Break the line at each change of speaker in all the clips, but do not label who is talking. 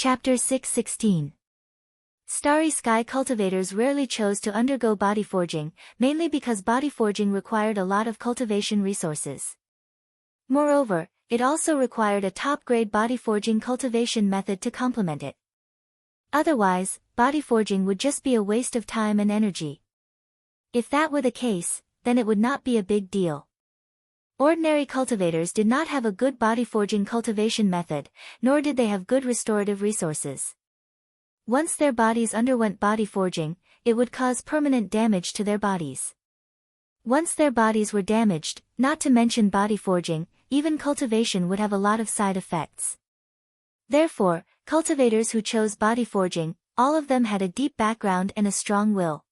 Chapter 6:16. Starry Sky cultivators rarely chose to undergo body forging, mainly because body forging required a lot of cultivation resources. Moreover, it also required a top-grade body forging cultivation method to complement it. Otherwise, body forging would just be a waste of time and energy. If that were the case, then it would not be a big deal. Ordinary cultivators did not have a good body forging cultivation method, nor did they have good restorative resources. Once their bodies underwent body forging, it would cause permanent damage to their bodies. Once their bodies were damaged, not to mention body forging, even cultivation would have a lot of side effects. Therefore, cultivators who chose body forging, all of them had a deep background and a strong will.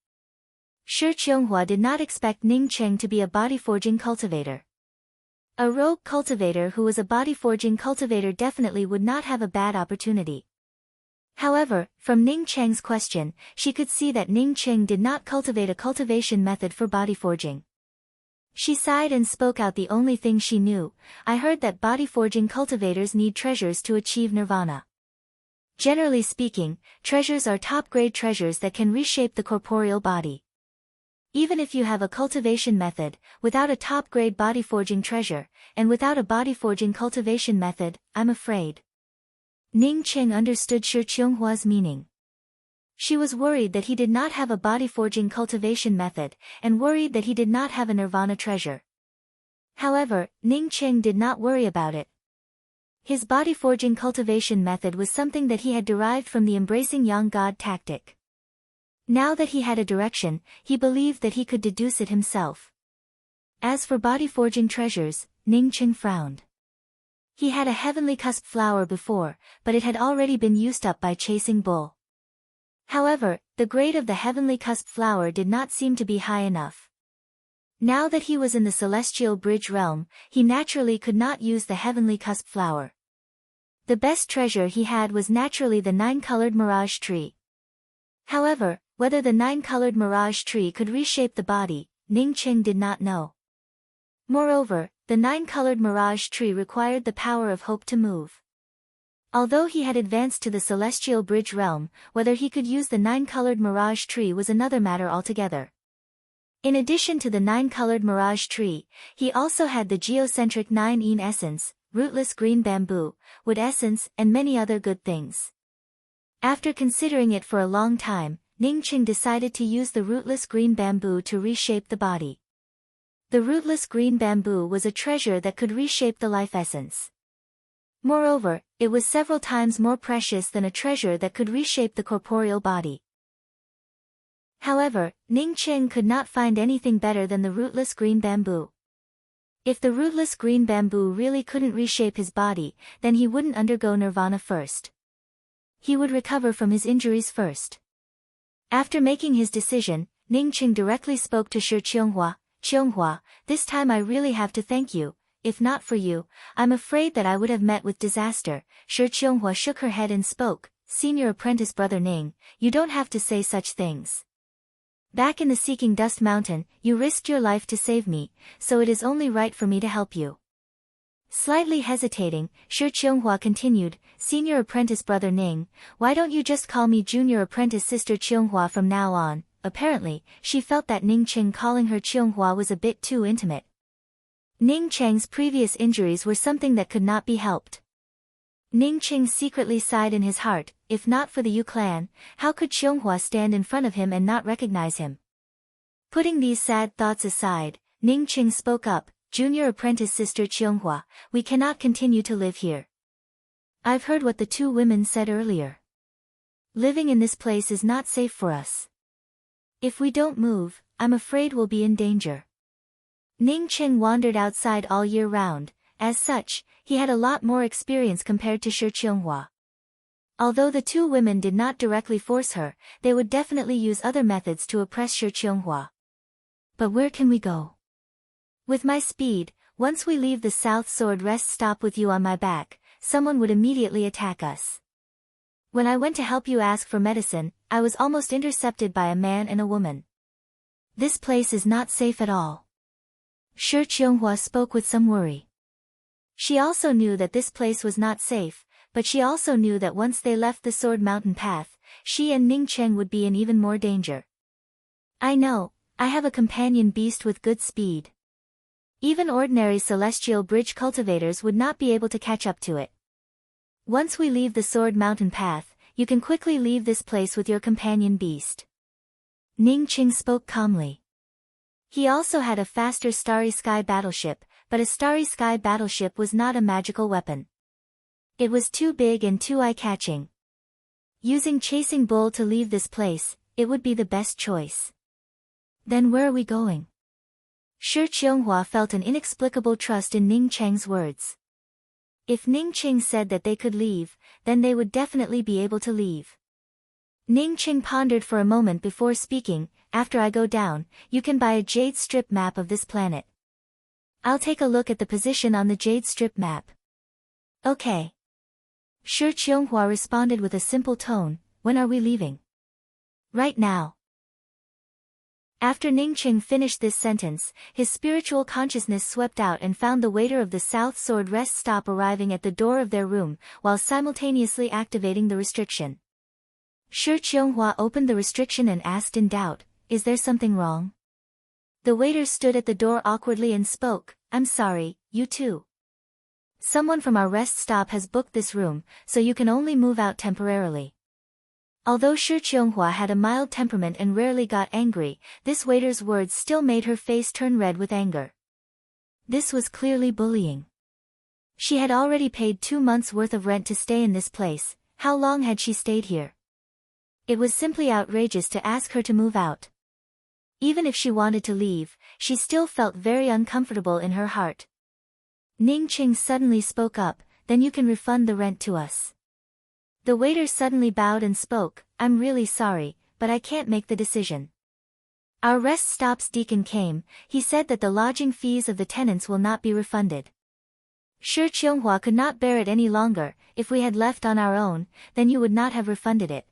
Shi Qianghua did not expect Ning Cheng to be a body forging cultivator. A rogue cultivator who was a body forging cultivator definitely would not have a bad opportunity. However, from Ning Cheng's question, she could see that Ning Cheng did not cultivate a cultivation method for body forging. She sighed and spoke out the only thing she knew. I heard that body forging cultivators need treasures to achieve nirvana. Generally speaking, treasures are top-grade treasures that can reshape the corporeal body. Even if you have a cultivation method, without a top-grade body forging treasure, and without a body forging cultivation method, I'm afraid. Ning Cheng understood Shi Qianghua's meaning. She was worried that he did not have a body forging cultivation method, and worried that he did not have a nirvana treasure. However, Ning Cheng did not worry about it. His body forging cultivation method was something that he had derived from the embracing young god tactic. Now that he had a direction, he believed that he could deduce it himself. As for body forging treasures, Ning Cheng frowned. He had a heavenly cusp flower before, but it had already been used up by chasing bull. However, the grade of the heavenly cusp flower did not seem to be high enough. Now that he was in the celestial bridge realm, he naturally could not use the heavenly cusp flower. The best treasure he had was naturally the 9-colored mirage tree. However, whether the 9-colored mirage tree could reshape the body, Ning Cheng did not know. Moreover, the 9-colored mirage tree required the power of hope to move. Although he had advanced to the celestial bridge realm, whether he could use the 9-colored mirage tree was another matter altogether. In addition to the 9-colored mirage tree, he also had the geocentric 9-yin essence, rootless green bamboo, wood essence, and many other good things. After considering it for a long time, Ning Cheng decided to use the rootless green bamboo to reshape the body. The rootless green bamboo was a treasure that could reshape the life essence. Moreover, it was several times more precious than a treasure that could reshape the corporeal body. However, Ning Cheng could not find anything better than the rootless green bamboo. If the rootless green bamboo really couldn't reshape his body, then he wouldn't undergo nirvana first. He would recover from his injuries first. After making his decision, Ning Cheng directly spoke to Shi Qianghua. Qianghua, this time I really have to thank you. If not for you, I'm afraid that I would have met with disaster. Shi Qianghua shook her head and spoke, Senior Apprentice Brother Ning, you don't have to say such things. Back in the Seeking Dust Mountain, you risked your life to save me, so it is only right for me to help you. Slightly hesitating, Shi Qianghua continued, Senior Apprentice Brother Ning, why don't you just call me Junior Apprentice Sister Qianghua from now on? Apparently, she felt that Ning Cheng calling her Qianghua was a bit too intimate. Ning Cheng's previous injuries were something that could not be helped. Ning Cheng secretly sighed in his heart, if not for the Yu clan, how could Qianghua stand in front of him and not recognize him? Putting these sad thoughts aside, Ning Cheng spoke up, Junior Apprentice Sister Qianghua, we cannot continue to live here. I've heard what the two women said earlier. Living in this place is not safe for us. If we don't move, I'm afraid we'll be in danger. Ning Cheng wandered outside all year round. As such, he had a lot more experience compared to Shi Qianghua. Although the two women did not directly force her, they would definitely use other methods to oppress Shi Qianghua. But where can we go? With my speed, once we leave the South Sword Rest Stop with you on my back, someone would immediately attack us. When I went to help you ask for medicine, I was almost intercepted by a man and a woman. This place is not safe at all. Shi Qianghua spoke with some worry. She also knew that this place was not safe, but she also knew that once they left the Sword Mountain path, she and Ning Cheng would be in even more danger. I know, I have a companion beast with good speed. Even ordinary celestial bridge cultivators would not be able to catch up to it. Once we leave the Sword Mountain path, you can quickly leave this place with your companion beast. Ning Cheng spoke calmly. He also had a faster Starry Sky battleship, but a Starry Sky battleship was not a magical weapon. It was too big and too eye-catching. Using Chasing Bull to leave this place, it would be the best choice. Then where are we going? Shi Qianghua felt an inexplicable trust in Ning Cheng's words. If Ning Cheng said that they could leave, then they would definitely be able to leave. Ning Cheng pondered for a moment before speaking. After I go down, you can buy a jade strip map of this planet. I'll take a look at the position on the jade strip map. Okay. Shi Qianghua responded with a simple tone. When are we leaving? Right now. After Ning Cheng finished this sentence, his spiritual consciousness swept out and found the waiter of the South Sword Rest Stop arriving at the door of their room, while simultaneously activating the restriction. Shi Qianghua opened the restriction and asked in doubt, "Is there something wrong?" The waiter stood at the door awkwardly and spoke, "I'm sorry, you too. Someone from our rest stop has booked this room, so you can only move out temporarily." Although Shi Qianghua had a mild temperament and rarely got angry, this waiter's words still made her face turn red with anger. This was clearly bullying. She had already paid 2 months' worth of rent to stay in this place. How long had she stayed here? It was simply outrageous to ask her to move out. Even if she wanted to leave, she still felt very uncomfortable in her heart. Ning Cheng suddenly spoke up, "Then you can refund the rent to us." The waiter suddenly bowed and spoke, "I'm really sorry, but I can't make the decision. Our rest stop's deacon came. He said that the lodging fees of the tenants will not be refunded." Shi Qianghua could not bear it any longer. "If we had left on our own, then you would not have refunded it.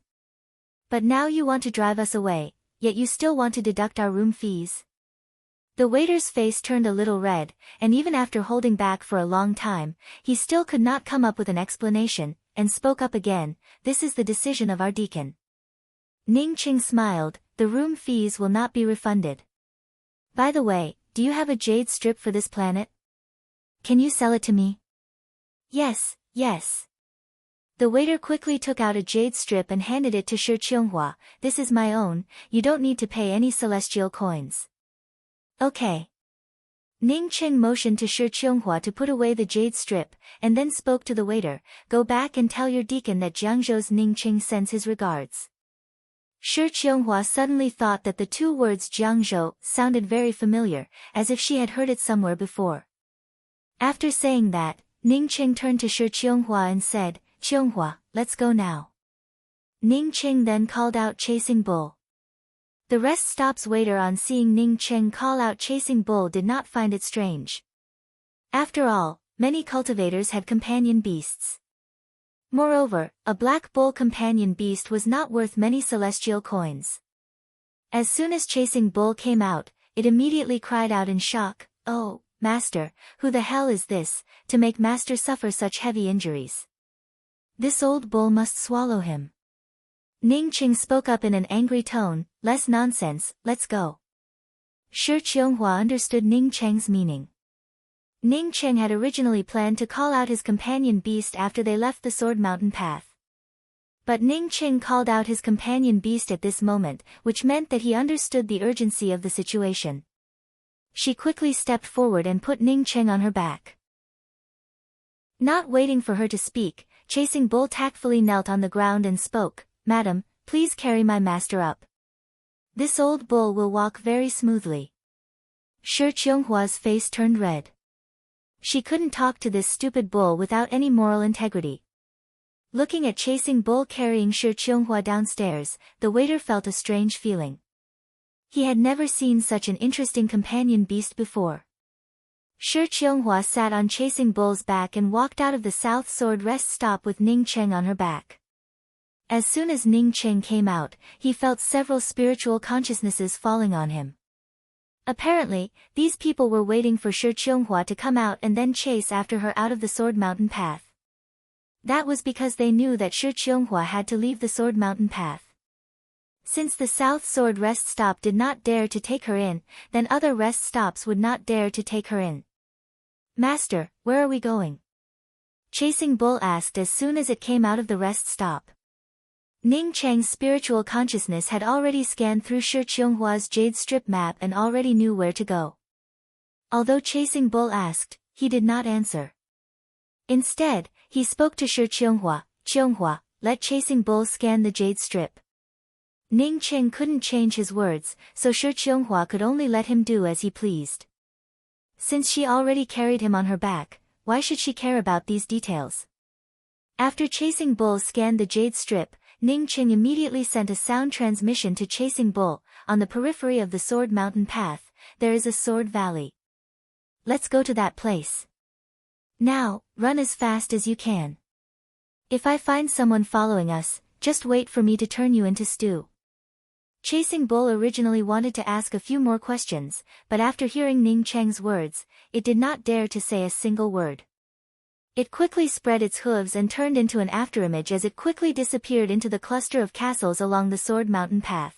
But now you want to drive us away, yet you still want to deduct our room fees?" The waiter's face turned a little red, and even after holding back for a long time, he still could not come up with an explanation, and spoke up again, "This is the decision of our deacon." Ning Cheng smiled, "The room fees will not be refunded. By the way, do you have a jade strip for this planet? Can you sell it to me?" "Yes, yes." The waiter quickly took out a jade strip and handed it to Shi Qianghua. "This is my own, you don't need to pay any celestial coins." "Okay." Ning Cheng motioned to Shi Qianghua to put away the jade strip, and then spoke to the waiter, "Go back and tell your deacon that Jiangzhou's Ning Cheng sends his regards." Shi Qianghua suddenly thought that the 2 words Jiangzhou sounded very familiar, as if she had heard it somewhere before. After saying that, Ning Cheng turned to Shi Qianghua and said, "Qianghua, let's go now." Ning Cheng then called out Chasing Bull. The rest stop's waiter on seeing Ning Cheng call out Chasing Bull did not find it strange. After all, many cultivators had companion beasts. Moreover, a black bull companion beast was not worth many celestial coins. As soon as Chasing Bull came out, it immediately cried out in shock, "Oh, Master, who the hell is this, to make Master suffer such heavy injuries? This old bull must swallow him." Ning Cheng spoke up in an angry tone, "Less nonsense, let's go." Shi Qianghua understood Ning Cheng's meaning. Ning Cheng had originally planned to call out his companion beast after they left the Sword Mountain path. But Ning Cheng called out his companion beast at this moment, which meant that he understood the urgency of the situation. She quickly stepped forward and put Ning Cheng on her back. Not waiting for her to speak, Chasing Bull tactfully knelt on the ground and spoke, "Madam, please carry my master up. This old bull will walk very smoothly." Shi Qianghua's face turned red. She couldn't talk to this stupid bull without any moral integrity. Looking at Chasing Bull carrying Shi Qianghua downstairs, the waiter felt a strange feeling. He had never seen such an interesting companion beast before. Shi Qianghua sat on Chasing Bull's back and walked out of the South Sword Rest Stop with Ning Cheng on her back. As soon as Ning Cheng came out, he felt several spiritual consciousnesses falling on him. Apparently, these people were waiting for Shi Qianghua to come out and then chase after her out of the Sword Mountain path. That was because they knew that Shi Qianghua had to leave the Sword Mountain path. Since the South Sword rest stop did not dare to take her in, then other rest stops would not dare to take her in. "Master, where are we going?" Chasing Bull asked as soon as it came out of the rest stop. Ning Cheng's spiritual consciousness had already scanned through Shi Qianghua's jade strip map and already knew where to go. Although Chasing Bull asked, he did not answer. Instead, he spoke to Shi Qianghua. "Qianghua, let Chasing Bull scan the jade strip." Ning Cheng couldn't change his words, so Shi Qianghua could only let him do as he pleased. Since she already carried him on her back, why should she care about these details? After Chasing Bull scanned the jade strip, Ning Cheng immediately sent a sound transmission to Chasing Bull. "On the periphery of the Sword Mountain path, there is a sword valley. Let's go to that place. Now, run as fast as you can. If I find someone following us, just wait for me to turn you into stew." Chasing Bull originally wanted to ask a few more questions, but after hearing Ning Cheng's words, it did not dare to say a single word. It quickly spread its hooves and turned into an afterimage as it quickly disappeared into the cluster of castles along the Sword Mountain path.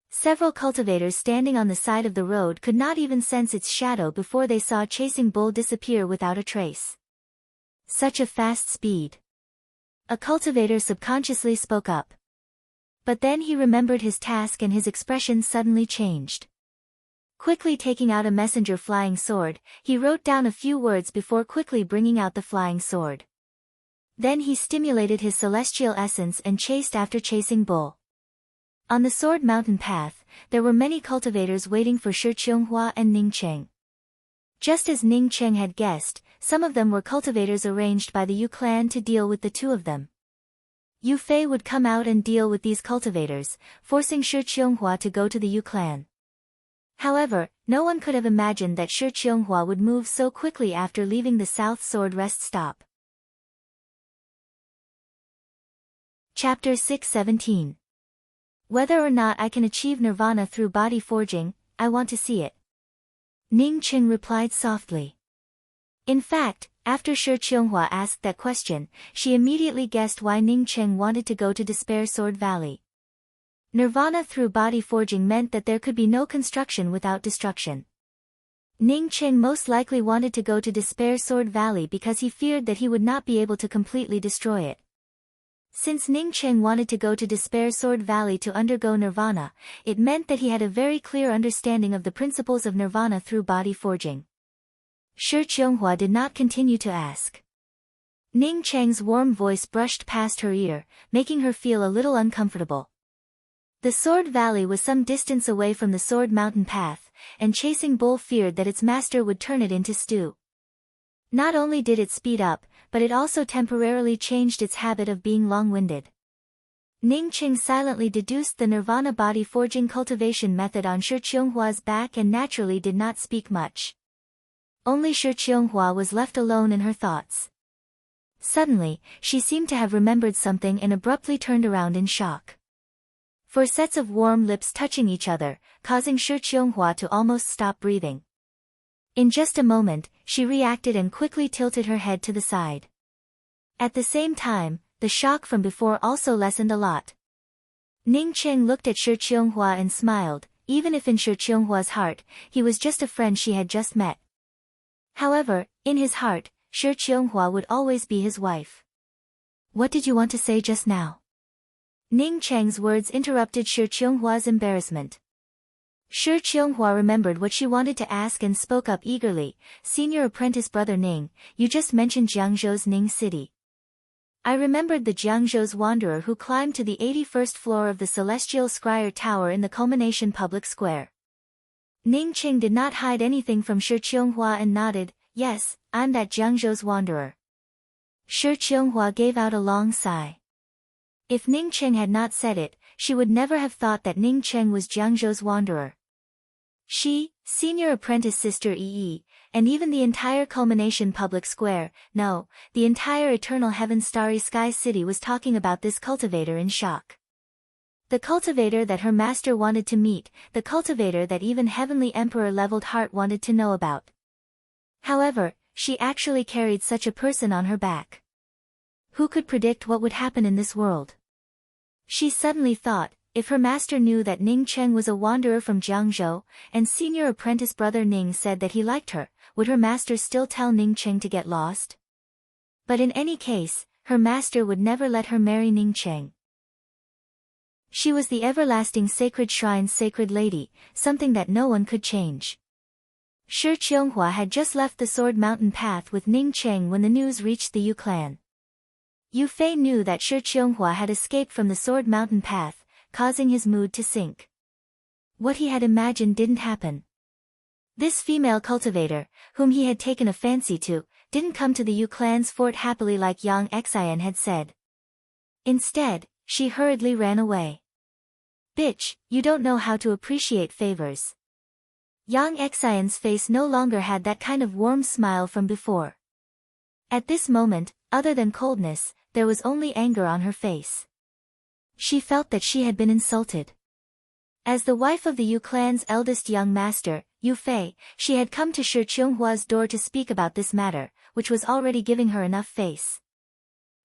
Several cultivators standing on the side of the road could not even sense its shadow before they saw Chasing Bull disappear without a trace. Such a fast speed. A cultivator subconsciously spoke up. But then he remembered his task and his expression suddenly changed. Quickly taking out a messenger flying sword, he wrote down a few words before quickly bringing out the flying sword. Then he stimulated his celestial essence and chased after Chasing Bull. On the Sword Mountain path, there were many cultivators waiting for Shi Qianghua and Ning Cheng. Just as Ning Cheng had guessed, some of them were cultivators arranged by the Yu clan to deal with the two of them. Yu Fei would come out and deal with these cultivators, forcing Shi Qianghua to go to the Yu clan. However, no one could have imagined that Shi Qianghua would move so quickly after leaving the South Sword rest stop. Chapter 6:17. Whether or not I can achieve nirvana through body forging, I want to see it. Ning Cheng replied softly. In fact, after Shi Qianghua asked that question, she immediately guessed why Ning Cheng wanted to go to Despair Sword Valley. Nirvana through body forging meant that there could be no construction without destruction. Ning Cheng most likely wanted to go to Despair Sword Valley because he feared that he would not be able to completely destroy it. Since Ning Cheng wanted to go to Despair Sword Valley to undergo nirvana, it meant that he had a very clear understanding of the principles of nirvana through body forging. Shi Qianghua did not continue to ask. Ning Cheng's warm voice brushed past her ear, making her feel a little uncomfortable. The Sword Valley was some distance away from the Sword Mountain path, and Chasing Bull feared that its master would turn it into stew. Not only did it speed up, but it also temporarily changed its habit of being long-winded. Ning Cheng silently deduced the nirvana body forging cultivation method on Shi Qianghua's back and naturally did not speak much. Only Shi Qianghua was left alone in her thoughts. Suddenly, she seemed to have remembered something and abruptly turned around in shock. 4 sets of warm lips touching each other, causing Shi Qianghua to almost stop breathing. In just a moment, she reacted and quickly tilted her head to the side. At the same time, the shock from before also lessened a lot. Ning Cheng looked at Shi Qianghua and smiled, even if in Shi Qianghua's heart, he was just a friend she had just met. However, in his heart, Shi Qianghua would always be his wife. "What did you want to say just now?" Ning Cheng's words interrupted Shi Qianghua's embarrassment. Shi Qianghua remembered what she wanted to ask and spoke up eagerly. "Senior apprentice brother Ning, you just mentioned Jiangzhou's Ning City. I remembered the Jiangzhou's wanderer who climbed to the 81st floor of the Celestial Scryer Tower in the Culmination Public Square." Ning Cheng did not hide anything from Shi Qianghua and nodded. "Yes, I'm that Jiangzhou's wanderer." Shi Qianghua gave out a long sigh. If Ning Cheng had not said it, she would never have thought that Ning Cheng was Jiangzhou's wanderer. She, senior apprentice sister Yi, and even the entire Culmination Public Square, no, the entire Eternal Heaven Starry Sky City was talking about this cultivator in shock. The cultivator that her master wanted to meet, the cultivator that even Heavenly Emperor-leveled heart wanted to know about. However, she actually carried such a person on her back. Who could predict what would happen in this world? She suddenly thought, if her master knew that Ning Cheng was a wanderer from Jiangzhou, and senior apprentice brother Ning said that he liked her, would her master still tell Ning Cheng to get lost? But in any case, her master would never let her marry Ning Cheng. She was the everlasting sacred shrine's sacred lady, something that no one could change. Shi Qianghua had just left the Sword Mountain path with Ning Cheng when the news reached the Yu clan. Yu Fei knew that Shi Qianghua had escaped from the Sword Mountain path, causing his mood to sink. What he had imagined didn't happen. This female cultivator, whom he had taken a fancy to, didn't come to the Yu clan's fort happily like Yang Xian had said. Instead, she hurriedly ran away. Bitch, you don't know how to appreciate favors. Yang Xian's face no longer had that kind of warm smile from before. At this moment, other than coldness, there was only anger on her face. She felt that she had been insulted. As the wife of the Yu clan's eldest young master, Yu Fei, she had come to Shi Qianghua's door to speak about this matter, which was already giving her enough face.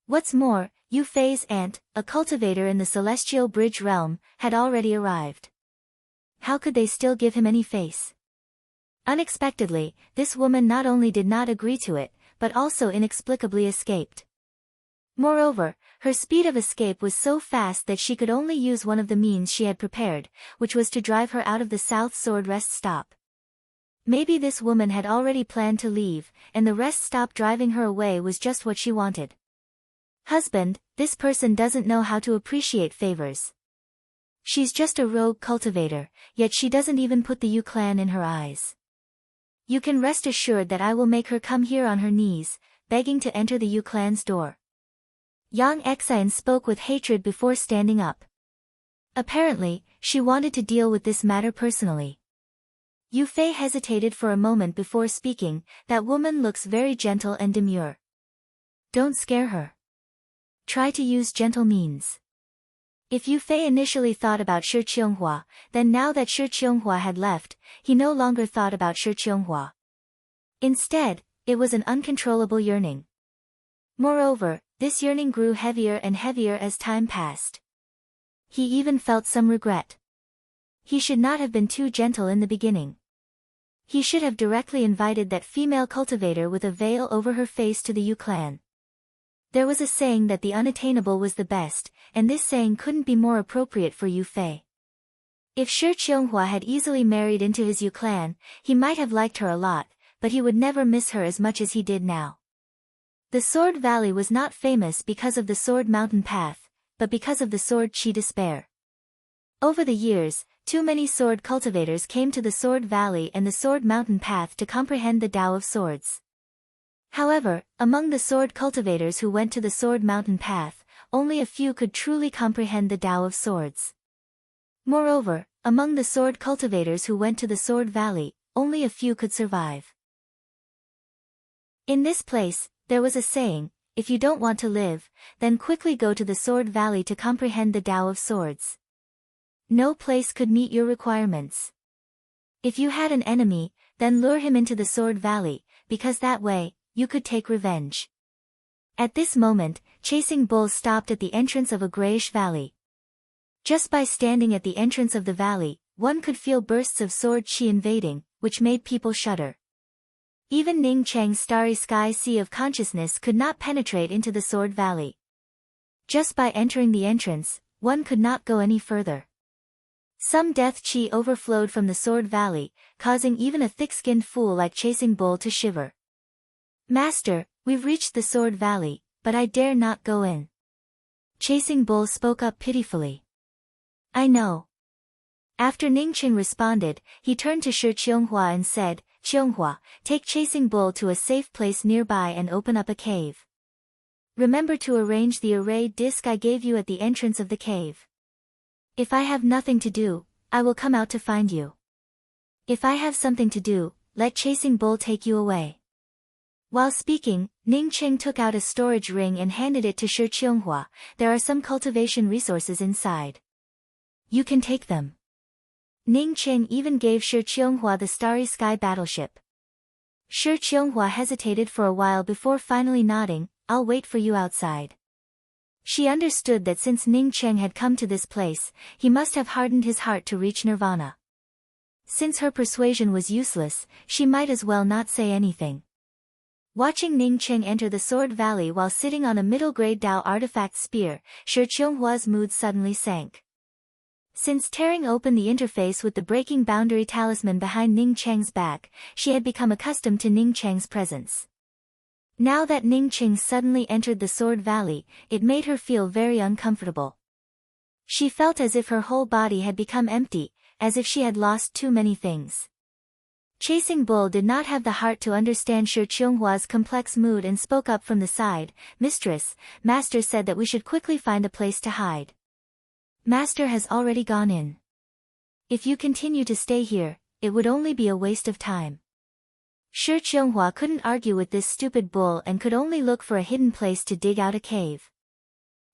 What's more, Yu Fei's aunt, a cultivator in the Celestial Bridge realm, had already arrived. How could they still give him any face? Unexpectedly, this woman not only did not agree to it, but also inexplicably escaped. Moreover, her speed of escape was so fast that she could only use one of the means she had prepared, which was to drive her out of the South Sword Rest Stop. Maybe this woman had already planned to leave, and the rest stop driving her away was just what she wanted. Husband, this person doesn't know how to appreciate favors. She's just a rogue cultivator, yet she doesn't even put the Yu clan in her eyes. You can rest assured that I will make her come here on her knees, begging to enter the Yu clan's door. Yang Xian spoke with hatred before standing up. Apparently, she wanted to deal with this matter personally. Yu Fei hesitated for a moment before speaking. That woman looks very gentle and demure. Don't scare her. Try to use gentle means. If Yu Fei initially thought about Shi Qianghua, then now that Shi Qianghua had left, he no longer thought about Shi Qianghua. Instead, it was an uncontrollable yearning. Moreover, this yearning grew heavier and heavier as time passed. He even felt some regret. He should not have been too gentle in the beginning. He should have directly invited that female cultivator with a veil over her face to the Yu clan. There was a saying that the unattainable was the best, and this saying couldn't be more appropriate for Yu Fei. If Shi Qianghua had easily married into his Yu clan, he might have liked her a lot, but he would never miss her as much as he did now. The Sword Valley was not famous because of the Sword Mountain path, but because of the Sword Chi despair. Over the years, too many sword cultivators came to the Sword Valley and the Sword Mountain path to comprehend the Tao of Swords. However, among the sword cultivators who went to the Sword Mountain path, only a few could truly comprehend the Tao of Swords. Moreover, among the sword cultivators who went to the Sword Valley, only a few could survive. In this place, there was a saying, if you don't want to live, then quickly go to the Sword Valley to comprehend the Tao of Swords. No place could meet your requirements. If you had an enemy, then lure him into the Sword Valley, because that way, you could take revenge. At this moment, chasing bulls stopped at the entrance of a grayish valley. Just by standing at the entrance of the valley, one could feel bursts of sword chi invading, which made people shudder. Even Ning Cheng's starry sky sea of consciousness could not penetrate into the Sword Valley. Just by entering the entrance, one could not go any further. Some death chi overflowed from the Sword Valley, causing even a thick-skinned fool like Chasing Bull to shiver. Master, we've reached the Sword Valley, but I dare not go in. Chasing Bull spoke up pitifully. I know. After Ning Cheng responded, he turned to Shi Qianghua and said, Qianghua, take Chasing Bull to a safe place nearby and open up a cave. Remember to arrange the array disc I gave you at the entrance of the cave. If I have nothing to do, I will come out to find you. If I have something to do, let Chasing Bull take you away. While speaking, Ning Cheng took out a storage ring and handed it to Shi Qianghua. There are some cultivation resources inside. You can take them. Ning Cheng even gave Shi Qianghua the Starry Sky battleship. Shi Qianghua hesitated for a while before finally nodding, I'll wait for you outside. She understood that since Ning Cheng had come to this place, he must have hardened his heart to reach nirvana. Since her persuasion was useless, she might as well not say anything. Watching Ning Cheng enter the Sword Valley while sitting on a middle-grade Dao artifact spear, Shi Qionghua's mood suddenly sank. Since tearing open the interface with the breaking boundary talisman behind Ning Cheng's back, she had become accustomed to Ning Cheng's presence. Now that Ning Cheng suddenly entered the Sword Valley, it made her feel very uncomfortable. She felt as if her whole body had become empty, as if she had lost too many things. Chasing Bull did not have the heart to understand Shi Qionghua's complex mood and spoke up from the side. "Mistress, Master said that we should quickly find a place to hide. Master has already gone in. If you continue to stay here, it would only be a waste of time." Shi Qionghuo couldn't argue with this stupid bull and could only look for a hidden place to dig out a cave.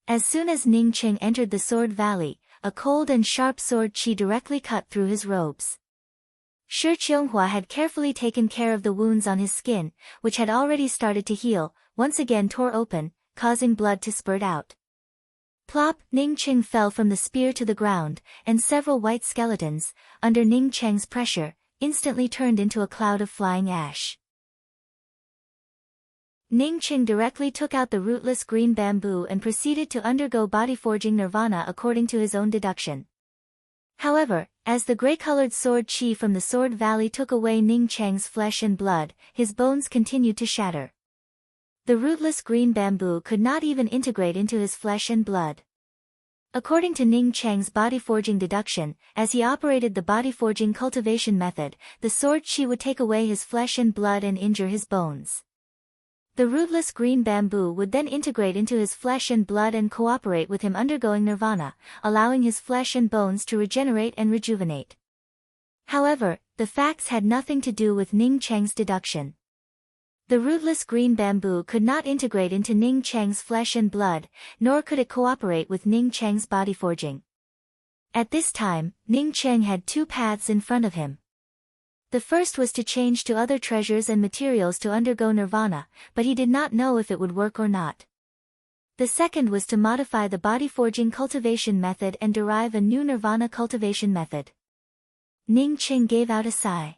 As soon as Ning Cheng entered the Sword Valley, a cold and sharp sword qi directly cut through his robes. Shi Qionghuo had carefully taken care of the wounds on his skin, which had already started to heal, once again tore open, causing blood to spurt out. Plop! Ning Cheng fell from the spear to the ground, and several white skeletons, under Ning Cheng's pressure, instantly turned into a cloud of flying ash. Ning Cheng directly took out the rootless green bamboo and proceeded to undergo body forging nirvana according to his own deduction. However, as the gray-colored sword qi from the Sword Valley took away Ning Cheng's flesh and blood, his bones continued to shatter. The rootless green bamboo could not even integrate into his flesh and blood. According to Ning Cheng's body forging deduction, as he operated the body forging cultivation method, the sword qi would take away his flesh and blood and injure his bones. The rootless green bamboo would then integrate into his flesh and blood and cooperate with him undergoing nirvana, allowing his flesh and bones to regenerate and rejuvenate. However, the facts had nothing to do with Ning Cheng's deduction. The rootless green bamboo could not integrate into Ning Cheng's flesh and blood, nor could it cooperate with Ning Cheng's body forging. At this time, Ning Cheng had two paths in front of him. The first was to change to other treasures and materials to undergo nirvana, but he did not know if it would work or not. The second was to modify the body forging cultivation method and derive a new nirvana cultivation method. Ning Cheng gave out a sigh.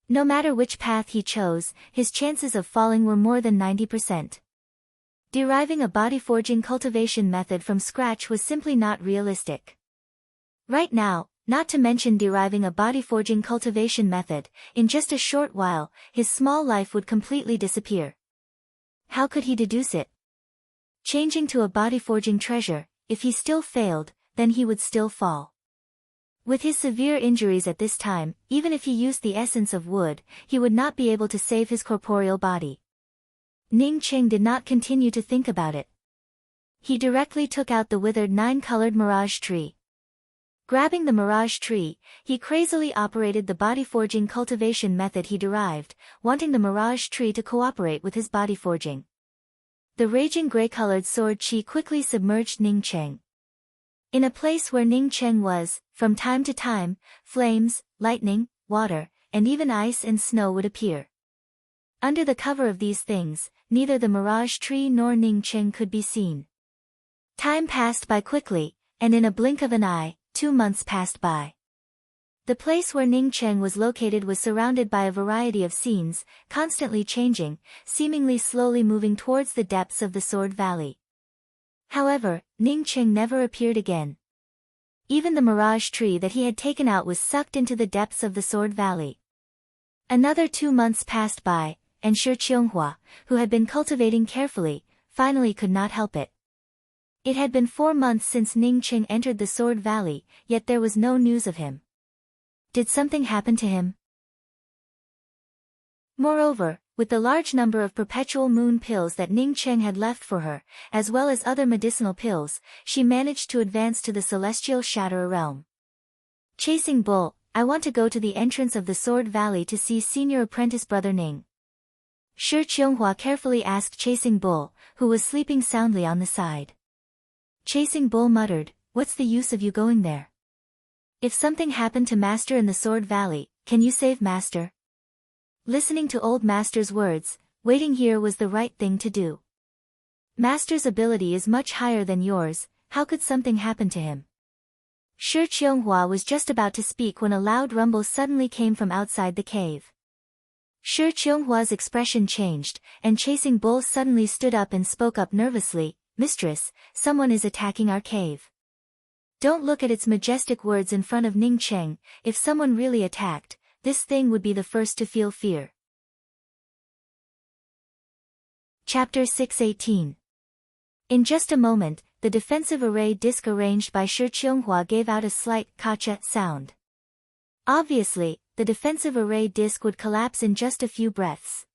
No matter which path he chose, his chances of falling were more than 90%. Deriving a body forging cultivation method from scratch was simply not realistic. Right now, not to mention deriving a body forging cultivation method, in just a short while, his small life would completely disappear. How could he deduce it? Changing to a body forging treasure, if he still failed, then he would still fall. With his severe injuries at this time, even if he used the essence of wood, he would not be able to save his corporeal body. Ning Cheng did not continue to think about it. He directly took out the withered 9-colored mirage tree. Grabbing the mirage tree, he crazily operated the body forging cultivation method he derived, wanting the mirage tree to cooperate with his body forging. The raging gray-colored sword qi quickly submerged Ning Cheng. In a place where Ning Cheng was, from time to time, flames, lightning, water, and even ice and snow would appear. Under the cover of these things, neither the mirage tree nor Ning Cheng could be seen. Time passed by quickly, and in a blink of an eye, 2 months passed by. The place where Ning Cheng was located was surrounded by a variety of scenes, constantly changing, seemingly slowly moving towards the depths of the Sword Valley. However, Ning Cheng never appeared again. Even the mirage tree that he had taken out was sucked into the depths of the Sword Valley. Another 2 months passed by, and Shi Qionghuo, who had been cultivating carefully, finally could not help it. It had been 4 months since Ning Cheng entered the Sword Valley, yet there was no news of him. Did something happen to him? Moreover, with the large number of perpetual moon pills that Ning Cheng had left for her, as well as other medicinal pills, she managed to advance to the celestial Shatterer realm. Chasing Bull, I want to go to the entrance of the Sword Valley to see senior apprentice brother Ning. Shi Qionghuo carefully asked Chasing Bull, who was sleeping soundly on the side. Chasing Bull muttered, "What's the use of you going there? If something happened to Master in the Sword Valley, can you save Master?" Listening to old Master's words, waiting here was the right thing to do. Master's ability is much higher than yours, how could something happen to him? Shi Qianghua was just about to speak when a loud rumble suddenly came from outside the cave. Shi Qianghua's expression changed, and Chasing Bull suddenly stood up and spoke up nervously, "Mistress, someone is attacking our cave." Don't look at its majestic words in front of Ning Cheng. If someone really attacked, this thing would be the first to feel fear. Chapter 618. In just a moment, the defensive array disc arranged by Shi Qianghua gave out a slight "kacha" sound. Obviously, the defensive array disc would collapse in just a few breaths.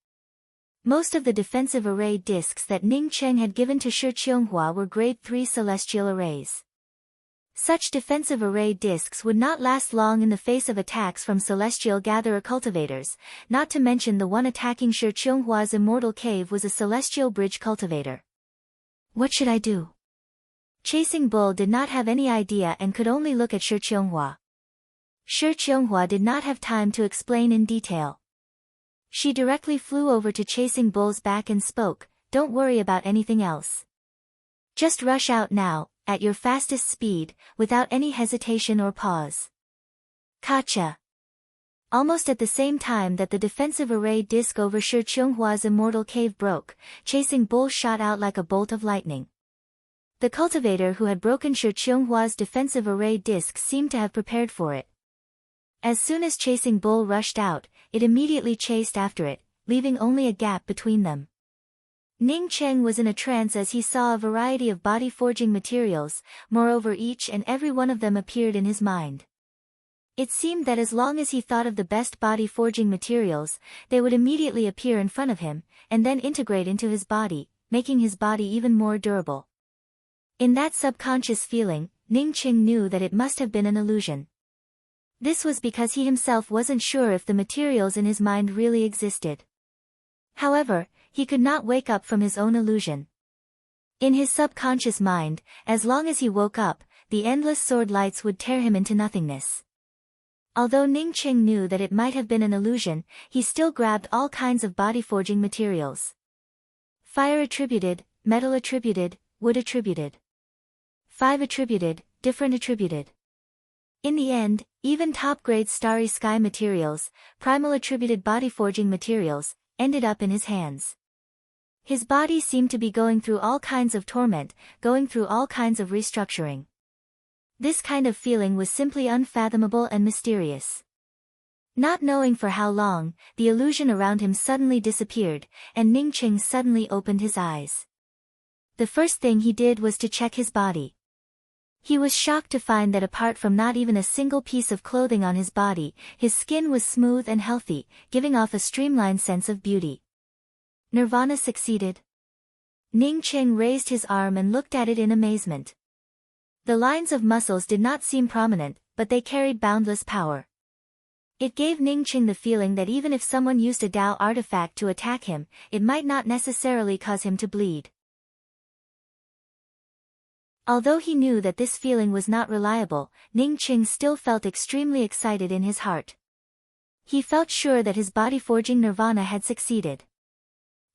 Most of the defensive array discs that Ning Cheng had given to Shi Qianghua were grade 3 celestial arrays. Such defensive array discs would not last long in the face of attacks from celestial gatherer cultivators, not to mention the one attacking Shi Qianghua's immortal cave was a celestial bridge cultivator. What should I do? Chasing Bull did not have any idea and could only look at Shi Qianghua. Shi Qianghua did not have time to explain in detail. She directly flew over to Chasing Bull's back and spoke, "Don't worry about anything else. Just rush out now, at your fastest speed, without any hesitation or pause." Kacha. Almost at the same time that the defensive array disc over Shi Qianghua's immortal cave broke, Chasing Bull shot out like a bolt of lightning. The cultivator who had broken Shi Qianghua's defensive array disc seemed to have prepared for it. As soon as Chasing Bull rushed out, it immediately chased after it, leaving only a gap between them. Ning Cheng was in a trance as he saw a variety of body-forging materials, moreover each and every one of them appeared in his mind. It seemed that as long as he thought of the best body-forging materials, they would immediately appear in front of him, and then integrate into his body, making his body even more durable. In that subconscious feeling, Ning Cheng knew that it must have been an illusion. This was because he himself wasn't sure if the materials in his mind really existed. However, he could not wake up from his own illusion. In his subconscious mind, as long as he woke up, the endless sword lights would tear him into nothingness. Although Ning Cheng knew that it might have been an illusion, he still grabbed all kinds of body-forging materials. Fire attributed, metal attributed, wood attributed. 5 attributed, different attributed. In the end, even top-grade starry sky materials, primal attributed body-forging materials, ended up in his hands. His body seemed to be going through all kinds of torment, going through all kinds of restructuring. This kind of feeling was simply unfathomable and mysterious. Not knowing for how long, the illusion around him suddenly disappeared, and Ning Cheng suddenly opened his eyes. The first thing he did was to check his body. He was shocked to find that apart from not even a single piece of clothing on his body, his skin was smooth and healthy, giving off a streamlined sense of beauty. Nirvana succeeded. Ning Cheng raised his arm and looked at it in amazement. The lines of muscles did not seem prominent, but they carried boundless power. It gave Ning Cheng the feeling that even if someone used a Dao artifact to attack him, it might not necessarily cause him to bleed. Although he knew that this feeling was not reliable, Ning Cheng still felt extremely excited in his heart. He felt sure that his body-forging nirvana had succeeded.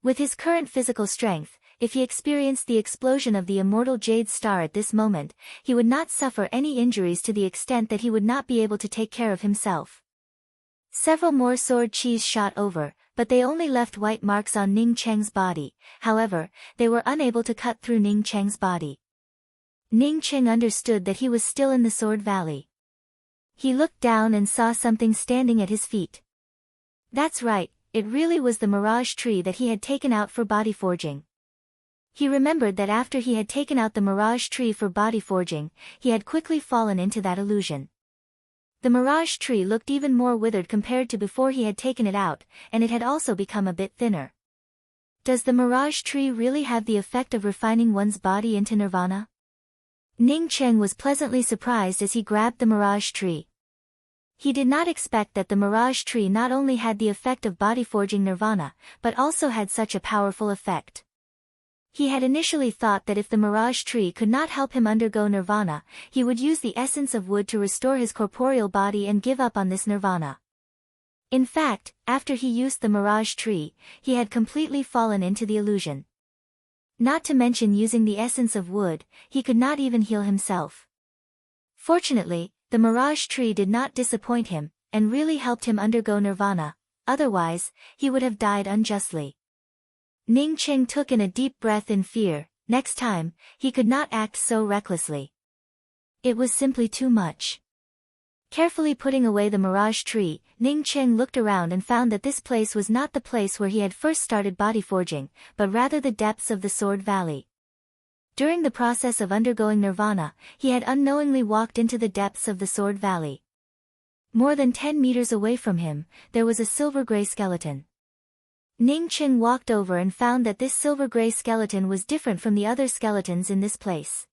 With his current physical strength, if he experienced the explosion of the immortal Jade Star at this moment, he would not suffer any injuries to the extent that he would not be able to take care of himself. Several more sword qis shot over, but they only left white marks on Ning Cheng's body. However, they were unable to cut through Ning Cheng's body. Ning Cheng understood that he was still in the Sword Valley. He looked down and saw something standing at his feet. That's right, it really was the mirage tree that he had taken out for body forging. He remembered that after he had taken out the mirage tree for body forging, he had quickly fallen into that illusion. The mirage tree looked even more withered compared to before he had taken it out, and it had also become a bit thinner. Does the mirage tree really have the effect of refining one's body into nirvana? Ning Cheng was pleasantly surprised as he grabbed the mirage tree. He did not expect that the mirage tree not only had the effect of body forging nirvana, but also had such a powerful effect. He had initially thought that if the mirage tree could not help him undergo nirvana, he would use the essence of wood to restore his corporeal body and give up on this nirvana. In fact, after he used the mirage tree, he had completely fallen into the illusion. Not to mention using the essence of wood, he could not even heal himself. Fortunately, the mirage tree did not disappoint him, and really helped him undergo nirvana, otherwise, he would have died unjustly. Ning Qing took in a deep breath in fear. Next time, he could not act so recklessly. It was simply too much. Carefully putting away the mirage tree, Ning Qing looked around and found that this place was not the place where he had first started body forging, but rather the depths of the Sword Valley. During the process of undergoing nirvana, he had unknowingly walked into the depths of the Sword Valley. More than 10 meters away from him, there was a silver-gray skeleton. Ning Qing walked over and found that this silver-gray skeleton was different from the other skeletons in this place.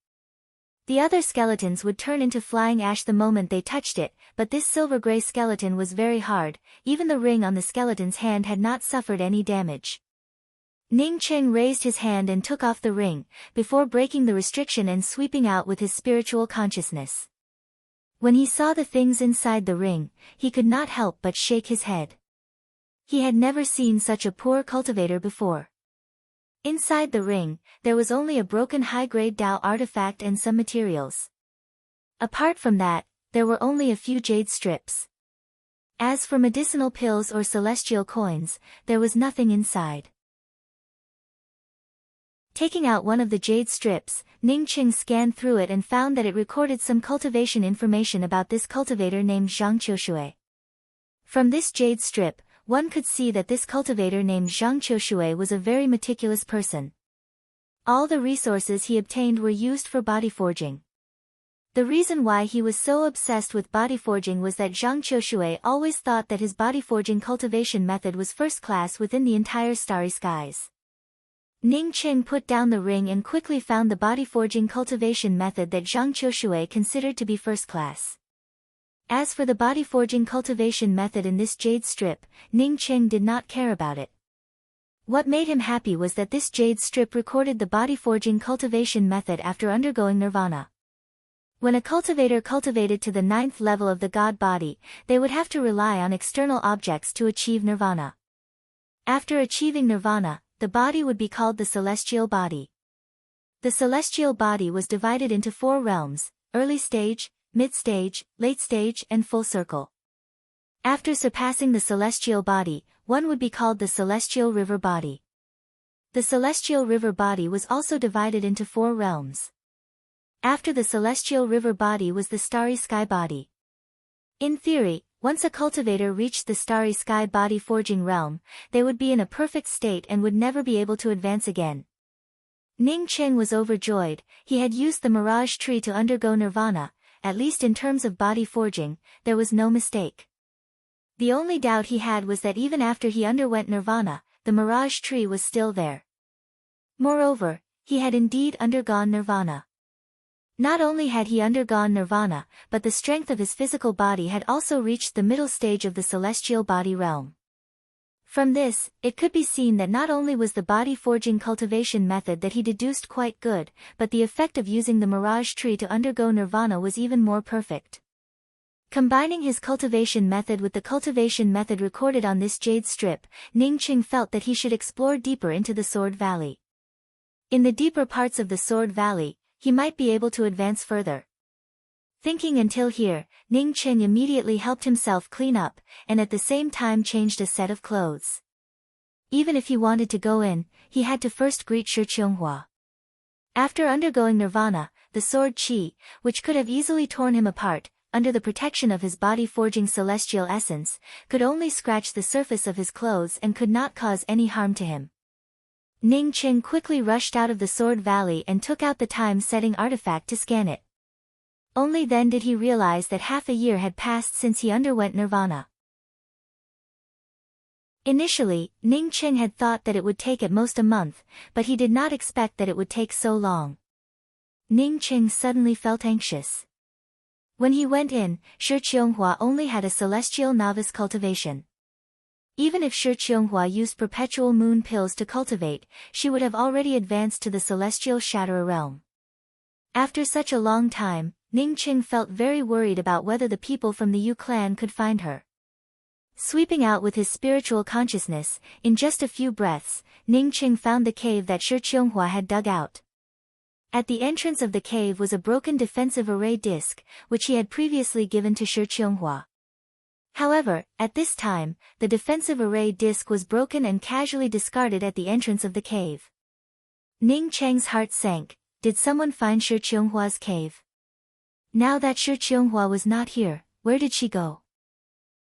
The other skeletons would turn into flying ash the moment they touched it, but this silver-gray skeleton was very hard. Even the ring on the skeleton's hand had not suffered any damage. Ning Qing raised his hand and took off the ring, before breaking the restriction and sweeping out with his spiritual consciousness. When he saw the things inside the ring, he could not help but shake his head. He had never seen such a poor cultivator before. Inside the ring, there was only a broken high-grade Dao artifact and some materials. Apart from that, there were only a few jade strips. As for medicinal pills or celestial coins, there was nothing inside. Taking out one of the jade strips, Ning Qing scanned through it and found that it recorded some cultivation information about this cultivator named Zhang Qiushui. From this jade strip, one could see that this cultivator named Zhang Qiushui was a very meticulous person. All the resources he obtained were used for body forging. The reason why he was so obsessed with body forging was that Zhang Qiushui always thought that his body forging cultivation method was first class within the entire starry skies. Ning Qing put down the ring and quickly found the body forging cultivation method that Zhang Qiushui considered to be first class. As for the body forging cultivation method in this jade strip, Ning Qing did not care about it. What made him happy was that this jade strip recorded the body forging cultivation method after undergoing nirvana. When a cultivator cultivated to the 9th level of the god body, they would have to rely on external objects to achieve nirvana. After achieving nirvana, the body would be called the celestial body. The celestial body was divided into 4 realms: early stage, mid-stage, late stage, and full circle. After surpassing the celestial body, one would be called the celestial river body. The celestial river body was also divided into 4 realms. After the celestial river body was the starry sky body. In theory, once a cultivator reached the starry sky body forging realm, they would be in a perfect state and would never be able to advance again. Ning Qing was overjoyed. He had used the mirage tree to undergo nirvana. At least in terms of body forging, there was no mistake. The only doubt he had was that even after he underwent nirvana, the mirage tree was still there. Moreover, he had indeed undergone nirvana. Not only had he undergone nirvana, but the strength of his physical body had also reached the middle stage of the celestial body realm. From this, it could be seen that not only was the body forging cultivation method that he deduced quite good, but the effect of using the mirage tree to undergo nirvana was even more perfect. Combining his cultivation method with the cultivation method recorded on this jade strip, Ning Qing felt that he should explore deeper into the Sword Valley. In the deeper parts of the Sword Valley, he might be able to advance further. Thinking until here, Ning Qing immediately helped himself clean up, and at the same time changed a set of clothes. Even if he wanted to go in, he had to first greet Shi Qionghua. After undergoing nirvana, the sword qi, which could have easily torn him apart, under the protection of his body-forging celestial essence, could only scratch the surface of his clothes and could not cause any harm to him. Ning Qing quickly rushed out of the Sword Valley and took out the time-setting artifact to scan it. Only then did he realize that half a year had passed since he underwent nirvana. Initially, Ning Qing had thought that it would take at most a month, but he did not expect that it would take so long. Ning Qing suddenly felt anxious. When he went in, Shi Qionghua only had a celestial novice cultivation. Even if Shi Qionghua used perpetual moon pills to cultivate, she would have already advanced to the celestial Shatterer realm. After such a long time, Ning Qing felt very worried about whether the people from the Yu clan could find her. Sweeping out with his spiritual consciousness, in just a few breaths, Ning Qing found the cave that Shi Qianghua had dug out. At the entrance of the cave was a broken defensive array disc, which he had previously given to Shi Qianghua. However, at this time, the defensive array disc was broken and casually discarded at the entrance of the cave. Ning Cheng's heart sank. Did someone find Shi Qianghua's cave? Now that Shi Qianghua was not here, where did she go?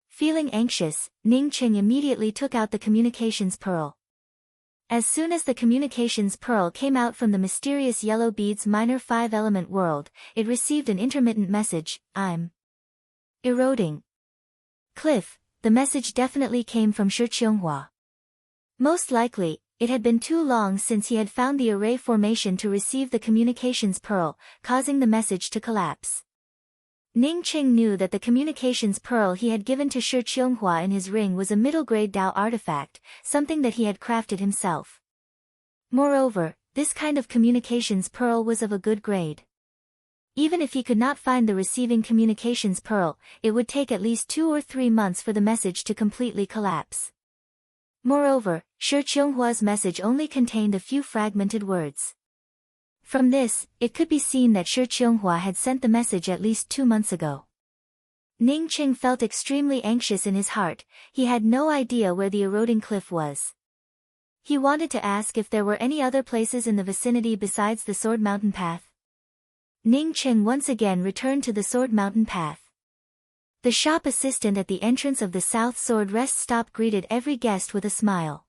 Feeling anxious, Ning Qing immediately took out the communications pearl. As soon as the communications pearl came out from the mysterious yellow beads minor 5-element world, it received an intermittent message, I'm eroding. Cliff, the message definitely came from Shi Qianghua. Most likely, it had been too long since he had found the array formation to receive the communications pearl, causing the message to collapse. Ning Qing knew that the communications pearl he had given to Shi Qianghua in his ring was a middle-grade Dao artifact, something that he had crafted himself. Moreover, this kind of communications pearl was of a good grade. Even if he could not find the receiving communications pearl, it would take at least 2 or 3 months for the message to completely collapse. Moreover, Shi Qianghua's message only contained a few fragmented words. From this, it could be seen that Shi Qianghua had sent the message at least 2 months ago. Ning Qing felt extremely anxious in his heart. He had no idea where the eroding cliff was. He wanted to ask if there were any other places in the vicinity besides the Sword Mountain Path. Ning Qing once again returned to the Sword Mountain Path. The shop assistant at the entrance of the South Sword Rest Stop greeted every guest with a smile.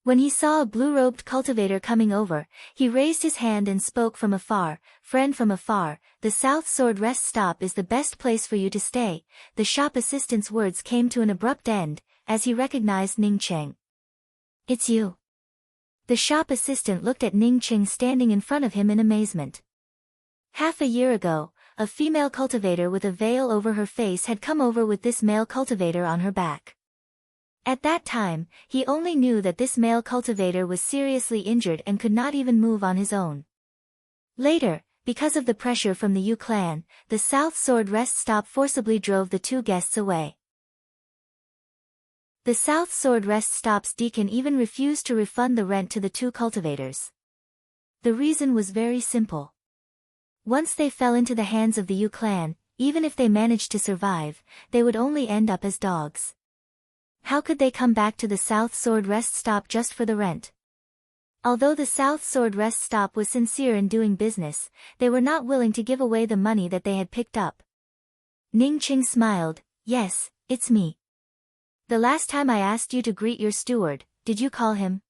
When he saw a blue-robed cultivator coming over, he raised his hand and spoke from afar, "Friend from afar, the South Sword Rest Stop is the best place for you to stay." The shop assistant's words came to an abrupt end, as he recognized Ning Qing. "It's you." The shop assistant looked at Ning Qing standing in front of him in amazement. Half a year ago, a female cultivator with a veil over her face had come over with this male cultivator on her back. At that time, he only knew that this male cultivator was seriously injured and could not even move on his own. Later, because of the pressure from the Yu clan, the South Sword Rest Stop forcibly drove the 2 guests away. The South Sword Rest Stop's deacon even refused to refund the rent to the 2 cultivators. The reason was very simple. Once they fell into the hands of the Yu clan, even if they managed to survive, they would only end up as dogs. How could they come back to the South Sword Rest Stop just for the rent? Although the South Sword Rest Stop was sincere in doing business, they were not willing to give away the money that they had picked up. Ning Qing smiled, "Yes, it's me. The last time I asked you to greet your steward, did you call him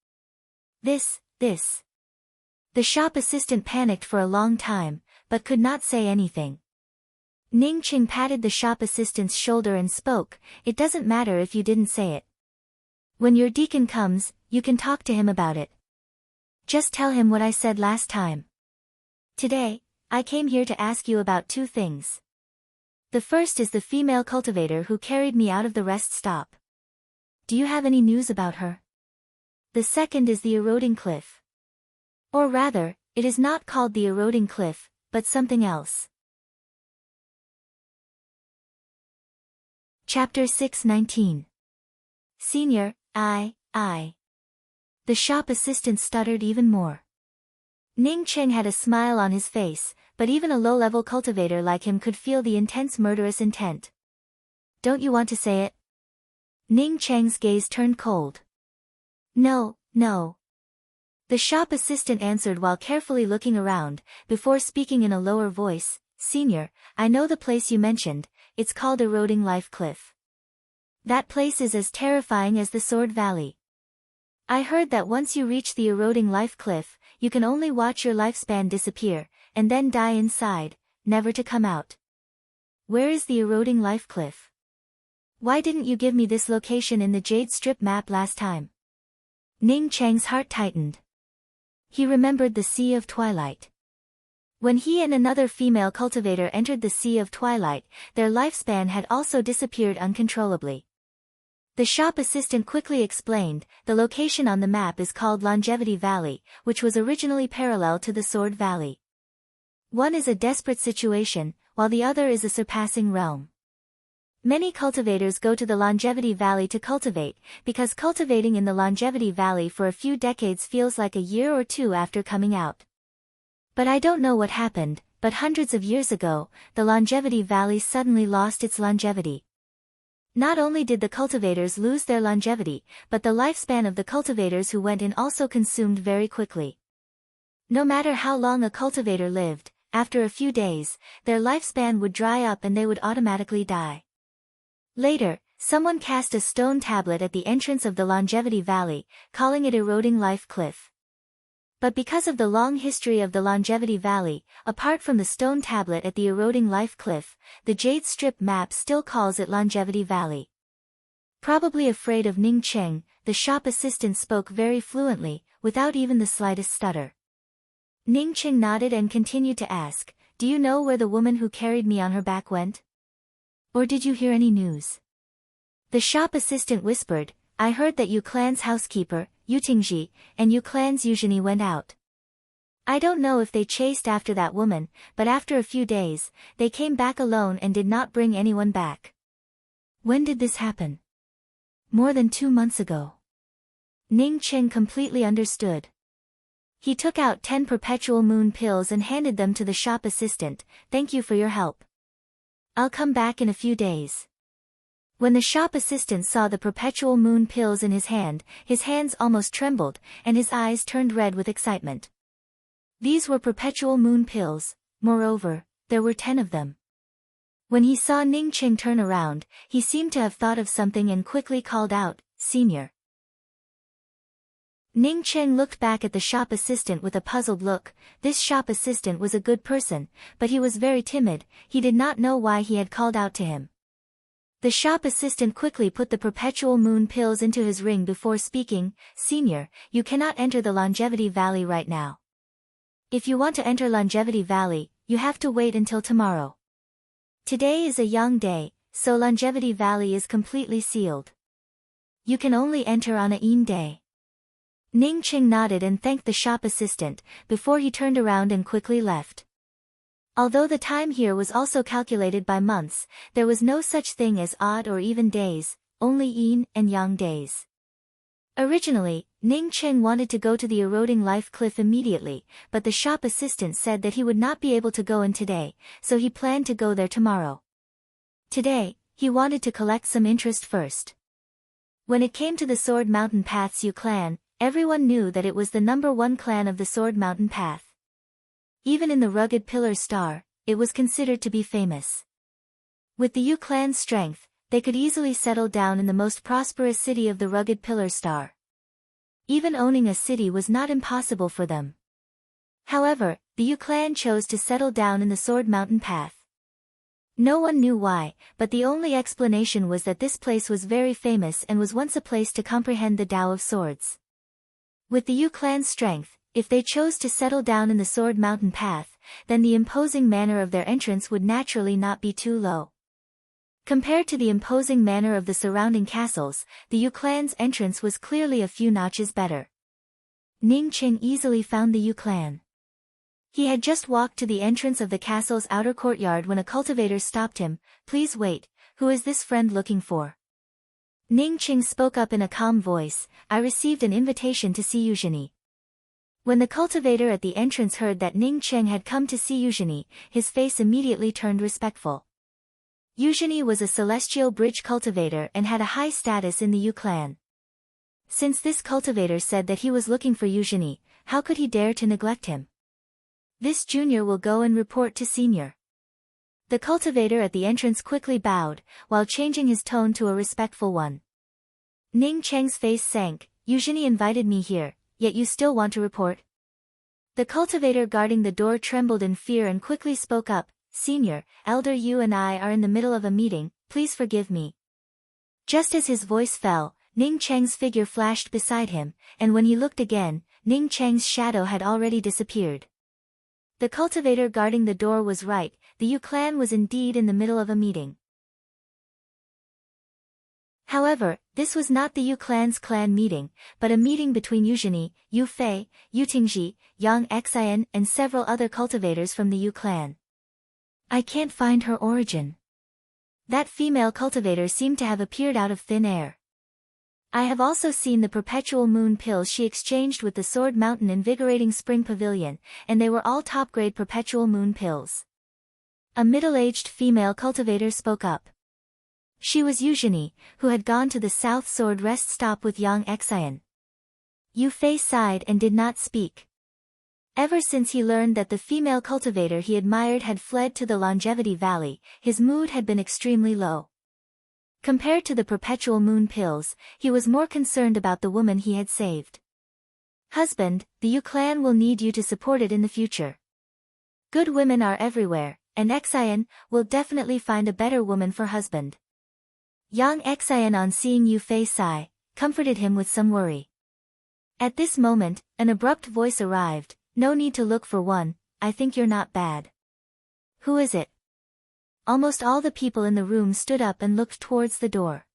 this? The shop assistant panicked for a long time, but could not say anything. Ning Qing patted the shop assistant's shoulder and spoke, "It doesn't matter if you didn't say it. When your deacon comes, you can talk to him about it. Just tell him what I said last time. Today, I came here to ask you about 2 things. The first is the female cultivator who carried me out of the rest stop. Do you have any news about her? The second is the eroding cliff. Or rather, it is not called the eroding cliff, but something else." Chapter 619. Senior, I. The shop assistant stuttered even more. Ning Qing had a smile on his face, but even a low-level cultivator like him could feel the intense murderous intent. "Don't you want to say it?" Ning Cheng's gaze turned cold. No. The shop assistant answered while carefully looking around, before speaking in a lower voice, "Senior, I know the place you mentioned, it's called Eroding Life Cliff. That place is as terrifying as the Sword Valley. I heard that once you reach the Eroding Life Cliff, you can only watch your lifespan disappear, and then die inside, never to come out. Where is the Eroding Life Cliff? Why didn't you give me this location in the Jade Strip map last time?" Ning Cheng's heart tightened. He remembered the Sea of Twilight. When he and another female cultivator entered the Sea of Twilight, their lifespan had also disappeared uncontrollably. The shop assistant quickly explained, the location on the map is called Longevity Valley, which was originally parallel to the Sword Valley. One is a desperate situation, while the other is a surpassing realm. Many cultivators go to the Longevity Valley to cultivate, because cultivating in the Longevity Valley for a few decades feels like a year or two after coming out. But I don't know what happened, but hundreds of years ago, the Longevity Valley suddenly lost its longevity. Not only did the cultivators lose their longevity, but the lifespan of the cultivators who went in also consumed very quickly. No matter how long a cultivator lived, after a few days, their lifespan would dry up and they would automatically die. Later, someone cast a stone tablet at the entrance of the Longevity Valley, calling it Eroding Life Cliff. But because of the long history of the Longevity Valley, apart from the stone tablet at the Eroding Life Cliff, the Jade Strip map still calls it Longevity Valley. Probably afraid of Ning Cheng, the shop assistant spoke very fluently, without even the slightest stutter. Ning Cheng nodded and continued to ask, "Do you know where the woman who carried me on her back went? Or did you hear any news?" The shop assistant whispered, "I heard that Yu Clan's housekeeper, Yu Tingji, and Yu Clan's Eugenie went out. I don't know if they chased after that woman, but after a few days, they came back alone and did not bring anyone back." "When did this happen?" "More than 2 months ago." Ning Cheng completely understood. He took out 10 perpetual moon pills and handed them to the shop assistant. "Thank you for your help. I'll come back in a few days." When the shop assistant saw the perpetual moon pills in his hands almost trembled, and his eyes turned red with excitement. These were perpetual moon pills, moreover, there were 10 of them. When he saw Ning Cheng turn around, he seemed to have thought of something and quickly called out, "Senior." Ning Cheng looked back at the shop assistant with a puzzled look. This shop assistant was a good person, but he was very timid. He did not know why he had called out to him. The shop assistant quickly put the perpetual moon pills into his ring before speaking, "Senior, you cannot enter the Longevity Valley right now. If you want to enter Longevity Valley, you have to wait until tomorrow. Today is a Yang day, so Longevity Valley is completely sealed. You can only enter on a Yin day." Ning Cheng nodded and thanked the shop assistant, before he turned around and quickly left. Although the time here was also calculated by months, there was no such thing as odd or even days, only Yin and Yang days. Originally, Ning Cheng wanted to go to the Eroding Life Cliff immediately, but the shop assistant said that he would not be able to go in today, so he planned to go there tomorrow. Today, he wanted to collect some interest first. When it came to the Sword Mountain Path's Yu clan, everyone knew that it was the #1 clan of the Sword Mountain Path. Even in the rugged Pillar Star, it was considered to be famous. With the Yu clan's strength, they could easily settle down in the most prosperous city of the rugged Pillar Star. Even owning a city was not impossible for them. However, the Yu clan chose to settle down in the Sword Mountain Path. No one knew why, but the only explanation was that this place was very famous and was once a place to comprehend the Tao of Swords. With the Yu clan's strength, if they chose to settle down in the Sword Mountain Path, then the imposing manner of their entrance would naturally not be too low. Compared to the imposing manner of the surrounding castles, the Yu clan's entrance was clearly a few notches better. Ning Cheng easily found the Yu clan. He had just walked to the entrance of the castle's outer courtyard when a cultivator stopped him. "Please wait, who is this friend looking for?" Ning Cheng spoke up in a calm voice, "I received an invitation to see Eugenie." When the cultivator at the entrance heard that Ning Cheng had come to see Eugenie, his face immediately turned respectful. Eugenie was a celestial bridge cultivator and had a high status in the Yu clan. Since this cultivator said that he was looking for Eugenie, how could he dare to neglect him? "This junior will go and report to senior." The cultivator at the entrance quickly bowed, while changing his tone to a respectful one. Ning Cheng's face sank. "Eugenie invited me here, yet you still want to report?" The cultivator guarding the door trembled in fear and quickly spoke up, "Senior, Elder Yu and I are in the middle of a meeting, please forgive me." Just as his voice fell, Ning Cheng's figure flashed beside him, and when he looked again, Ning Cheng's shadow had already disappeared. The cultivator guarding the door was right, the Yu clan was indeed in the middle of a meeting. However, this was not the Yu clan's clan meeting, but a meeting between Eugenie, Yu Fei, Yu Tingji, Yang Xian and several other cultivators from the Yu clan. "I can't find her origin. That female cultivator seemed to have appeared out of thin air. I have also seen the perpetual moon pills she exchanged with the Sword Mountain Invigorating Spring Pavilion, and they were all top-grade perpetual moon pills. A middle-aged female cultivator spoke up. She was Eugenie, who had gone to the South Sword rest stop with Yang Xian. Yu Fei sighed and did not speak. Ever since he learned that the female cultivator he admired had fled to the Longevity Valley, his mood had been extremely low. Compared to the perpetual moon pills, he was more concerned about the woman he had saved. Husband, the Yu clan will need you to support it in the future. Good women are everywhere, and Xian will definitely find a better woman for husband. Yang Xian, on seeing Yu Fei sigh, comforted him with some worry. At this moment, an abrupt voice arrived. No need to look for one, I think you're not bad. Who is it? Almost all the people in the room stood up and looked towards the door.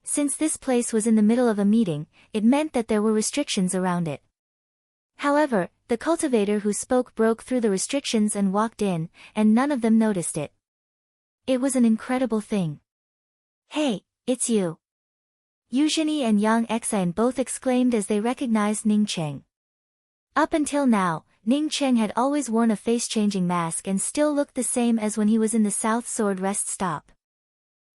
Since this place was in the middle of a meeting, it meant that there were restrictions around it. However, the cultivator who spoke broke through the restrictions and walked in, and none of them noticed it. It was an incredible thing. Hey, it's you. Eugenie and Yang Xian both exclaimed as they recognized Ning Cheng. Up until now, Ning Cheng had always worn a face-changing mask and still looked the same as when he was in the South Sword rest stop.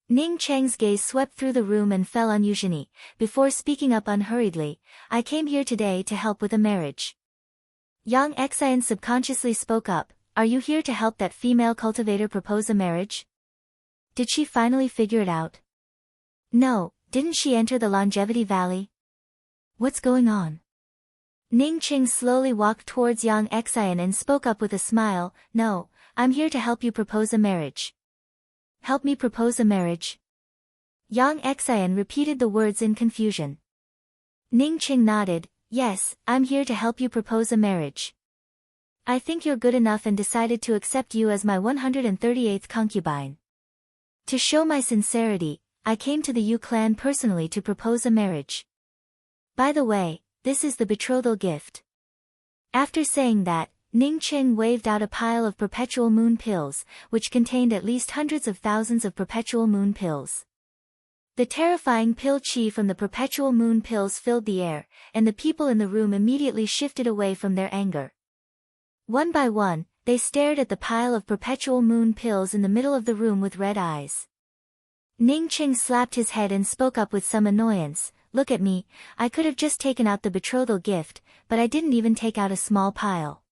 Ning Cheng's gaze swept through the room and fell on Eugenie, before speaking up unhurriedly, I came here today to help with a marriage. Yang Xian subconsciously spoke up, are you here to help that female cultivator propose a marriage? Did she finally figure it out? No, didn't she enter the Longevity Valley? What's going on? Ning Cheng slowly walked towards Yang Xian and spoke up with a smile, no, I'm here to help you propose a marriage. Help me propose a marriage? Yang Xian repeated the words in confusion. Ning Cheng nodded, yes, I'm here to help you propose a marriage. I think you're good enough and decided to accept you as my 138th concubine. To show my sincerity, I came to the Yu clan personally to propose a marriage. By the way, this is the betrothal gift. After saying that, Ning Cheng waved out a pile of perpetual moon pills, which contained at least hundreds of thousands of perpetual moon pills. The terrifying pill chi from the perpetual moon pills filled the air, and the people in the room immediately shifted away from their anger. One by one, they stared at the pile of perpetual moon pills in the middle of the room with red eyes. Ning Cheng slapped his head and spoke up with some annoyance, look at me, I could have just taken out the betrothal gift, but I didn't even take out a small pile.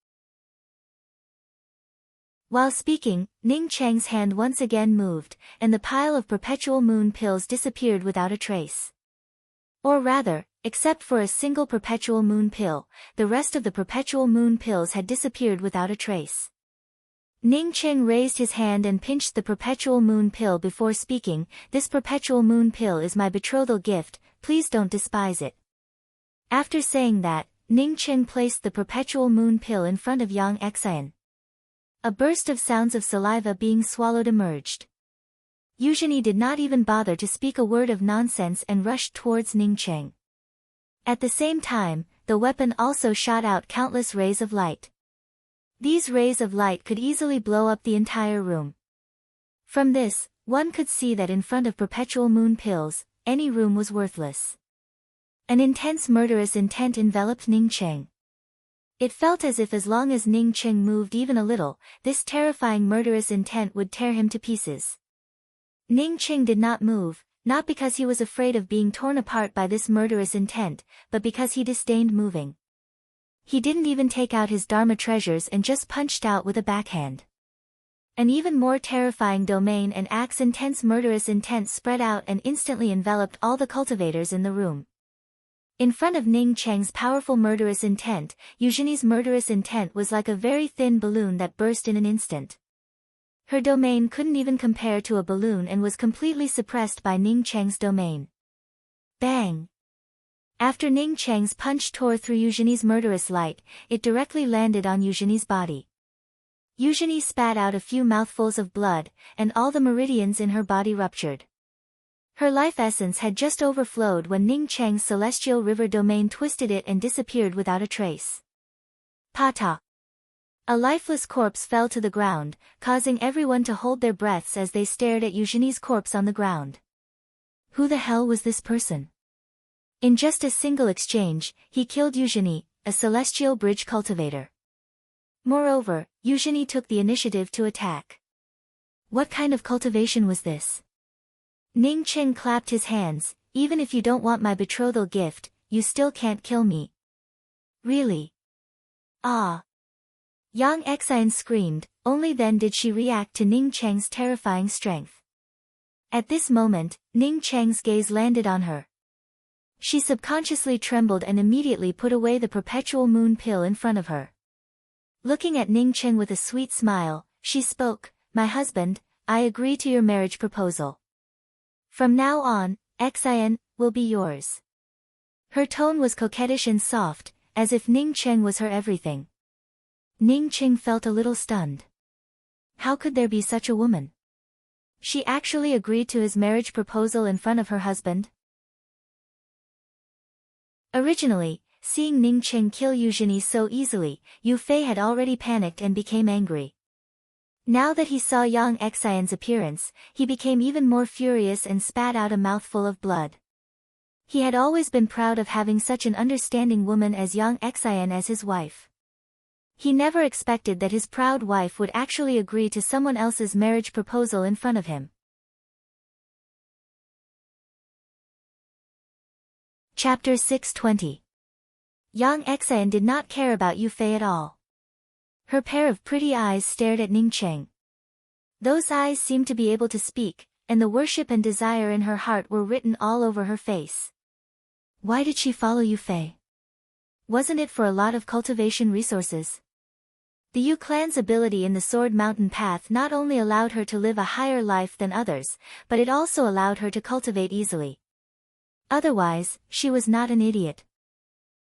While speaking, Ning Cheng's hand once again moved, and the pile of perpetual moon pills disappeared without a trace. Or rather, except for a single perpetual moon pill, the rest of the perpetual moon pills had disappeared without a trace. Ning Cheng raised his hand and pinched the perpetual moon pill before speaking, this perpetual moon pill is my betrothal gift, please don't despise it. After saying that, Ning Cheng placed the perpetual moon pill in front of Yang Xian. A burst of sounds of saliva being swallowed emerged. Eugenie did not even bother to speak a word of nonsense and rushed towards Ning Cheng. At the same time, the weapon also shot out countless rays of light. These rays of light could easily blow up the entire room. From this, one could see that in front of perpetual moon pills, any room was worthless. An intense murderous intent enveloped Ning Cheng. It felt as if as long as Ning Cheng moved even a little, this terrifying murderous intent would tear him to pieces. Ning Cheng did not move, not because he was afraid of being torn apart by this murderous intent, but because he disdained moving. He didn't even take out his Dharma treasures and just punched out with a backhand. An even more terrifying domain and axe intense murderous intent spread out and instantly enveloped all the cultivators in the room. In front of Ning Cheng's powerful murderous intent, Eugenie's murderous intent was like a very thin balloon that burst in an instant. Her domain couldn't even compare to a balloon and was completely suppressed by Ning Cheng's domain. Bang! After Ning Cheng's punch tore through Eugenie's murderous light, it directly landed on Eugenie's body. Eugenie spat out a few mouthfuls of blood, and all the meridians in her body ruptured. Her life essence had just overflowed when Ning Cheng's celestial river domain twisted it and disappeared without a trace. Pata! A lifeless corpse fell to the ground, causing everyone to hold their breaths as they stared at Eugenie's corpse on the ground. Who the hell was this person? In just a single exchange, he killed Eugenie, a celestial bridge cultivator. Moreover, Eugenie took the initiative to attack. What kind of cultivation was this? Ning Cheng clapped his hands. Even if you don't want my betrothal gift, you still can't kill me. Really? Ah. Yang Xian screamed, only then did she react to Ning Cheng's terrifying strength. At this moment, Ning Cheng's gaze landed on her. She subconsciously trembled and immediately put away the perpetual moon pill in front of her. Looking at Ning Cheng with a sweet smile, she spoke, "My husband, I agree to your marriage proposal. From now on, Xian will be yours." Her tone was coquettish and soft, as if Ning Cheng was her everything. Ning Cheng felt a little stunned. How could there be such a woman? She actually agreed to his marriage proposal in front of her husband? Originally, seeing Ning Cheng kill Eugenie so easily, Yu Fei had already panicked and became angry. Now that he saw Yang Xian's appearance, he became even more furious and spat out a mouthful of blood. He had always been proud of having such an understanding woman as Yang Xian as his wife. He never expected that his proud wife would actually agree to someone else's marriage proposal in front of him. Chapter 620. Yang Xian did not care about Yu Fei at all. Her pair of pretty eyes stared at Ning Cheng. Those eyes seemed to be able to speak, and the worship and desire in her heart were written all over her face. Why did she follow Yu Fei? Wasn't it for a lot of cultivation resources? The Yu clan's ability in the Sword Mountain path not only allowed her to live a higher life than others, but it also allowed her to cultivate easily. Otherwise, she was not an idiot.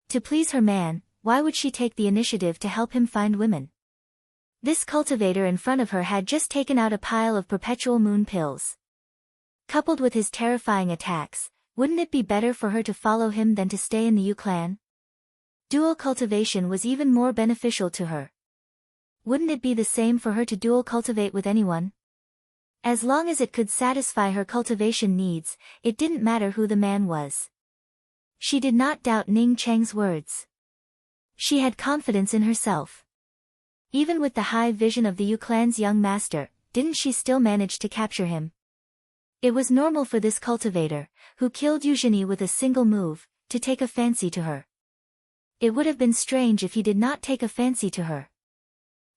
To please her man, why would she take the initiative to help him find women? This cultivator in front of her had just taken out a pile of perpetual moon pills. Coupled with his terrifying attacks, wouldn't it be better for her to follow him than to stay in the Yu clan? Dual cultivation was even more beneficial to her. Wouldn't it be the same for her to dual cultivate with anyone? As long as it could satisfy her cultivation needs, it didn't matter who the man was. She did not doubt Ning Cheng's words. She had confidence in herself. Even with the high vision of the Yu clan's young master, didn't she still manage to capture him? It was normal for this cultivator, who killed Eugenie with a single move, to take a fancy to her. It would have been strange if he did not take a fancy to her.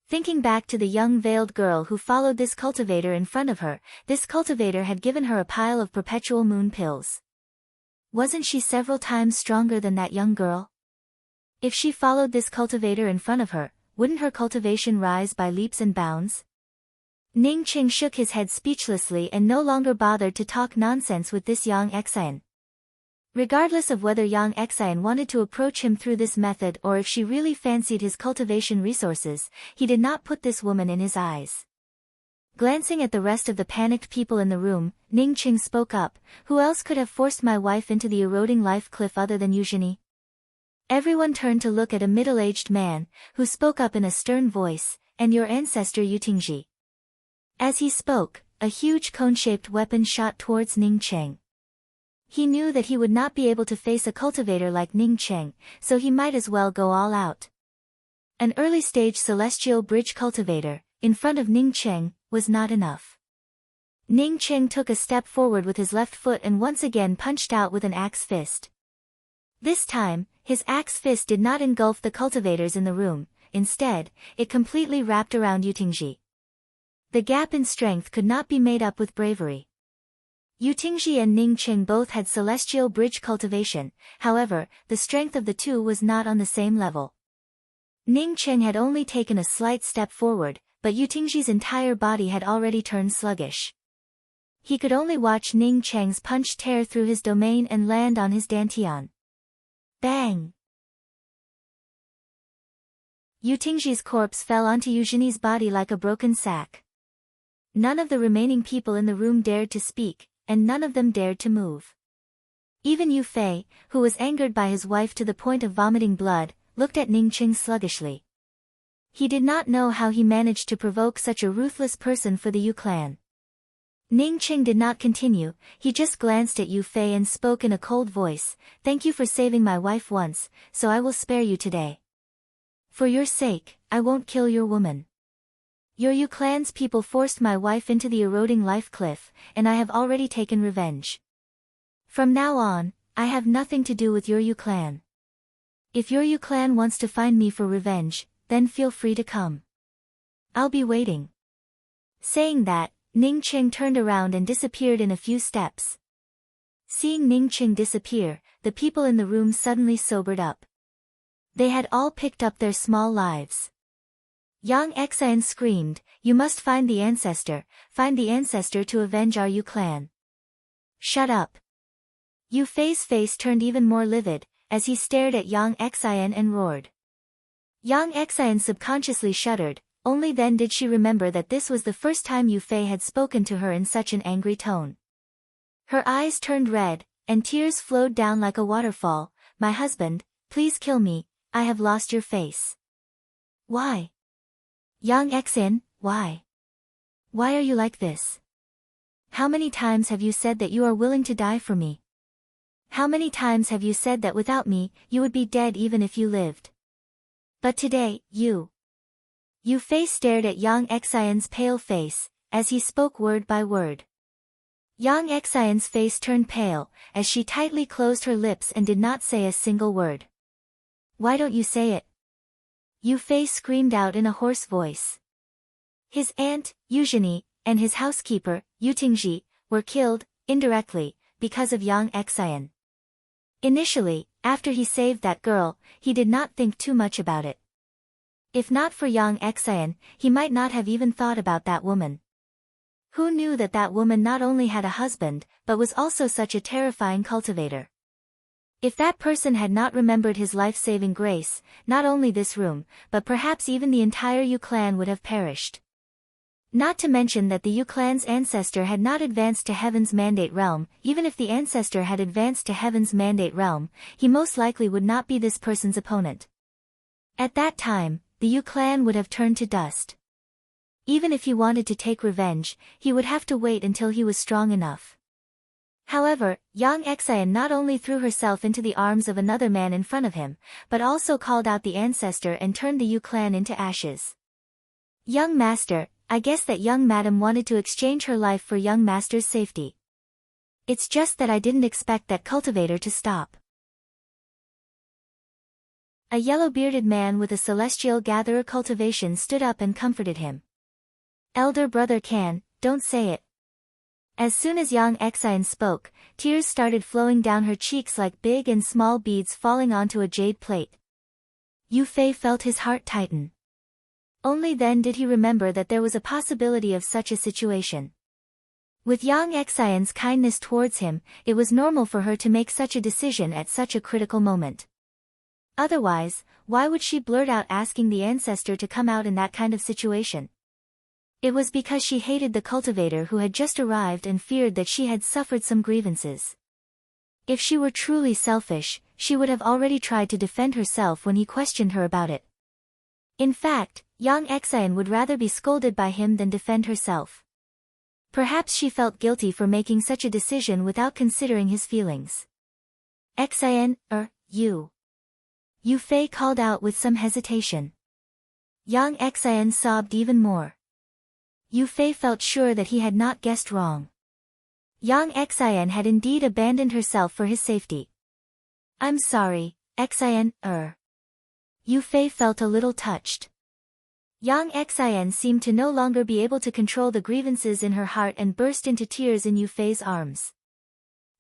Thinking back to the young veiled girl who followed this cultivator in front of her, this cultivator had given her a pile of perpetual moon pills. Wasn't she several times stronger than that young girl? If she followed this cultivator in front of her, wouldn't her cultivation rise by leaps and bounds? Ning Cheng shook his head speechlessly and no longer bothered to talk nonsense with this Yang Xian. Regardless of whether Yang Xian wanted to approach him through this method or if she really fancied his cultivation resources, he did not put this woman in his eyes. Glancing at the rest of the panicked people in the room, Ning Cheng spoke up, "Who else could have forced my wife into the eroding life cliff other than Eugenie?" Everyone turned to look at a middle-aged man, who spoke up in a stern voice, "And your ancestor Yutingji." As he spoke, a huge cone-shaped weapon shot towards Ning Cheng. He knew that he would not be able to face a cultivator like Ning Cheng, so he might as well go all out. An early-stage celestial bridge cultivator, in front of Ning Cheng, was not enough. Ning Cheng took a step forward with his left foot and once again punched out with an axe fist. This time, his axe fist did not engulf the cultivators in the room, instead, it completely wrapped around Yutingji. The gap in strength could not be made up with bravery. Yutingji and Ning Cheng both had celestial bridge cultivation, however, the strength of the two was not on the same level. Ning Cheng had only taken a slight step forward, but Yutingji's entire body had already turned sluggish. He could only watch Ning Cheng's punch tear through his domain and land on his dantian. Bang! Yutingji's corpse fell onto Eugenie's body like a broken sack. None of the remaining people in the room dared to speak, and none of them dared to move. Even Yu Fei, who was angered by his wife to the point of vomiting blood, looked at Ning Cheng sluggishly. He did not know how he managed to provoke such a ruthless person for the Yu clan. Ning Qing did not continue, he just glanced at Yu Fei and spoke in a cold voice, "Thank you for saving my wife once, so I will spare you today. For your sake, I won't kill your woman. Your Yu clan's people forced my wife into the eroding life cliff, and I have already taken revenge. From now on, I have nothing to do with your Yu clan. If your Yu clan wants to find me for revenge, then feel free to come. I'll be waiting." Saying that, Ning Qing turned around and disappeared in a few steps. Seeing Ning Qing disappear, the people in the room suddenly sobered up. They had all picked up their small lives. Yang Xian screamed, "You must find the ancestor to avenge our Yu clan." "Shut up." Yu Fei's face turned even more livid, as he stared at Yang Xian and roared. Yang Xian subconsciously shuddered, only then did she remember that this was the first time Yu Fei had spoken to her in such an angry tone. Her eyes turned red, and tears flowed down like a waterfall. "My husband, please kill me, I have lost your face." "Why? Yang Xian, why? Why are you like this? How many times have you said that you are willing to die for me? How many times have you said that without me, you would be dead even if you lived? But today, you..." Yu Fei stared at Yang Xian's pale face, as he spoke word by word. Yang Xian's face turned pale, as she tightly closed her lips and did not say a single word. "Why don't you say it?" Yu Fei screamed out in a hoarse voice. His aunt, Eugenie, and his housekeeper, Yu Tingji, were killed, indirectly, because of Yang Xian. Initially, after he saved that girl, he did not think too much about it. If not for Yang Xian, he might not have even thought about that woman. Who knew that that woman not only had a husband, but was also such a terrifying cultivator? If that person had not remembered his life-saving grace, not only this room, but perhaps even the entire Yu clan would have perished. Not to mention that the Yu clan's ancestor had not advanced to Heaven's Mandate Realm. Even if the ancestor had advanced to Heaven's Mandate Realm, he most likely would not be this person's opponent. At that time, the Yu clan would have turned to dust. Even if he wanted to take revenge, he would have to wait until he was strong enough. However, Yang Xian not only threw herself into the arms of another man in front of him, but also called out the ancestor and turned the Yu clan into ashes. "Young master, I guess that young madam wanted to exchange her life for young master's safety. It's just that I didn't expect that cultivator to stop." A yellow-bearded man with a celestial gatherer cultivation stood up and comforted him. "Elder brother Can, don't say it." As soon as Yang Xian spoke, tears started flowing down her cheeks like big and small beads falling onto a jade plate. Yu Fei felt his heart tighten. Only then did he remember that there was a possibility of such a situation. With Yang Xian's kindness towards him, it was normal for her to make such a decision at such a critical moment. Otherwise, why would she blurt out asking the ancestor to come out in that kind of situation? It was because she hated the cultivator who had just arrived and feared that she had suffered some grievances. If she were truly selfish, she would have already tried to defend herself when he questioned her about it. In fact, Yang Xian would rather be scolded by him than defend herself. Perhaps she felt guilty for making such a decision without considering his feelings. "Xian, you." Yu Fei called out with some hesitation. Yang Xian sobbed even more. Yu Fei felt sure that he had not guessed wrong. Yang Xian had indeed abandoned herself for his safety. "I'm sorry, Xian, Yu Fei felt a little touched. Yang Xian seemed to no longer be able to control the grievances in her heart and burst into tears in Yu Fei's arms.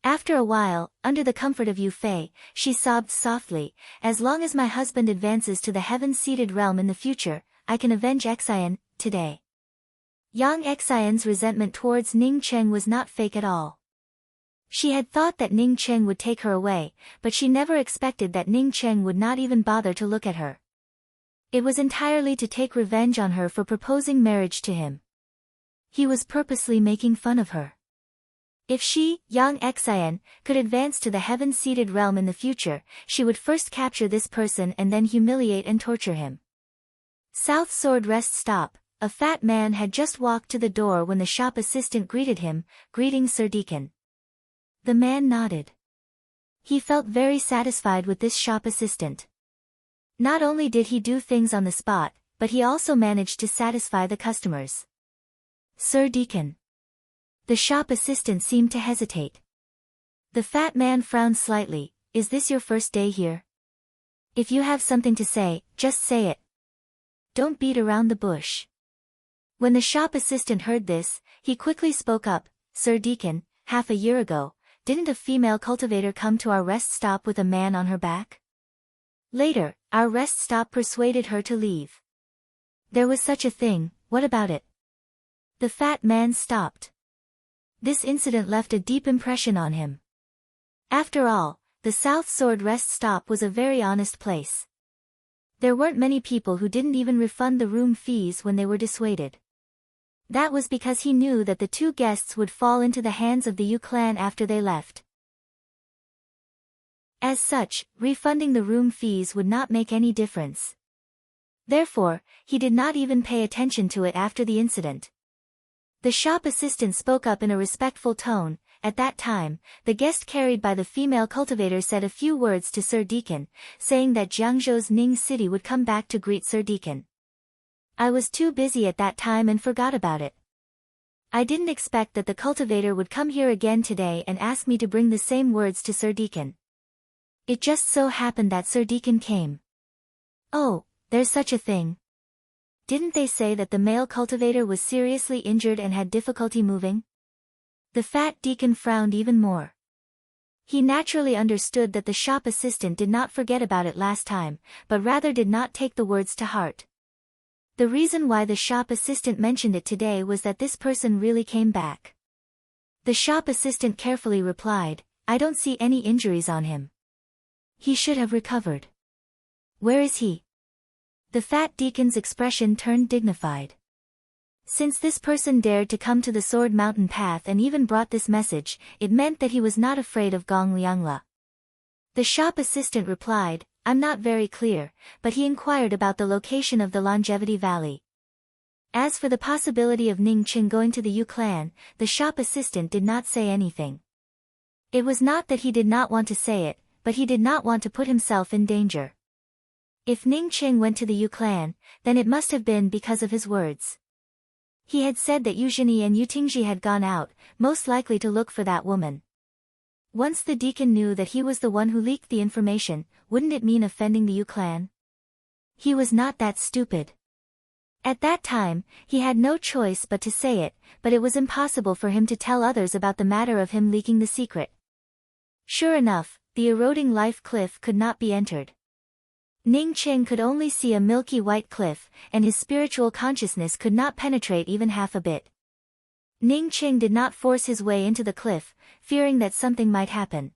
After a while, under the comfort of Yu Fei, she sobbed softly, "As long as my husband advances to the heaven-seated realm in the future, I can avenge Xian, today." Yang Xian's resentment towards Ning Cheng was not fake at all. She had thought that Ning Cheng would take her away, but she never expected that Ning Cheng would not even bother to look at her. It was entirely to take revenge on her for proposing marriage to him. He was purposely making fun of her. If she, Yang Xian, could advance to the heaven-seated realm in the future, she would first capture this person and then humiliate and torture him. South Sword Rest Stop. A fat man had just walked to the door when the shop assistant greeted him. "Greetings, Sir Deacon." The man nodded. He felt very satisfied with this shop assistant. Not only did he do things on the spot, but he also managed to satisfy the customers. "Sir Deacon." The shop assistant seemed to hesitate. The fat man frowned slightly. "Is this your first day here? If you have something to say, just say it. Don't beat around the bush." When the shop assistant heard this, he quickly spoke up. "Sir Deacon, half a year ago, didn't a female cultivator come to our rest stop with a man on her back? Later, our rest stop persuaded her to leave. There was such a thing, what about it?" The fat man stopped. This incident left a deep impression on him. After all, the South Sword Rest Stop was a very honest place. There weren't many people who didn't even refund the room fees when they were dissuaded. That was because he knew that the two guests would fall into the hands of the Yu clan after they left. As such, refunding the room fees would not make any difference. Therefore, he did not even pay attention to it after the incident. The shop assistant spoke up in a respectful tone. At that time, the guest carried by the female cultivator said a few words to Sir Deacon, saying that Jiangzhou's Ning City would come back to greet Sir Deacon. "I was too busy at that time and forgot about it. I didn't expect that the cultivator would come here again today and ask me to bring the same words to Sir Deacon. It just so happened that Sir Deacon came." "Oh, there's such a thing. Didn't they say that the male cultivator was seriously injured and had difficulty moving?" The fat deacon frowned even more. He naturally understood that the shop assistant did not forget about it last time, but rather did not take the words to heart. The reason why the shop assistant mentioned it today was that this person really came back. The shop assistant carefully replied, "I don't see any injuries on him. He should have recovered. Where is he?" The fat deacon's expression turned dignified. Since this person dared to come to the Sword Mountain path and even brought this message, it meant that he was not afraid of Gong Liangla. The shop assistant replied, "I'm not very clear," but he inquired about the location of the Longevity Valley. As for the possibility of Ning Qing going to the Yu clan, the shop assistant did not say anything. It was not that he did not want to say it, but he did not want to put himself in danger. If Ning Qing went to the Yu clan, then it must have been because of his words. He had said that Yu Zhini and Yu Tingji had gone out, most likely to look for that woman. Once the deacon knew that he was the one who leaked the information, wouldn't it mean offending the Yu clan? He was not that stupid. At that time, he had no choice but to say it, but it was impossible for him to tell others about the matter of him leaking the secret. Sure enough, the eroding life cliff could not be entered. Ning Qing could only see a milky white cliff, and his spiritual consciousness could not penetrate even half a bit. Ning Qing did not force his way into the cliff, fearing that something might happen.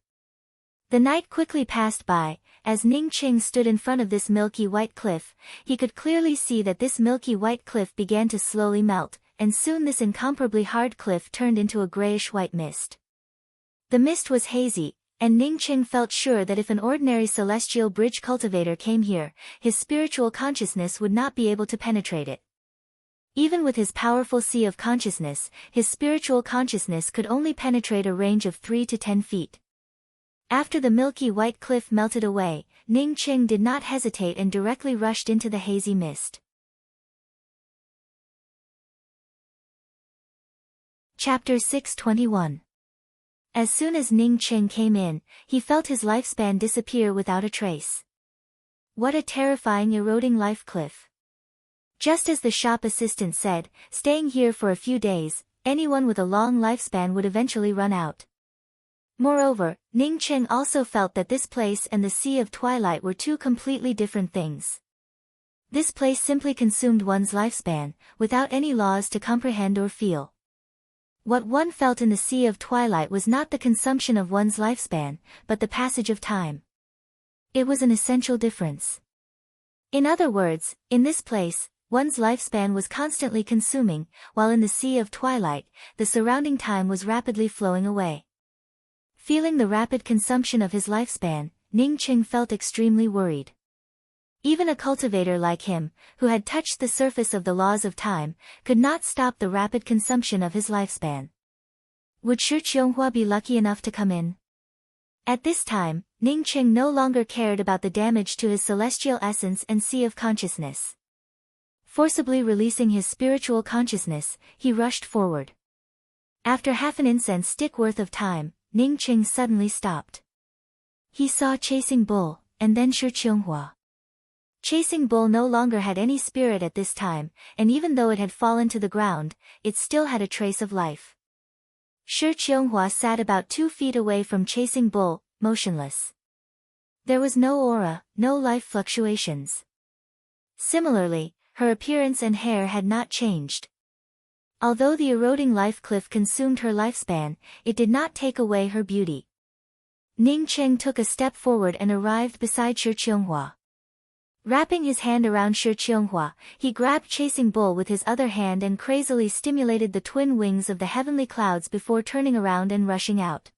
The night quickly passed by. As Ning Qing stood in front of this milky white cliff, he could clearly see that this milky white cliff began to slowly melt, and soon this incomparably hard cliff turned into a grayish-white mist. The mist was hazy, and Ning Qing felt sure that if an ordinary celestial bridge cultivator came here, his spiritual consciousness would not be able to penetrate it. Even with his powerful sea of consciousness, his spiritual consciousness could only penetrate a range of 3 to 10 feet. After the milky white cliff melted away, Ning Qing did not hesitate and directly rushed into the hazy mist. Chapter 621. As soon as Ning Qing came in, he felt his lifespan disappear without a trace. What a terrifying eroding life cliff. Just as the shop assistant said, staying here for a few days, anyone with a long lifespan would eventually run out. Moreover, Ning Qing also felt that this place and the Sea of Twilight were two completely different things. This place simply consumed one's lifespan, without any laws to comprehend or feel. What one felt in the Sea of Twilight was not the consumption of one's lifespan, but the passage of time. It was an essential difference. In other words, in this place, one's lifespan was constantly consuming, while in the Sea of Twilight, the surrounding time was rapidly flowing away. Feeling the rapid consumption of his lifespan, Ning Qing felt extremely worried. Even a cultivator like him, who had touched the surface of the laws of time, could not stop the rapid consumption of his lifespan. Would Shi Qianghua be lucky enough to come in? At this time, Ning Qing no longer cared about the damage to his celestial essence and sea of consciousness. Forcibly releasing his spiritual consciousness, he rushed forward. After half an incense stick worth of time, Ning Qing suddenly stopped. He saw Chasing Bull, and then Shi Qianghua. Chasing Bull no longer had any spirit at this time, and even though it had fallen to the ground, it still had a trace of life. Shi Qianghua sat about 2 feet away from Chasing Bull, motionless. There was no aura, no life fluctuations. Similarly, her appearance and hair had not changed. Although the eroding life cliff consumed her lifespan, it did not take away her beauty. Ning Qing took a step forward and arrived beside Shi Qianghua. Wrapping his hand around Shi Qianghua, he grabbed Chasing Bull with his other hand and crazily stimulated the twin wings of the heavenly clouds before turning around and rushing out.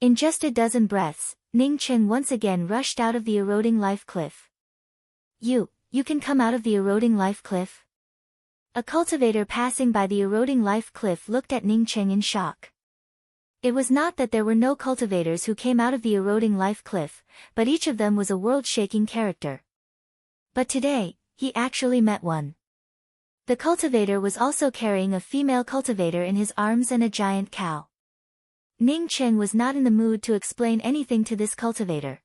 In just a dozen breaths, Ning Qing once again rushed out of the eroding life cliff. You can come out of the eroding life cliff? A cultivator passing by the eroding life cliff looked at Ning Qing in shock. It was not that there were no cultivators who came out of the eroding life cliff, but each of them was a world-shaking character. But today, he actually met one. The cultivator was also carrying a female cultivator in his arms and a giant cow. Ning Qing was not in the mood to explain anything to this cultivator.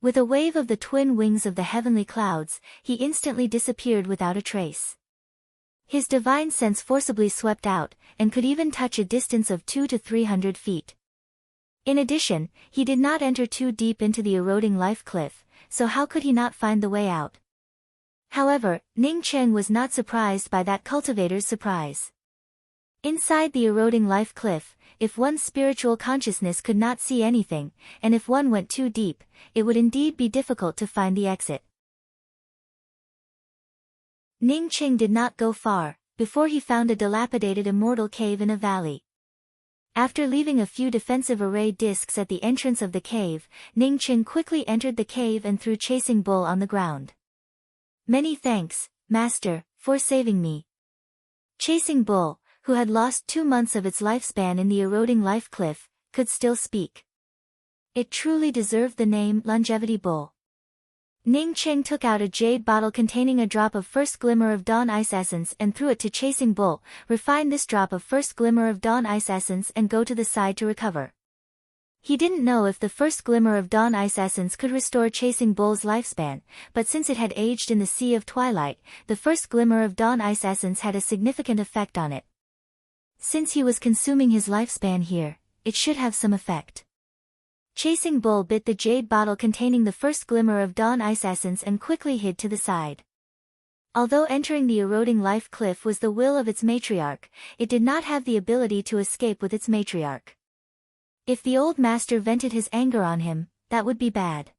With a wave of the twin wings of the heavenly clouds, he instantly disappeared without a trace. His divine sense forcibly swept out, and could even touch a distance of 200 to 300 feet. In addition, he did not enter too deep into the eroding life cliff, so how could he not find the way out? However, Ning Qing was not surprised by that cultivator's surprise. Inside the eroding life cliff, if one's spiritual consciousness could not see anything, and if one went too deep, it would indeed be difficult to find the exit. Ning Qing did not go far, before he found a dilapidated immortal cave in a valley. After leaving a few defensive array discs at the entrance of the cave, Ning Qing quickly entered the cave and threw Chasing Bull on the ground. Many thanks, Master, for saving me. Chasing Bull, who had lost 2 months of its lifespan in the eroding life cliff, could still speak. It truly deserved the name Longevity Bull. Ning Qing took out a jade bottle containing a drop of First Glimmer of Dawn Ice Essence and threw it to Chasing Bull. Refine this drop of First Glimmer of Dawn Ice Essence and go to the side to recover. He didn't know if the First Glimmer of Dawn Ice Essence could restore Chasing Bull's lifespan, but since it had aged in the Sea of Twilight, the First Glimmer of Dawn Ice Essence had a significant effect on it. Since he was consuming his lifespan here, it should have some effect. Chasing Bull bit the jade bottle containing the First Glimmer of Dawn Ice Essence and quickly hid to the side. Although entering the eroding life cliff was the will of its matriarch, it did not have the ability to escape with its matriarch. If the old master vented his anger on him, that would be bad.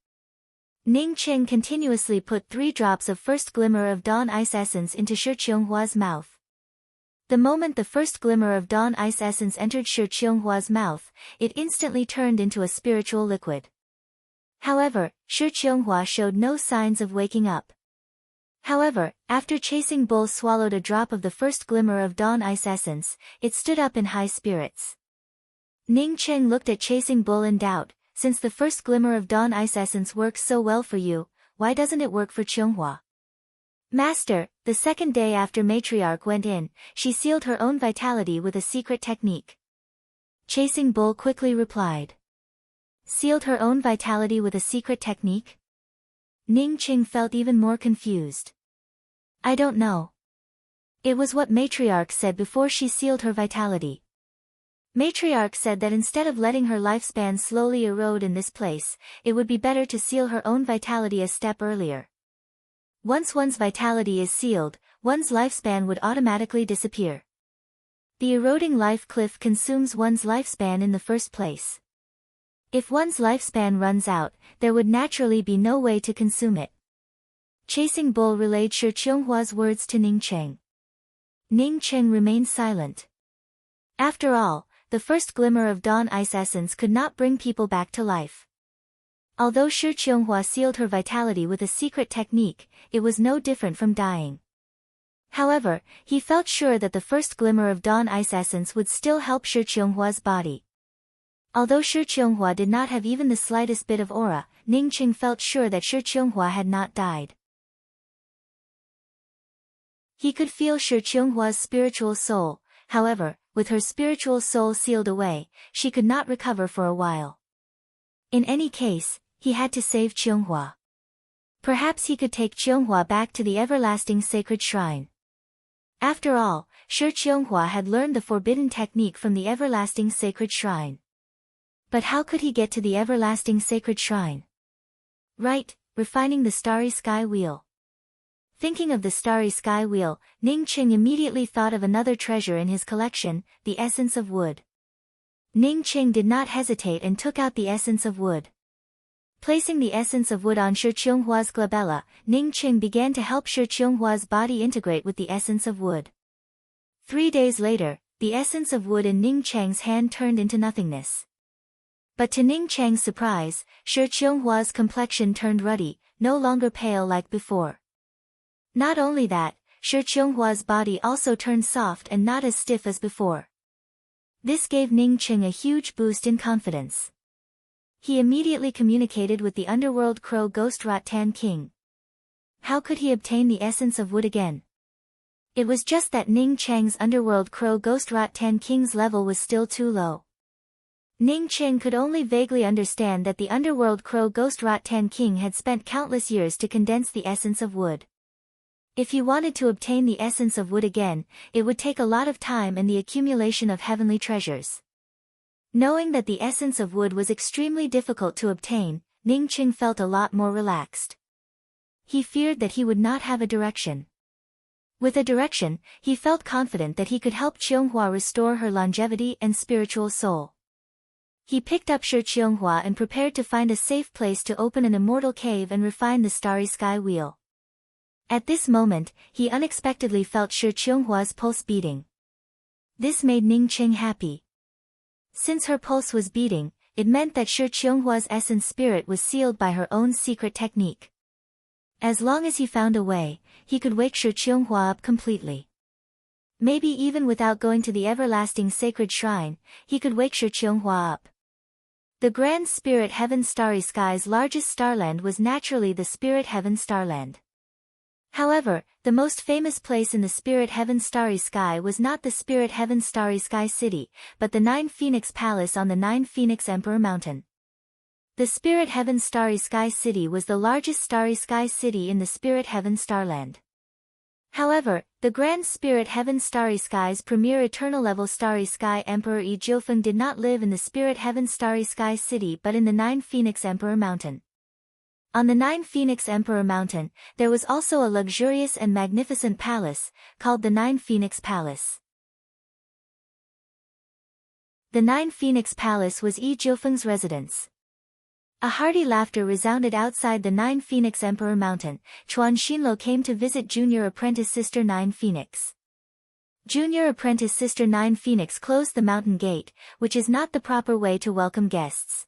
Ning Qing continuously put 3 drops of First Glimmer of Dawn Ice Essence into Shi Qianghua's mouth. The moment the First Glimmer of Dawn Ice Essence entered Shi Qianghua's mouth, it instantly turned into a spiritual liquid. However, Shi Qianghua showed no signs of waking up. However, after Chasing Bull swallowed a drop of the First Glimmer of Dawn Ice Essence, it stood up in high spirits. Ning Qing looked at Chasing Bull in doubt. Since the First Glimmer of Dawn Ice Essence works so well for you, why doesn't it work for Qianghua? Master, the second day after Matriarch went in, she sealed her own vitality with a secret technique. Chasing Bull quickly replied. Sealed her own vitality with a secret technique? Ning Qing felt even more confused. I don't know. It was what Matriarch said before she sealed her vitality. Matriarch said that instead of letting her lifespan slowly erode in this place, it would be better to seal her own vitality a step earlier. Once one's vitality is sealed, one's lifespan would automatically disappear. The eroding life cliff consumes one's lifespan in the first place. If one's lifespan runs out, there would naturally be no way to consume it. Chasing Bull relayed Shi Qianghua's words to Ning Qing. Ning Qing remained silent. After all, the First Glimmer of Dawn Ice Essence could not bring people back to life. Although Shi Qianghua sealed her vitality with a secret technique, it was no different from dying. However, he felt sure that the first glimmer of dawn ice essence would still help Shi Qianghua's body. Although Shi Qianghua did not have even the slightest bit of aura, Ningqing felt sure that Shi Qianghua had not died. He could feel Shi Qianghua's spiritual soul, however, with her spiritual soul sealed away, she could not recover for a while. In any case, he had to save Qianghua. Perhaps he could take Qianghua back to the everlasting sacred shrine. After all, Shi Qianghua had learned the forbidden technique from the everlasting sacred shrine. But how could he get to the everlasting sacred shrine? Right, refining the starry sky wheel. Thinking of the starry sky wheel, Ningqing immediately thought of another treasure in his collection, the essence of wood. Ningqing did not hesitate and took out the essence of wood. Placing the essence of wood on Shi Qianghua's glabella, Ningqing began to help Shi Qianghua's body integrate with the essence of wood. 3 days later, the essence of wood in Ningqiang's hand turned into nothingness. But to Ningqiang's surprise, Shi Qianghua's complexion turned ruddy, no longer pale like before. Not only that, Shi Qianghua's body also turned soft and not as stiff as before. This gave Ningqing a huge boost in confidence. He immediately communicated with the underworld crow ghost Rattan King. How could he obtain the essence of wood again? It was just that Ningqiang's underworld crow ghost Rattan King's level was still too low. Ningqing could only vaguely understand that the underworld crow ghost Rattan King had spent countless years to condense the essence of wood. If he wanted to obtain the essence of wood again, it would take a lot of time and the accumulation of heavenly treasures. Knowing that the essence of wood was extremely difficult to obtain, Ningqing felt a lot more relaxed. He feared that he would not have a direction. With a direction, he felt confident that he could help Qianghua restore her longevity and spiritual soul. He picked up Shi Qianghua and prepared to find a safe place to open an immortal cave and refine the starry sky wheel. At this moment, he unexpectedly felt Shi Qianghua's pulse beating. This made Ningqing happy. Since her pulse was beating, it meant that Shi Qianghua's essence spirit was sealed by her own secret technique. As long as he found a way, he could wake Shi Qianghua up completely. Maybe even without going to the everlasting sacred shrine, he could wake Shi Qianghua up. The Grand Spirit Heaven Starry Sky's largest starland was naturally the Spirit Heaven Starland. However, the most famous place in the Spirit Heaven Starry Sky was not the Spirit Heaven Starry Sky City, but the Nine Phoenix Palace on the Nine Phoenix Emperor Mountain. The Spirit Heaven Starry Sky City was the largest Starry Sky City in the Spirit Heaven Starland. However, the Grand Spirit Heaven Starry Sky's premier eternal-level Starry Sky Emperor Yi Jiufeng did not live in the Spirit Heaven Starry Sky City but in the Nine Phoenix Emperor Mountain. On the Nine Phoenix Emperor Mountain, there was also a luxurious and magnificent palace, called the Nine Phoenix Palace. The Nine Phoenix Palace was Yi Jiufeng's residence. A hearty laughter resounded outside the Nine Phoenix Emperor Mountain. Chuan Xinlo came to visit junior apprentice sister Nine Phoenix. Junior apprentice sister Nine Phoenix closed the mountain gate, which is not the proper way to welcome guests.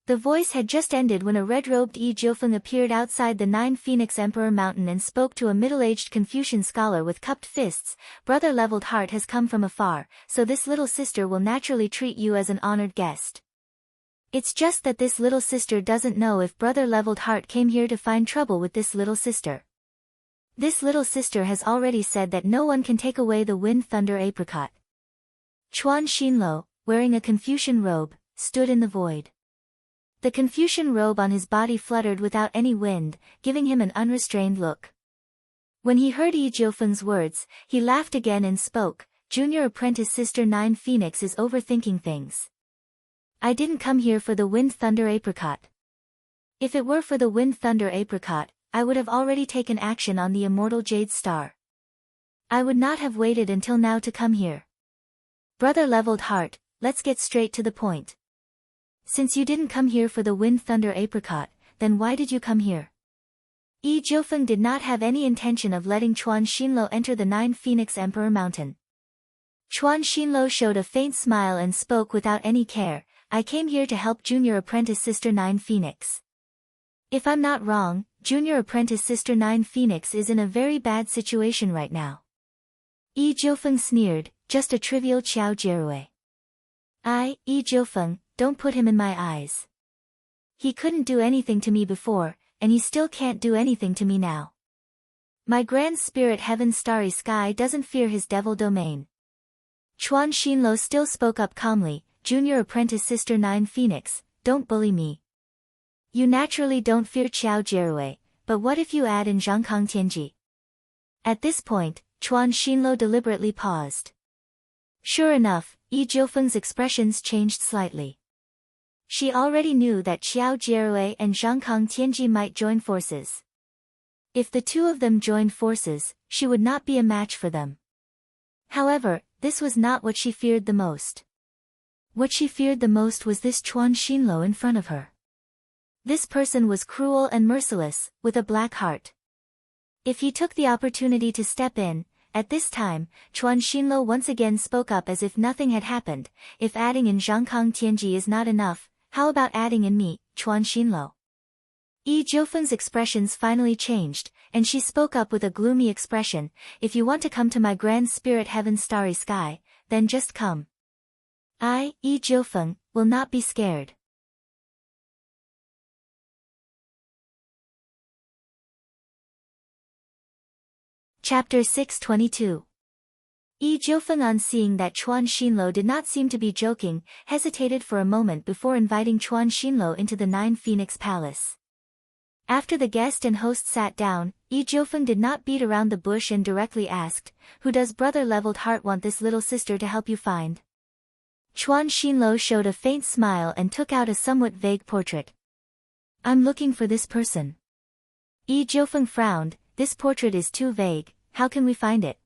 The voice had just ended when a red-robed Yi Jiufeng appeared outside the Nine Phoenix Emperor Mountain and spoke to a middle-aged Confucian scholar with cupped fists. Brother Leveled Heart has come from afar, so this little sister will naturally treat you as an honored guest. It's just that this little sister doesn't know if Brother Leveled Heart came here to find trouble with this little sister. This little sister has already said that no one can take away the Wind Thunder Apricot. Chuan Xinlo, wearing a Confucian robe, stood in the void. The Confucian robe on his body fluttered without any wind, giving him an unrestrained look. When he heard Yi Jiufeng's words, he laughed again and spoke, "Junior apprentice sister Nine Phoenix is overthinking things. I didn't come here for the Wind Thunder Apricot. If it were for the Wind Thunder Apricot, I would have already taken action on the immortal Jade Star. I would not have waited until now to come here. Brother Leveled Heart, let's get straight to the point. Since you didn't come here for the Wind Thunder Apricot, then why did you come here?" Yi Jiufeng did not have any intention of letting Chuan Xinlo enter the Nine Phoenix Emperor Mountain. Chuan Xinlo showed a faint smile and spoke without any care, I came here to help Junior Apprentice Sister 9 Phoenix. If I'm not wrong, Junior Apprentice Sister 9 Phoenix is in a very bad situation right now. Yi Jiufeng sneered, just a trivial Qiao Jierui. Yi Jiufeng, don't put him in my eyes. He couldn't do anything to me before, and he still can't do anything to me now. My grand spirit heaven starry sky doesn't fear his devil domain. Chuan Xinlo still spoke up calmly, Junior Apprentice Sister 9 Phoenix, don't bully me. You naturally don't fear Qiao Jierui, but what if you add in Zhangkang Tianji? At this point, Chuan Xinlo deliberately paused. Sure enough, Yi Jiufeng's expressions changed slightly. She already knew that Qiao Jierui and Zhangkang Tianji might join forces. If the two of them joined forces, she would not be a match for them. However, this was not what she feared the most. What she feared the most was this Chuan Xinlo in front of her. This person was cruel and merciless, with a black heart. If he took the opportunity to step in, at this time, Chuan Xinlo once again spoke up as if nothing had happened. If adding in Zhangkang Tianji is not enough, how about adding in me, Chuan Xinlo? Yi Jiufeng's expressions finally changed, and she spoke up with a gloomy expression, if you want to come to my grand spirit heaven starry sky, then just come. I, Yi Jiufeng, will not be scared. Chapter 622. Yi Jiufeng, on seeing that Chuan Xinlo did not seem to be joking, hesitated for a moment before inviting Chuan Xinlo into the 9 Phoenix Palace. After the guest and host sat down, Yi Jiufeng did not beat around the bush and directly asked, who does Brother Leveled Heart want this little sister to help you find? Chuan Xinlo showed a faint smile and took out a somewhat vague portrait. I'm looking for this person. Yi Jiufeng frowned, this portrait is too vague, how can we find it?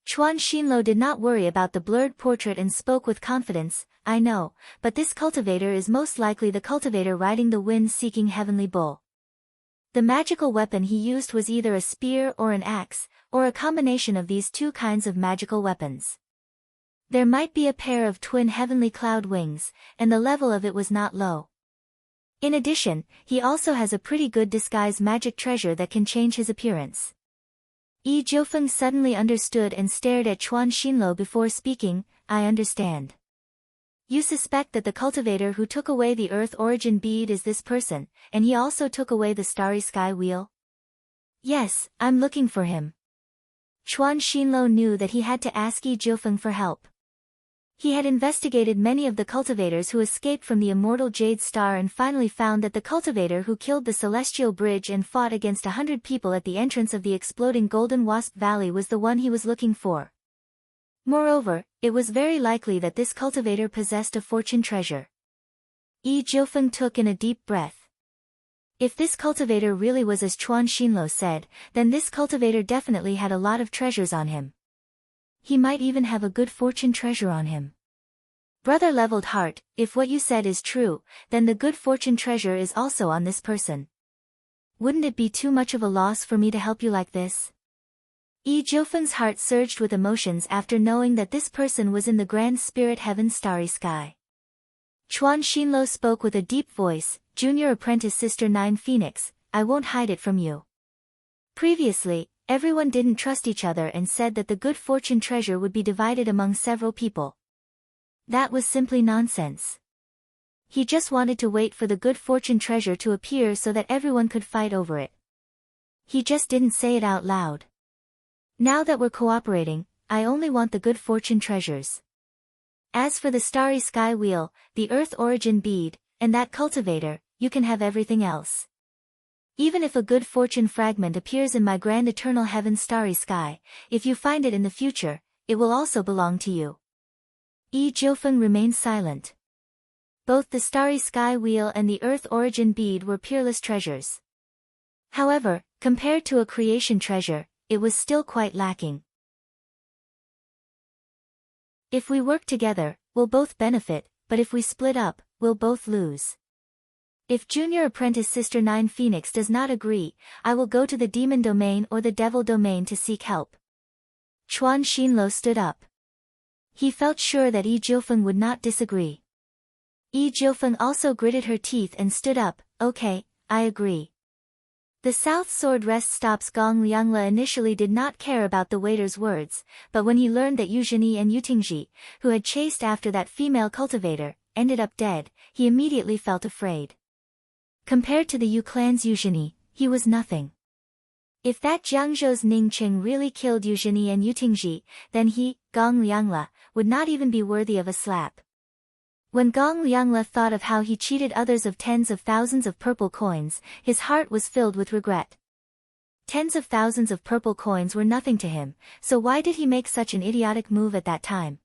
Chuan Xinlo did not worry about the blurred portrait and spoke with confidence, I know, but this cultivator is most likely the cultivator riding the wind-seeking heavenly bull. The magical weapon he used was either a spear or an axe, or a combination of these two kinds of magical weapons. There might be a pair of twin heavenly cloud wings, and the level of it was not low. In addition, he also has a pretty good disguise magic treasure that can change his appearance. Yi Jiufeng suddenly understood and stared at Chuan Xinlo before speaking, I understand. You suspect that the cultivator who took away the earth origin bead is this person, and he also took away the starry sky wheel? Yes, I'm looking for him. Chuan Xinlo knew that he had to ask Yi Jiufeng for help. He had investigated many of the cultivators who escaped from the immortal Jade Star and finally found that the cultivator who killed the Celestial Bridge and fought against 100 people at the entrance of the exploding Golden Wasp Valley was the one he was looking for. Moreover, it was very likely that this cultivator possessed a fortune treasure. Yi Jiufeng took in a deep breath. If this cultivator really was as Chuan Xinlo said, then this cultivator definitely had a lot of treasures on him. He might even have a good fortune treasure on him. Brother Leveled Heart, if what you said is true, then the good fortune treasure is also on this person. Wouldn't it be too much of a loss for me to help you like this? Yi Jiufeng's heart surged with emotions after knowing that this person was in the grand spirit heaven starry sky. Chuan Xinlo spoke with a deep voice, Junior Apprentice Sister 9 Phoenix, I won't hide it from you. Previously, everyone didn't trust each other and said that the good fortune treasure would be divided among several people. That was simply nonsense. He just wanted to wait for the good fortune treasure to appear so that everyone could fight over it. He just didn't say it out loud. Now that we're cooperating, I only want the good fortune treasures. As for the starry sky wheel, the earth origin bead, and that cultivator, you can have everything else. Even if a good fortune fragment appears in my grand eternal heaven starry sky, if you find it in the future, it will also belong to you. Yi Jiufeng remained silent. Both the starry sky wheel and the earth origin bead were peerless treasures. However, compared to a creation treasure, it was still quite lacking. If we work together, we'll both benefit, but if we split up, we'll both lose. If Junior Apprentice Sister 9 Phoenix does not agree, I will go to the demon domain or the devil domain to seek help. Chuan Xinlo stood up. He felt sure that Yi Jiufeng would not disagree. Yi Jiufeng also gritted her teeth and stood up. Okay, I agree. The South Sword Rest Stops Gong Liangla initially did not care about the waiter's words, but when he learned that Yu Zhini and Yu Tingji, who had chased after that female cultivator, ended up dead, he immediately felt afraid. Compared to the Yu clan's Yu Zhini, he was nothing. If that Jiangzhou's Ning Qing really killed Yu Zhini and Yu Tingji, then he, Gong Liangla, would not even be worthy of a slap. When Gong Liangla thought of how he cheated others of tens of thousands of purple coins, his heart was filled with regret. Tens of thousands of purple coins were nothing to him, so why did he make such an idiotic move at that time?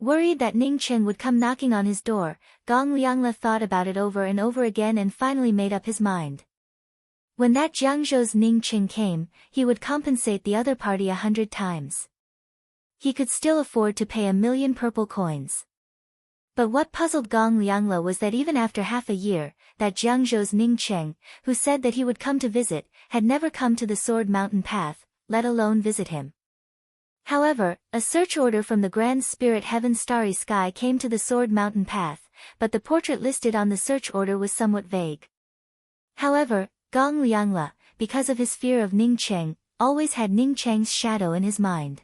Worried that Ning Qing would come knocking on his door, Gong Liangla thought about it over and over again and finally made up his mind. When that Jiangzhou's Ning Qing came, he would compensate the other party 100 times. He could still afford to pay 1,000,000 purple coins. But what puzzled Gong Liangla was that even after half a year, that Jiangzhou's Ning Qing, who said that he would come to visit, had never come to the Sword Mountain Path, let alone visit him. However, a search order from the Grand Spirit Heaven Starry Sky came to the Sword Mountain Path, but the portrait listed on the search order was somewhat vague. However, Gong Liangla, because of his fear of Ning Qing, always had Ning Cheng's shadow in his mind.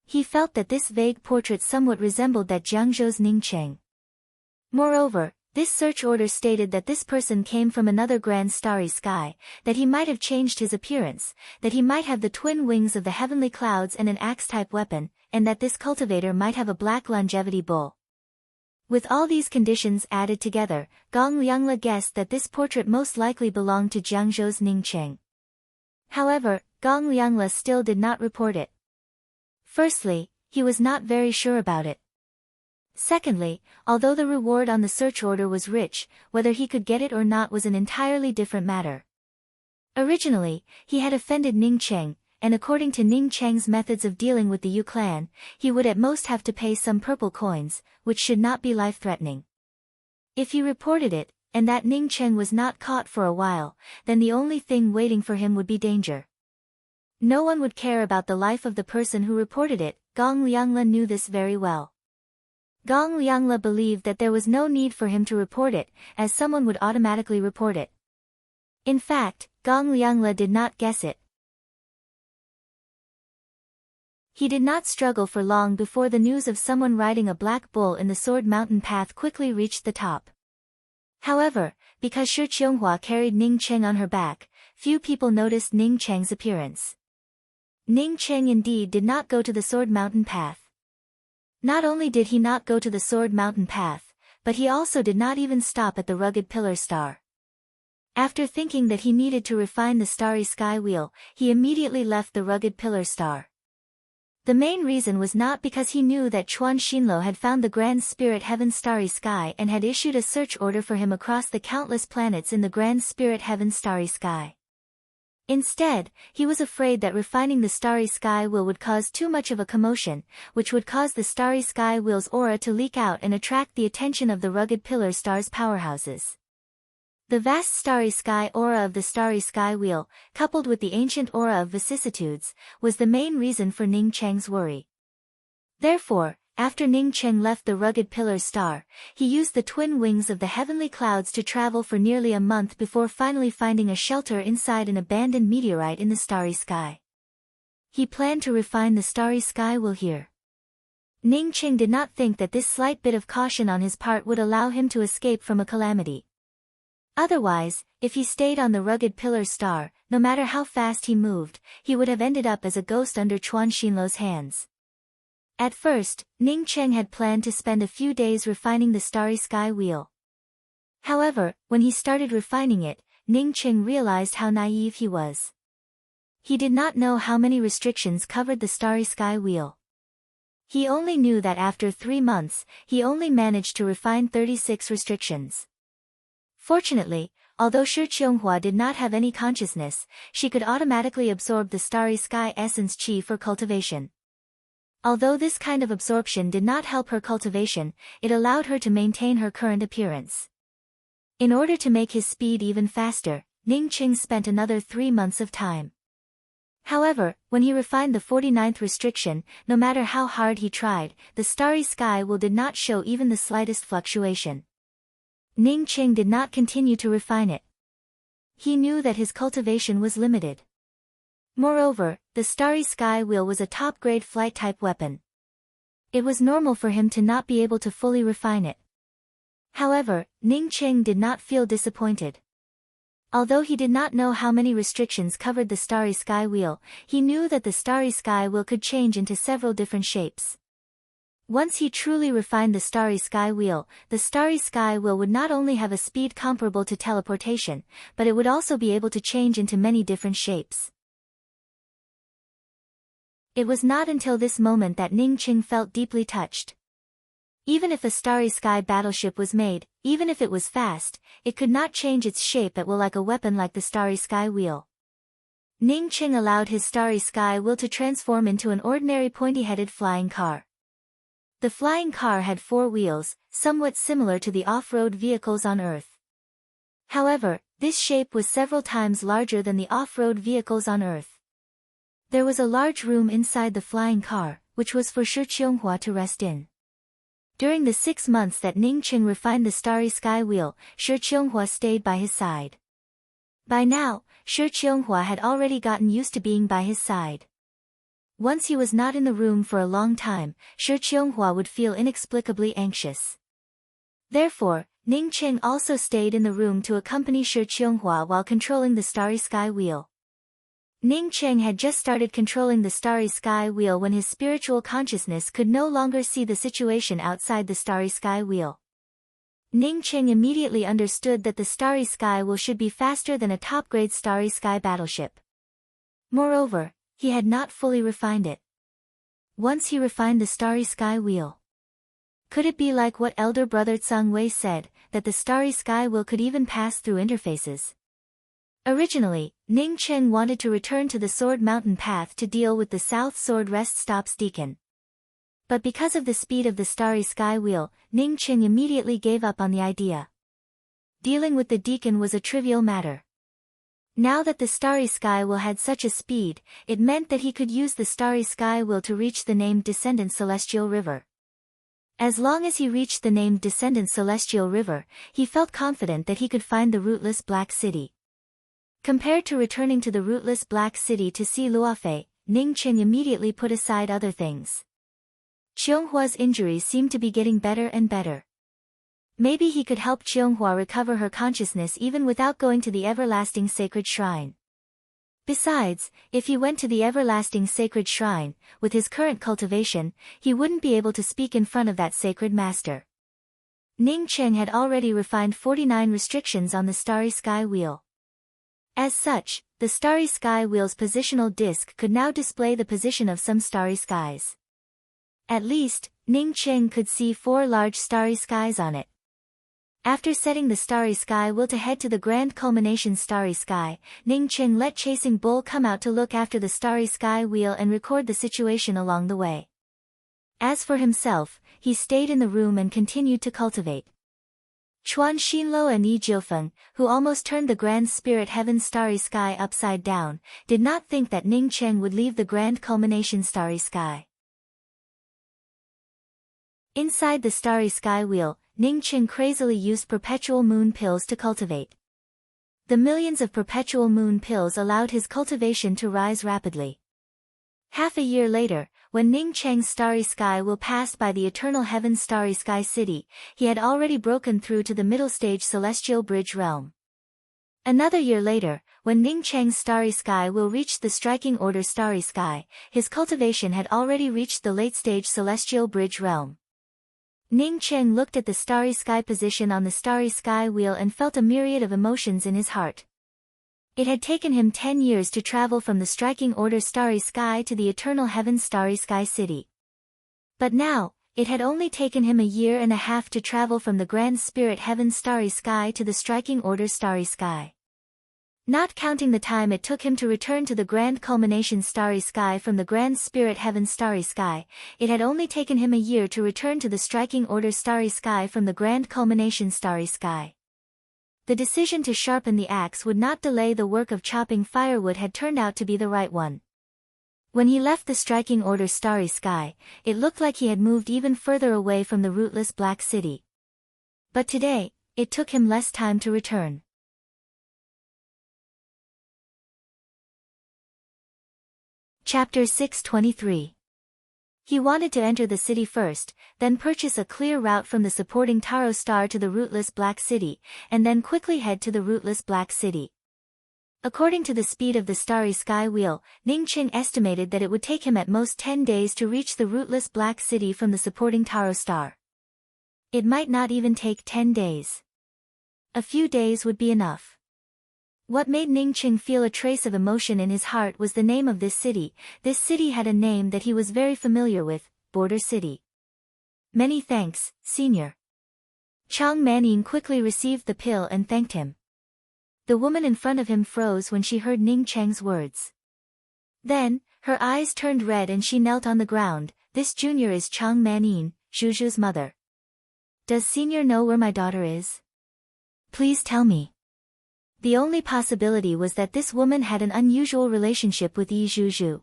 He felt that this vague portrait somewhat resembled that Jiangzhou's Ning Qing. Moreover, this search order stated that this person came from another grand starry sky, that he might have changed his appearance, that he might have the twin wings of the heavenly clouds and an axe-type weapon, and that this cultivator might have a black longevity bull. With all these conditions added together, Gong Liangla guessed that this portrait most likely belonged to Jiangzhou's Ning Qing. However, Gong Liangla still did not report it. Firstly, he was not very sure about it. Secondly, although the reward on the search order was rich, whether he could get it or not was an entirely different matter. Originally, he had offended Ning Qing, and according to Ning Cheng's methods of dealing with the Yu clan, he would at most have to pay some purple coins, which should not be life-threatening. If he reported it, and that Ning Qing was not caught for a while, then the only thing waiting for him would be danger. No one would care about the life of the person who reported it. Gong Liangla knew this very well. Gong Liangla believed that there was no need for him to report it, as someone would automatically report it. In fact, Gong Liangla did not guess it. He did not struggle for long before the news of someone riding a black bull in the Sword Mountain Path quickly reached the top. However, because Shi Qianghua carried Ning Qing on her back, few people noticed Ning Cheng's appearance. Ning Qing indeed did not go to the Sword Mountain Path. Not only did he not go to the Sword Mountain Path, but he also did not even stop at the rugged pillar star. After thinking that he needed to refine the starry sky wheel, he immediately left the rugged pillar star. The main reason was not because he knew that Chuan Xinluo had found the Grand Spirit Heaven Starry Sky and had issued a search order for him across the countless planets in the Grand Spirit Heaven Starry Sky. Instead, he was afraid that refining the starry sky wheel would cause too much of a commotion, which would cause the starry sky wheel's aura to leak out and attract the attention of the rugged pillar star's powerhouses. The vast starry sky aura of the starry sky wheel, coupled with the ancient aura of vicissitudes, was the main reason for Ning Cheng's worry. Therefore, after Ning Qing left the rugged pillar star, he used the twin wings of the heavenly clouds to travel for nearly a month before finally finding a shelter inside an abandoned meteorite in the starry sky. He planned to refine the starry sky wheel here. Ning Qing did not think that this slight bit of caution on his part would allow him to escape from a calamity. Otherwise, if he stayed on the rugged pillar star, no matter how fast he moved, he would have ended up as a ghost under Chuan Xinluo's hands. At first, Ning Qing had planned to spend a few days refining the starry sky wheel. However, when he started refining it, Ning Qing realized how naive he was. He did not know how many restrictions covered the starry sky wheel. He only knew that after 3 months, he only managed to refine 36 restrictions. Fortunately, although Shi Qianghua did not have any consciousness, she could automatically absorb the starry sky essence qi for cultivation. Although this kind of absorption did not help her cultivation, it allowed her to maintain her current appearance. In order to make his speed even faster, Ning Qing spent another 3 months of time. However, when he refined the 49th restriction, no matter how hard he tried, the starry sky will did not show even the slightest fluctuation. Ning Qing did not continue to refine it. He knew that his cultivation was limited. Moreover, the starry sky wheel was a top-grade flight-type weapon. It was normal for him to not be able to fully refine it. However, Ning Qing did not feel disappointed. Although he did not know how many restrictions covered the starry sky wheel, he knew that the starry sky wheel could change into several different shapes. Once he truly refined the starry sky wheel, the starry sky wheel would not only have a speed comparable to teleportation, but it would also be able to change into many different shapes. It was not until this moment that Ning Qing felt deeply touched. Even if a starry sky battleship was made, even if it was fast, it could not change its shape at will like a weapon like the starry sky wheel. Ning Qing allowed his starry sky wheel to transform into an ordinary pointy-headed flying car. The flying car had 4 wheels, somewhat similar to the off-road vehicles on Earth. However, this shape was several times larger than the off-road vehicles on Earth. There was a large room inside the flying car, which was for Shi Qianghua to rest in. During the 6 months that Ning Qing refined the starry sky wheel, Shi Qianghua stayed by his side. By now, Shi Qianghua had already gotten used to being by his side. Once he was not in the room for a long time, Shi Qianghua would feel inexplicably anxious. Therefore, Ning Qing also stayed in the room to accompany Shi Qianghua while controlling the starry sky wheel. Ning Qing had just started controlling the starry sky wheel when his spiritual consciousness could no longer see the situation outside the starry sky wheel. Ning Qing immediately understood that the starry sky wheel should be faster than a top-grade starry sky battleship. Moreover, he had not fully refined it. Once he refined the starry sky wheel. Could it be like what elder brother Tsang Wei said, that the starry sky wheel could even pass through interfaces? Originally, Ning Qing wanted to return to the Sword Mountain path to deal with the South Sword Rest Stops Deacon. But because of the speed of the starry sky wheel, Ning Qing immediately gave up on the idea. Dealing with the Deacon was a trivial matter. Now that the starry sky wheel had such a speed, it meant that he could use the starry sky wheel to reach the named Descendant Celestial River. As long as he reached the named Descendant Celestial River, he felt confident that he could find the rootless Black City. Compared to returning to the rootless Black City to see Luofei, Ning Qing immediately put aside other things. Qionghua's injuries seemed to be getting better and better. Maybe he could help Qianghua recover her consciousness even without going to the everlasting sacred shrine. Besides, if he went to the everlasting sacred shrine, with his current cultivation, he wouldn't be able to speak in front of that sacred master. Ning Qing had already refined 49 restrictions on the starry sky wheel. As such, the starry sky wheel's positional disc could now display the position of some starry skies. At least, Ning Qing could see 4 large starry skies on it. After setting the starry sky wheel to head to the grand culmination starry sky, Ning Qing let Chasing Bull come out to look after the starry sky wheel and record the situation along the way. As for himself, he stayed in the room and continued to cultivate. Chuan Xinluo and Yi Jiufeng, who almost turned the Grand Spirit Heaven starry sky upside down, did not think that Ning Qing would leave the grand culmination starry sky. Inside the starry sky wheel, Ning Qing crazily used perpetual moon pills to cultivate. The millions of perpetual moon pills allowed his cultivation to rise rapidly. Half a year later, when Ning Cheng's starry sky wheel passed by the eternal heaven starry sky city, he had already broken through to the middle stage celestial bridge realm. Another year later, when Ning Cheng's starry sky wheel reached the striking order starry sky, his cultivation had already reached the late stage celestial bridge realm. Ning Cheng looked at the starry sky position on the starry sky wheel and felt a myriad of emotions in his heart. It had taken him 10 years to travel from the striking order starry sky to the eternal heaven starry sky city. But now, it had only taken him a year and a half to travel from the grand spirit heaven starry sky to the striking order starry sky. Not counting the time it took him to return to the grand culmination starry sky from the grand spirit heaven starry sky, it had only taken him a year to return to the striking order starry sky from the grand culmination starry sky. The decision to sharpen the axe would not delay the work of chopping firewood had turned out to be the right one. When he left the striking order Starry Sky, it looked like he had moved even further away from the rootless Black City. But today, it took him less time to return. Chapter 623. He wanted to enter the city first, then purchase a clear route from the supporting Taro Star to the rootless Black City, and then quickly head to the rootless Black City. According to the speed of the Starry Sky Wheel, Ning Qing estimated that it would take him at most 10 days to reach the rootless Black City from the supporting Taro Star. It might not even take 10 days. A few days would be enough. What made Ning Qing feel a trace of emotion in his heart was the name of this city. This city had a name that he was very familiar with, Border City. Many thanks, Senior. Chang Manin quickly received the pill and thanked him. The woman in front of him froze when she heard Ning Cheng's words. Then, her eyes turned red and she knelt on the ground. This junior is Chang Manin, Zhuzhu's mother. Does Senior know where my daughter is? Please tell me. The only possibility was that this woman had an unusual relationship with Yi Zhuzhu.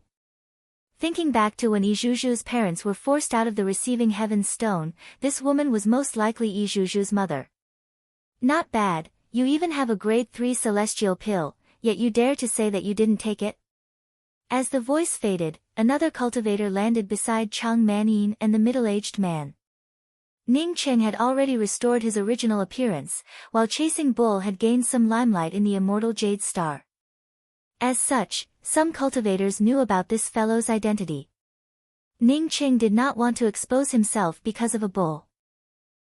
Thinking back to when Yi Zhuzhu's parents were forced out of the receiving heaven's stone, this woman was most likely Yi Zhuzhu's mother. Not bad. You even have a grade 3 celestial pill, yet you dare to say that you didn't take it? As the voice faded, another cultivator landed beside Chang Manin and the middle-aged man. Ning Qing had already restored his original appearance, while Chasing Bull had gained some limelight in the immortal Jade Star. As such, some cultivators knew about this fellow's identity. Ning Qing did not want to expose himself because of a bull.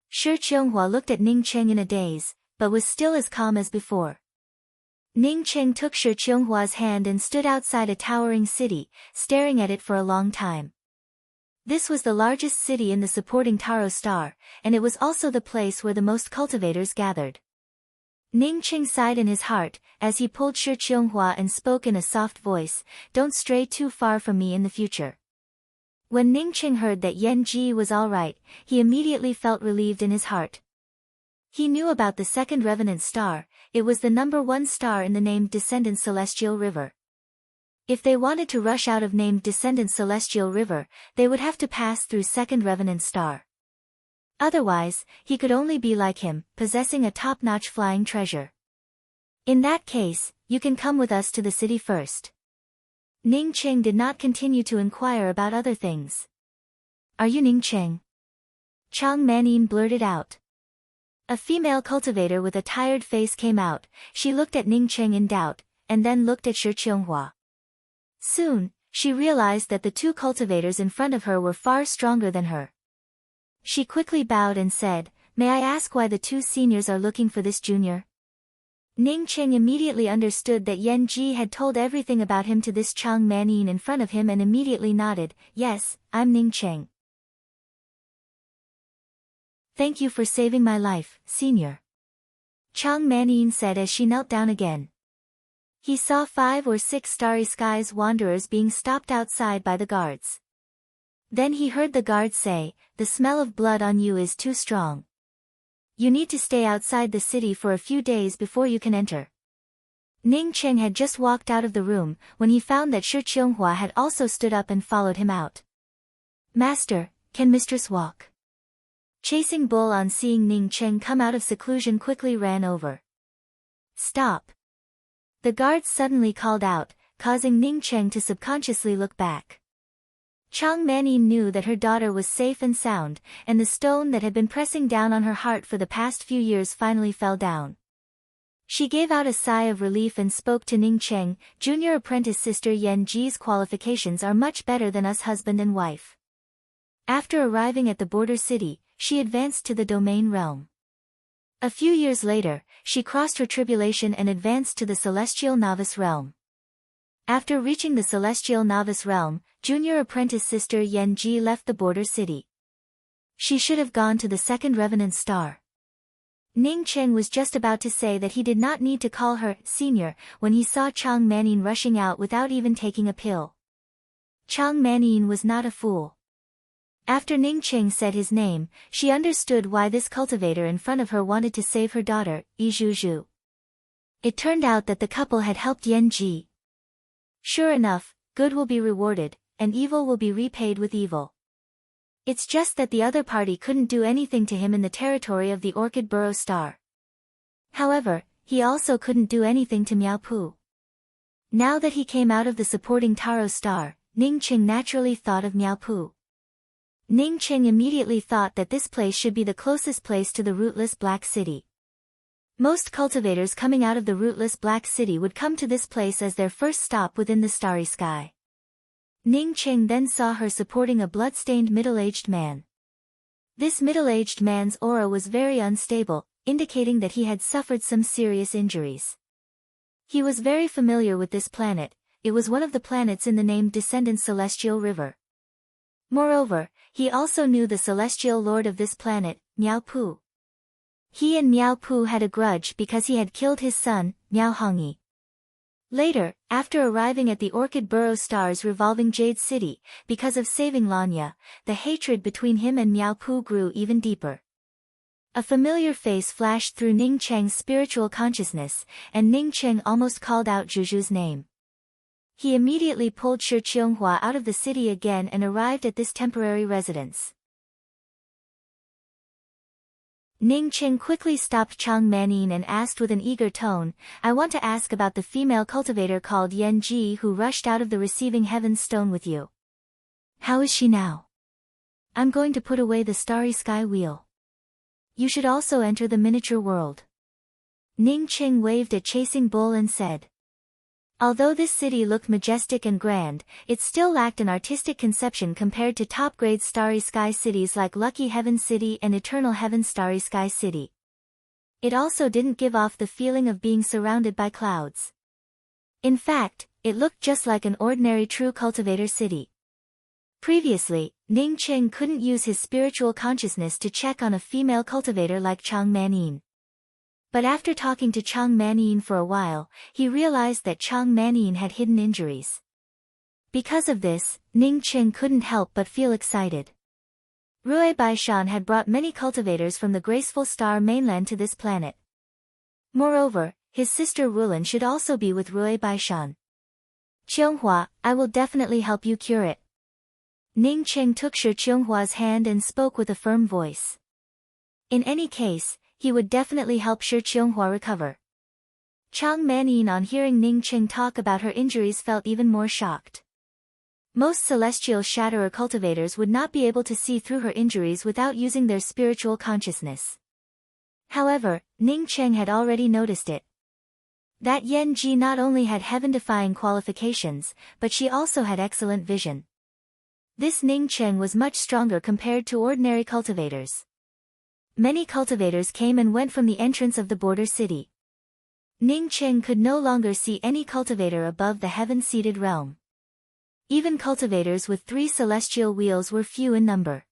Shi Qianghua looked at Ning Qing in a daze, but was still as calm as before. Ning Qing took Shi Qianghua's hand and stood outside a towering city, staring at it for a long time. This was the largest city in the supporting Taro Star, and it was also the place where the most cultivators gathered. Ning Qing sighed in his heart, as he pulled Shi Qianghua and spoke in a soft voice, "Don't stray too far from me in the future." When Ning Qing heard that Yan Ji was all right, he immediately felt relieved in his heart. He knew about the second Revenant Star. It was the #1 star in the named Descendant Celestial River. If they wanted to rush out of named Descendant Celestial River, they would have to pass through second Revenant Star. Otherwise, he could only be like him, possessing a top-notch flying treasure. In that case, you can come with us to the city first. Ning Qing did not continue to inquire about other things. Are you Ning Qing? Chang Manin blurted out. A female cultivator with a tired face came out. She looked at Ning Qing in doubt, and then looked at Shi Qianghua. Soon, she realized that the two cultivators in front of her were far stronger than her. She quickly bowed and said, "May I ask why the two seniors are looking for this junior?" Ning Qing immediately understood that Yan Ji had told everything about him to this Chang Manin in front of him and immediately nodded, "Yes, I'm Ning Qing. Thank you for saving my life, Senior," Chang Manin said as she knelt down again. He saw 5 or 6 Starry Skies wanderers being stopped outside by the guards. Then he heard the guards say, "The smell of blood on you is too strong. You need to stay outside the city for a few days before you can enter." Ning Qing had just walked out of the room when he found that Shi Qianghua had also stood up and followed him out. "Master, can Mistress walk?" Chasing Bull on seeing Ning Qing come out of seclusion quickly ran over. "Stop!" The guards suddenly called out, causing Ning Qing to subconsciously look back. Chang Manin knew that her daughter was safe and sound, and the stone that had been pressing down on her heart for the past few years finally fell down. She gave out a sigh of relief and spoke to Ning Qing, "Junior apprentice sister Yan Ji's qualifications are much better than us husband and wife." After arriving at the border city, she advanced to the domain realm. A few years later, she crossed her tribulation and advanced to the celestial novice realm. After reaching the celestial novice realm, junior apprentice sister Yan Ji left the border city. She should have gone to the second Revenant Star. Ning Qing was just about to say that he did not need to call her senior when he saw Chang Manin rushing out without even taking a pill. Chang Manin was not a fool. After Ning Qing said his name, she understood why this cultivator in front of her wanted to save her daughter, Yi Zhuzhu. It turned out that the couple had helped Yan Ji. Sure enough, good will be rewarded, and evil will be repaid with evil. It's just that the other party couldn't do anything to him in the territory of the Orchid Burrow Star. However, he also couldn't do anything to Miao Pu. Now that he came out of the supporting Taro Star, Ning Qing naturally thought of Miao Pu. Ning Qing immediately thought that this place should be the closest place to the rootless Black City. Most cultivators coming out of the rootless Black City would come to this place as their first stop within the starry sky. Ning Qing then saw her supporting a blood-stained middle-aged man. This middle-aged man's aura was very unstable, indicating that he had suffered some serious injuries. He was very familiar with this planet. It was one of the planets in the named Descendant Celestial River. Moreover, he also knew the celestial lord of this planet, Miao Pu. He and Miao Pu had a grudge because he had killed his son, Miao Hongyi. Later, after arriving at the Orchid Burrow Star's revolving Jade City, because of saving Lanya, the hatred between him and Miao Pu grew even deeper. A familiar face flashed through Ning Cheng's spiritual consciousness, and Ning Cheng almost called out Zhuzhu's name. He immediately pulled Shi Qianghua out of the city again and arrived at this temporary residence. Ning Qing quickly stopped Chang Manin and asked with an eager tone, "I want to ask about the female cultivator called Yan Ji who rushed out of the receiving heaven's stone with you. How is she now? I'm going to put away the starry sky wheel. You should also enter the miniature world." Ning Qing waved a chasing bull and said. Although this city looked majestic and grand, it still lacked an artistic conception compared to top-grade starry sky cities like Lucky Heaven City and Eternal Heaven Starry Sky City. It also didn't give off the feeling of being surrounded by clouds. In fact, it looked just like an ordinary true cultivator city. Previously, Ning Qing couldn't use his spiritual consciousness to check on a female cultivator like Chang Manin. But after talking to Chang Manin for a while, he realized that Chang Manin had hidden injuries. Because of this, Ning Qing couldn't help but feel excited. Rui Baishan had brought many cultivators from the graceful star mainland to this planet. Moreover, his sister Rulin should also be with Rui Baishan. "Qianghua, I will definitely help you cure it." Ning Qing took Shi Qianghua's hand and spoke with a firm voice. In any case, he would definitely help Shi Qianghua recover. Chang Manin on hearing Ning Qing talk about her injuries felt even more shocked. Most celestial shatterer cultivators would not be able to see through her injuries without using their spiritual consciousness. However, Ning Qing had already noticed it. That Yan Ji not only had heaven-defying qualifications, but she also had excellent vision. This Ning Qing was much stronger compared to ordinary cultivators. Many cultivators came and went from the entrance of the border city. Ning Qing could no longer see any cultivator above the heaven-seated realm. Even cultivators with 3 celestial wheels were few in number.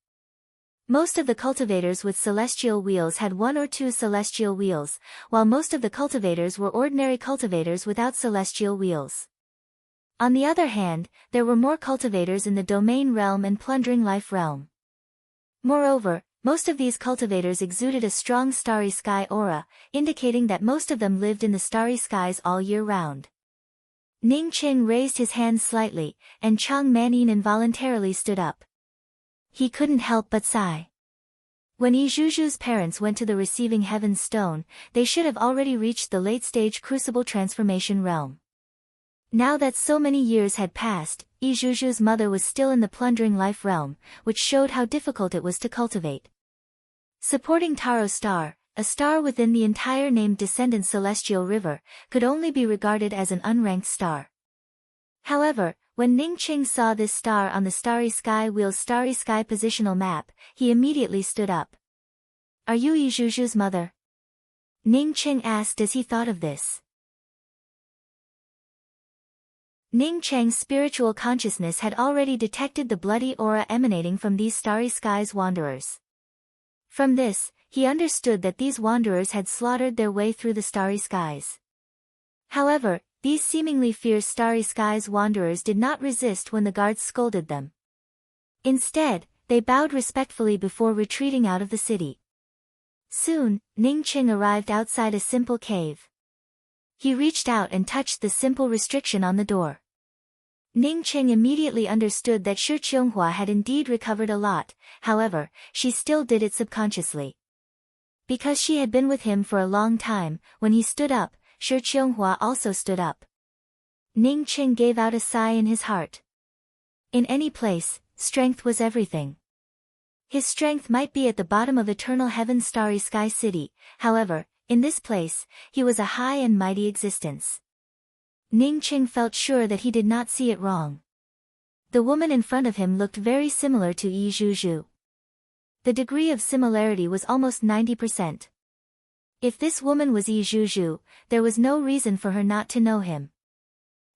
Most of the cultivators with celestial wheels had 1 or 2 celestial wheels, while most of the cultivators were ordinary cultivators without celestial wheels. On the other hand, there were more cultivators in the domain realm and plundering life realm. Moreover, most of these cultivators exuded a strong starry sky aura, indicating that most of them lived in the starry skies all year round. Ning Qing raised his hand slightly, and Chang Manin involuntarily stood up. He couldn't help but sigh. When Yi Zhuzhu's parents went to the receiving heaven's stone, they should have already reached the late-stage crucible transformation realm. Now that so many years had passed, Yi Zhuzhu's mother was still in the plundering life realm, which showed how difficult it was to cultivate. Supporting Taro Star, a star within the entire named Descendant Celestial River, could only be regarded as an unranked star. However, when Ning Qing saw this star on the Starry Sky Wheel's Starry Sky positional map, he immediately stood up. "Are you Yi Zhuzhu's mother?" Ning Qing asked as he thought of this. Ning Cheng's spiritual consciousness had already detected the bloody aura emanating from these starry skies wanderers. From this, he understood that these wanderers had slaughtered their way through the starry skies. However, these seemingly fierce starry skies wanderers did not resist when the guards scolded them. Instead, they bowed respectfully before retreating out of the city. Soon, Ning Qing arrived outside a simple cave. He reached out and touched the simple restriction on the door. Ning Qing immediately understood that Shi Qianghua had indeed recovered a lot, however, she still did it subconsciously. Because she had been with him for a long time, when he stood up, Shi Qianghua also stood up. Ning Qing gave out a sigh in his heart. In any place, strength was everything. His strength might be at the bottom of eternal heaven's starry sky city, however, in this place, he was a high and mighty existence. Ning Qing felt sure that he did not see it wrong. The woman in front of him looked very similar to Yi Zhuzhu. The degree of similarity was almost 90%. If this woman was Yi Zhuzhu, there was no reason for her not to know him.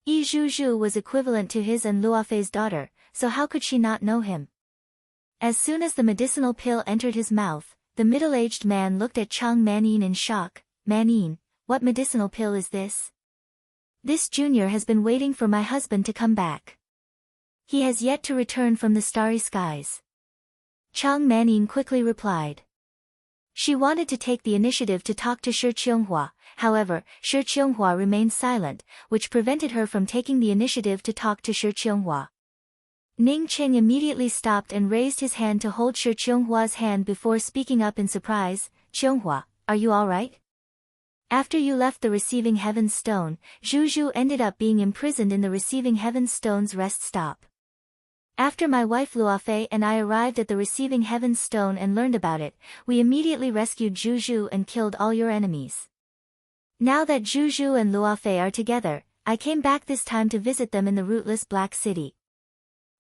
Yi Zhuzhu was equivalent to his and Luofei's daughter, so how could she not know him? As soon as the medicinal pill entered his mouth, the middle-aged man looked at Chang Manyin in shock. "Manyin, what medicinal pill is this? This junior has been waiting for my husband to come back. He has yet to return from the starry skies." Chang Manyin quickly replied. She wanted to take the initiative to talk to Shi Qianghua, however, Shi Qianghua remained silent, which prevented her from taking the initiative to talk to Shi Qianghua. Ning Qing immediately stopped and raised his hand to hold Shi Qianghua's hand before speaking up in surprise. "Qianghua, are you all right? After you left the Receiving Heaven's Stone, Zhuzhu ended up being imprisoned in the Receiving Heaven's Stone's rest stop. After my wife Luofei and I arrived at the Receiving Heaven's Stone and learned about it, we immediately rescued Zhuzhu and killed all your enemies. Now that Zhuzhu and Luofei are together, I came back this time to visit them in the rootless Black City."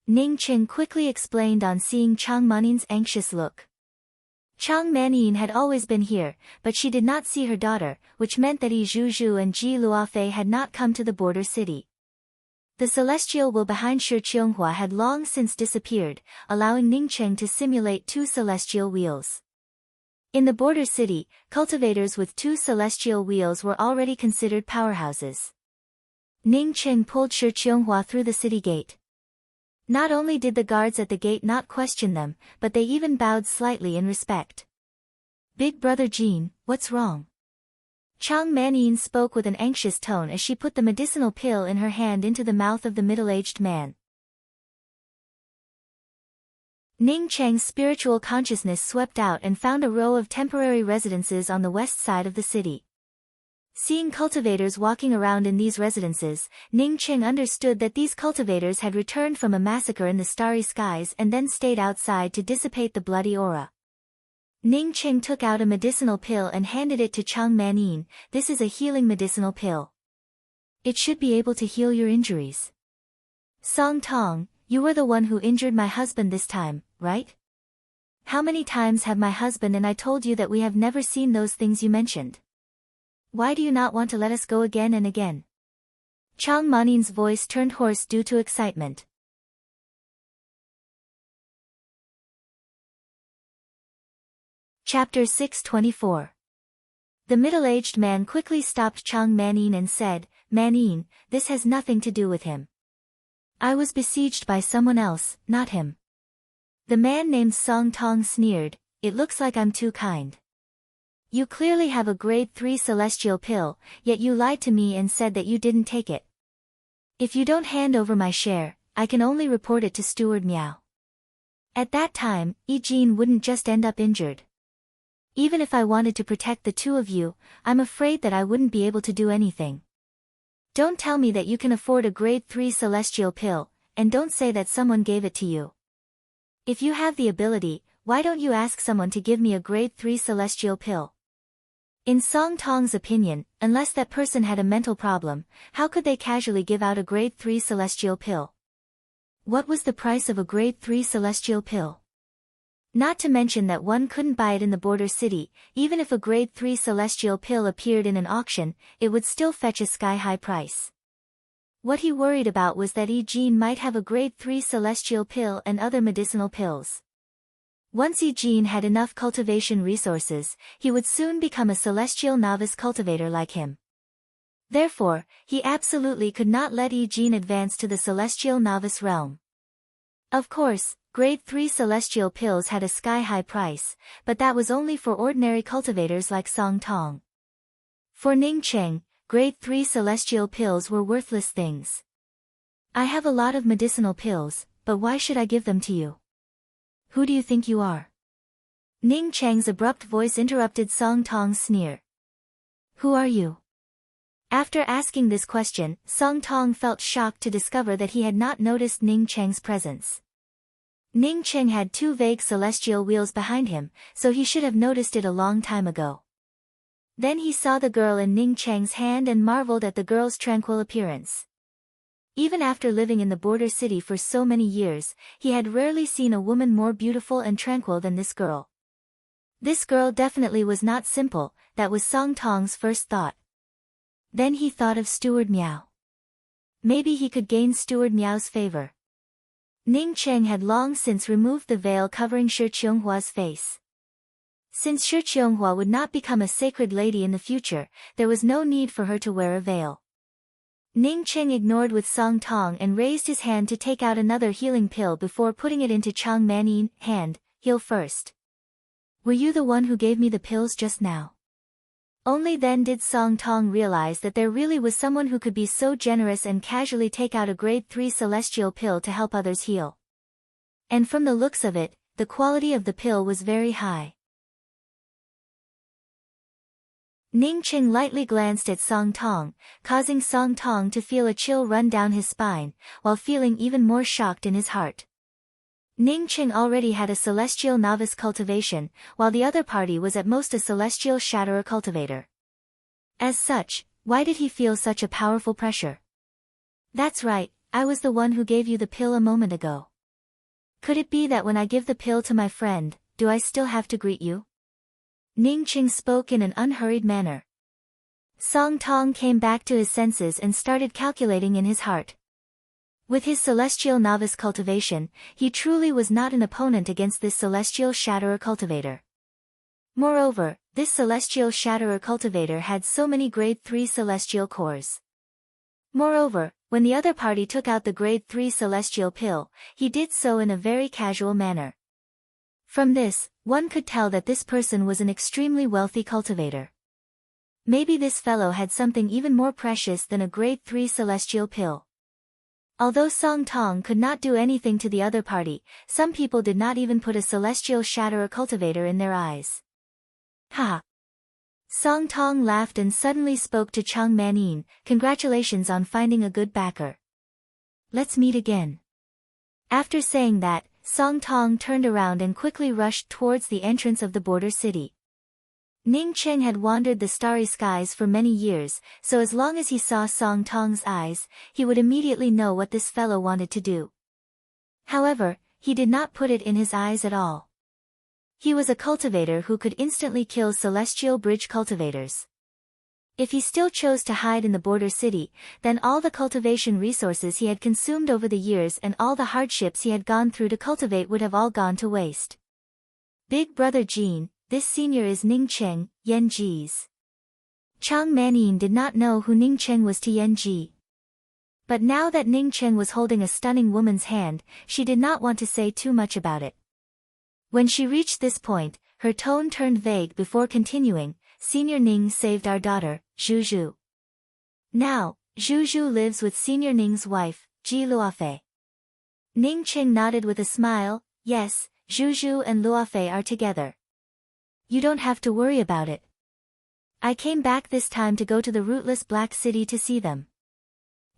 Ning Qing quickly explained on seeing Chang Manin's anxious look. Chang Manyin had always been here, but she did not see her daughter, which meant that Yi Zhuzhu and Ji Luofei had not come to the border city. The celestial will behind Shi Qianghua had long since disappeared, allowing Ning Qing to simulate 2 celestial wheels. In the border city, cultivators with 2 celestial wheels were already considered powerhouses. Ning Qing pulled Shi Qianghua through the city gate. Not only did the guards at the gate not question them, but they even bowed slightly in respect. "Big brother Jean, what's wrong?" Chang Manyin spoke with an anxious tone as she put the medicinal pill in her hand into the mouth of the middle-aged man. Ning Cheng's spiritual consciousness swept out and found a row of temporary residences on the west side of the city. Seeing cultivators walking around in these residences, Ning Qing understood that these cultivators had returned from a massacre in the starry skies and then stayed outside to dissipate the bloody aura. Ning Qing took out a medicinal pill and handed it to Chang Manyin. "This is a healing medicinal pill. It should be able to heal your injuries. Song Tong, you were the one who injured my husband this time, right? How many times have my husband and I told you that we have never seen those things you mentioned? Why do you not want to let us go again and again?" Chang Manin's voice turned hoarse due to excitement. Chapter 624. The middle-aged man quickly stopped Chang Manyin and said, "Manyin, this has nothing to do with him. I was besieged by someone else, not him." The man named Song Tong sneered, "It looks like I'm too kind. You clearly have a grade 3 celestial pill, yet you lied to me and said that you didn't take it. If you don't hand over my share, I can only report it to Steward Miao." At that time, Yi Jin wouldn't just end up injured. Even if I wanted to protect the 2 of you, I'm afraid that I wouldn't be able to do anything. Don't tell me that you can afford a grade 3 celestial pill, and don't say that someone gave it to you. If you have the ability, why don't you ask someone to give me a grade 3 celestial pill? In Song Tong's opinion, unless that person had a mental problem, how could they casually give out a grade 3 celestial pill? What was the price of a grade 3 celestial pill? Not to mention that one couldn't buy it in the border city. Even if a grade 3 celestial pill appeared in an auction, it would still fetch a sky-high price. What he worried about was that Yi Jin might have a grade 3 celestial pill and other medicinal pills. Once Yi Jin had enough cultivation resources, he would soon become a celestial novice cultivator like him. Therefore, he absolutely could not let Yi Jin advance to the celestial novice realm. Of course, grade 3 celestial pills had a sky-high price, but that was only for ordinary cultivators like Song Tong. For Ning Cheng, grade 3 celestial pills were worthless things. I have a lot of medicinal pills, but why should I give them to you? Who do you think you are? Ning Cheng's abrupt voice interrupted Song Tong's sneer. Who are you? After asking this question, Song Tong felt shocked to discover that he had not noticed Ning Cheng's presence. Ning Cheng had two vague celestial wheels behind him, so he should have noticed it a long time ago. Then he saw the girl in Ning Cheng's hand and marveled at the girl's tranquil appearance. Even after living in the border city for so many years, he had rarely seen a woman more beautiful and tranquil than this girl. This girl definitely was not simple, that was Song Tong's first thought. Then he thought of Steward Miao. Maybe he could gain Steward Miao's favor. Ning Cheng had long since removed the veil covering Shi Qionghua's face. Since Shi Qionghua would not become a sacred lady in the future, there was no need for her to wear a veil. Ning Cheng ignored with Song Tong and raised his hand to take out another healing pill before putting it into Chang Manin's hand. Heal first. Were you the one who gave me the pills just now? Only then did Song Tong realize that there really was someone who could be so generous and casually take out a grade 3 celestial pill to help others heal. And from the looks of it, the quality of the pill was very high. Ning Cheng lightly glanced at Song Tong, causing Song Tong to feel a chill run down his spine, while feeling even more shocked in his heart. Ning Cheng already had a celestial novice cultivation, while the other party was at most a celestial shatterer cultivator. As such, why did he feel such a powerful pressure? That's right, I was the one who gave you the pill a moment ago. Could it be that when I give the pill to my friend, do I still have to greet you? Ning Cheng spoke in an unhurried manner. Song Tong came back to his senses and started calculating in his heart. With his celestial novice cultivation, he truly was not an opponent against this celestial shatterer cultivator. Moreover, this celestial shatterer cultivator had so many grade 3 celestial cores. Moreover, when the other party took out the grade 3 celestial pill, he did so in a very casual manner. From this, one could tell that this person was an extremely wealthy cultivator. Maybe this fellow had something even more precious than a grade 3 celestial pill. Although Song Tong could not do anything to the other party, some people did not even put a celestial shatterer cultivator in their eyes. Ha! Song Tong laughed and suddenly spoke to Chang Manin, congratulations on finding a good backer. Let's meet again. After saying that, Song Tong turned around and quickly rushed towards the entrance of the border city. Ning Cheng had wandered the starry skies for many years, so as long as he saw Song Tong's eyes, he would immediately know what this fellow wanted to do. However, he did not put it in his eyes at all. He was a cultivator who could instantly kill celestial bridge cultivators. If he still chose to hide in the border city, then all the cultivation resources he had consumed over the years and all the hardships he had gone through to cultivate would have all gone to waste. Big brother Jean, this senior is Ning Cheng, Yan Ji's. Chang Manin did not know who Ning Cheng was to Yan Ji. But now that Ning Cheng was holding a stunning woman's hand, she did not want to say too much about it. When she reached this point, her tone turned vague before continuing, Senior Ning saved our daughter, Zhu Zhu. Now, Zhu Zhu lives with Senior Ning's wife, Ji Luofei. Ning Cheng nodded with a smile, yes, Zhu Zhu and Luofei are together. You don't have to worry about it. I came back this time to go to the rootless Black City to see them.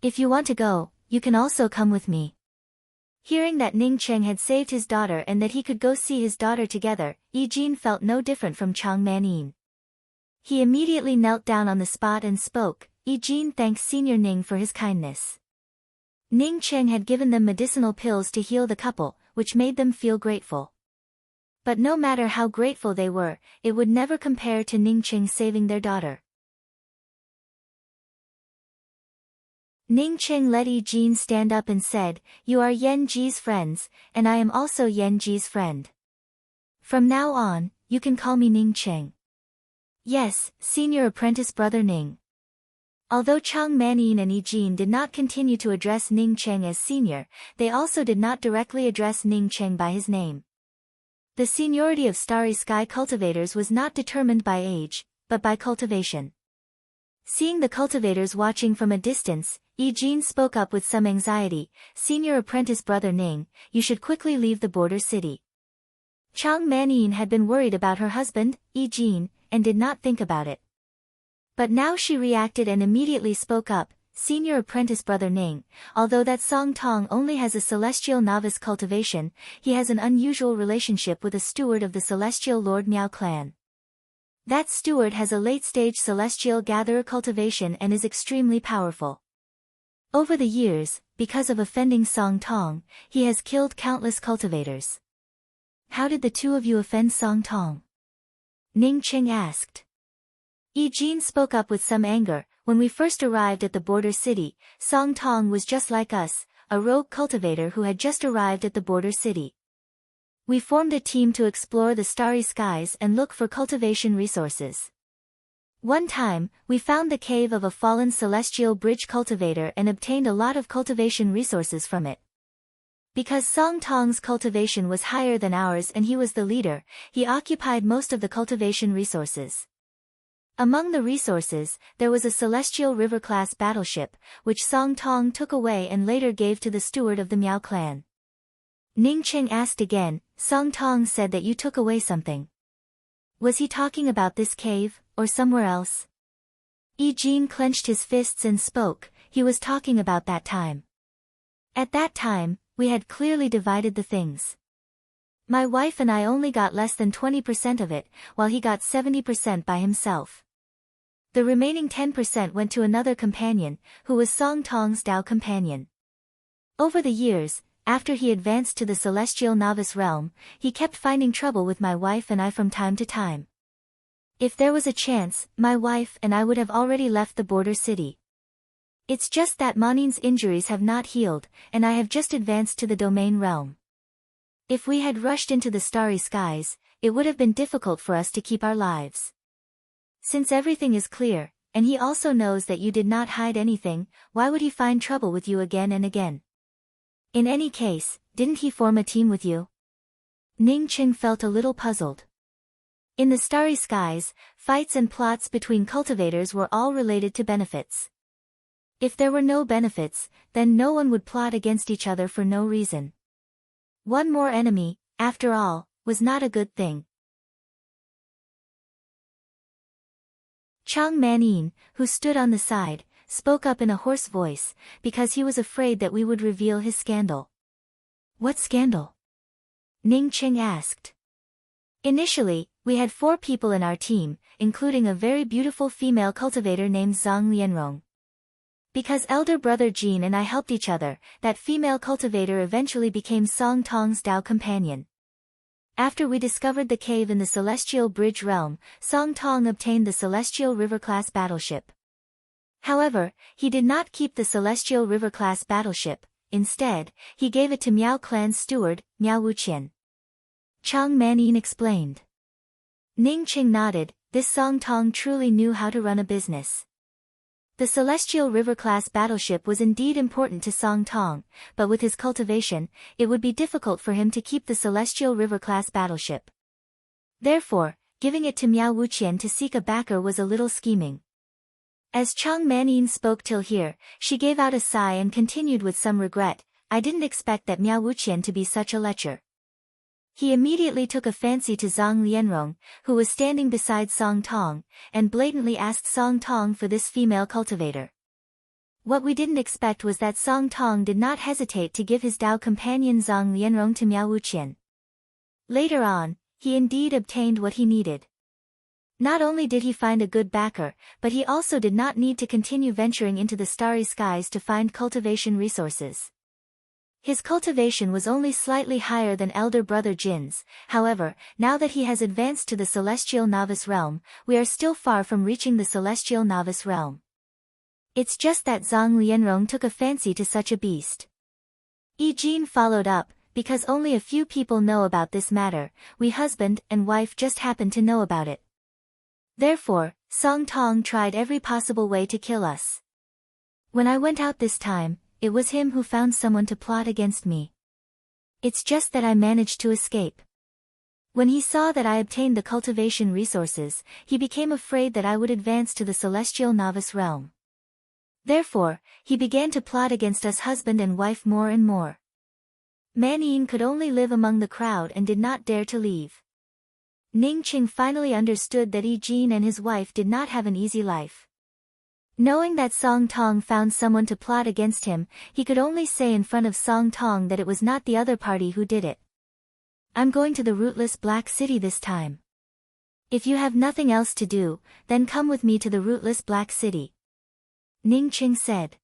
If you want to go, you can also come with me. Hearing that Ning Cheng had saved his daughter and that he could go see his daughter together, Yi Jin felt no different from Chang Manin. He immediately knelt down on the spot and spoke, Yi Jin thanks Senior Ning for his kindness. Ning Cheng had given them medicinal pills to heal the couple, which made them feel grateful. But no matter how grateful they were, it would never compare to Ning Cheng saving their daughter. Ning Cheng let Yi Jin stand up and said, You are Yan Ji's friends, and I am also Yan Ji's friend. From now on, you can call me Ning Cheng. Yes, senior apprentice brother Ning. Although Chang Manin and Yi Jin did not continue to address Ning Cheng as senior, they also did not directly address Ning Cheng by his name. The seniority of Starry Sky cultivators was not determined by age, but by cultivation. Seeing the cultivators watching from a distance, Yi spoke up with some anxiety, "Senior apprentice brother Ning, you should quickly leave the border city." Chang Manyin had been worried about her husband, Yi, and did not think about it. But now she reacted and immediately spoke up, "Senior apprentice brother Ning, although that Song Tong only has a celestial novice cultivation, he has an unusual relationship with a steward of the celestial Lord Miao clan. That steward has a late-stage celestial gatherer cultivation and is extremely powerful. Over the years, because of offending Song Tong, he has killed countless cultivators." "How did the two of you offend Song Tong?" Ning Qing asked. Yi spoke up with some anger, "When we first arrived at the border city, Song Tong was just like us, a rogue cultivator who had just arrived at the border city. We formed a team to explore the starry skies and look for cultivation resources. One time, we found the cave of a fallen celestial bridge cultivator and obtained a lot of cultivation resources from it. Because Song Tong's cultivation was higher than ours and he was the leader, he occupied most of the cultivation resources. Among the resources, there was a celestial river-class battleship, which Song Tong took away and later gave to the steward of the Miao clan." Ning Qing asked again, "Song Tong said that you took away something. Was he talking about this cave, or somewhere else?" Yi clenched his fists and spoke, "He was talking about that time. At that time, we had clearly divided the things. My wife and I only got less than 20% of it, while he got 70% by himself. The remaining 10% went to another companion, who was Song Tong's Dao companion. Over the years, after he advanced to the celestial novice realm, he kept finding trouble with my wife and I from time to time. If there was a chance, my wife and I would have already left the border city. It's just that Manin's injuries have not healed, and I have just advanced to the domain realm. If we had rushed into the starry skies, it would have been difficult for us to keep our lives. Since everything is clear, and he also knows that you did not hide anything, why would he find trouble with you again and again? In any case, didn't he form a team with you?" Ning Qing felt a little puzzled. In the starry skies, fights and plots between cultivators were all related to benefits. If there were no benefits, then no one would plot against each other for no reason. One more enemy, after all, was not a good thing. Chang Manyin, who stood on the side, spoke up in a hoarse voice, because he was afraid that we would reveal his scandal. "What scandal?" Ning Qing asked. "Initially, we had 4 people in our team, including a very beautiful female cultivator named Zhang Lianrong. Because elder brother Jin and I helped each other, that female cultivator eventually became Song Tong's Dao companion. After we discovered the cave in the Celestial Bridge realm, Song Tong obtained the Celestial River-class battleship. However, he did not keep the Celestial River-class battleship, instead, he gave it to Miao clan's steward, Miao Wuqian." Chang Manyin explained. Ning Qing nodded, this Song Tong truly knew how to run a business. The Celestial River-class battleship was indeed important to Song Tong, but with his cultivation, it would be difficult for him to keep the Celestial River-class battleship. Therefore, giving it to Miao Wuqian to seek a backer was a little scheming. As Chang Manyin spoke till here, she gave out a sigh and continued with some regret, "I didn't expect that Miao Wuqian to be such a lecher." He immediately took a fancy to Zhang Lianrong, who was standing beside Song Tong, and blatantly asked Song Tong for this female cultivator. What we didn't expect was that Song Tong did not hesitate to give his Dao companion Zhang Lianrong to Miao Wuqian. Later on, he indeed obtained what he needed. Not only did he find a good backer, but he also did not need to continue venturing into the starry skies to find cultivation resources. His cultivation was only slightly higher than elder brother Jin's, however, now that he has advanced to the Celestial Novice realm, we are still far from reaching the Celestial Novice realm. It's just that Zhang Lianrong took a fancy to such a beast. Yi followed up, because only a few people know about this matter, we husband and wife just happened to know about it. Therefore, Song Tong tried every possible way to kill us. When I went out this time, it was him who found someone to plot against me. It's just that I managed to escape. When he saw that I obtained the cultivation resources, he became afraid that I would advance to the Celestial Novice realm. Therefore, he began to plot against us husband and wife more and more. Manyin could only live among the crowd and did not dare to leave. Ning Qing finally understood that Yi Jin and his wife did not have an easy life. Knowing that Song Tong found someone to plot against him, he could only say in front of Song Tong that it was not the other party who did it. I'm going to the rootless Black City this time. If you have nothing else to do, then come with me to the rootless Black City. Ning Qing said.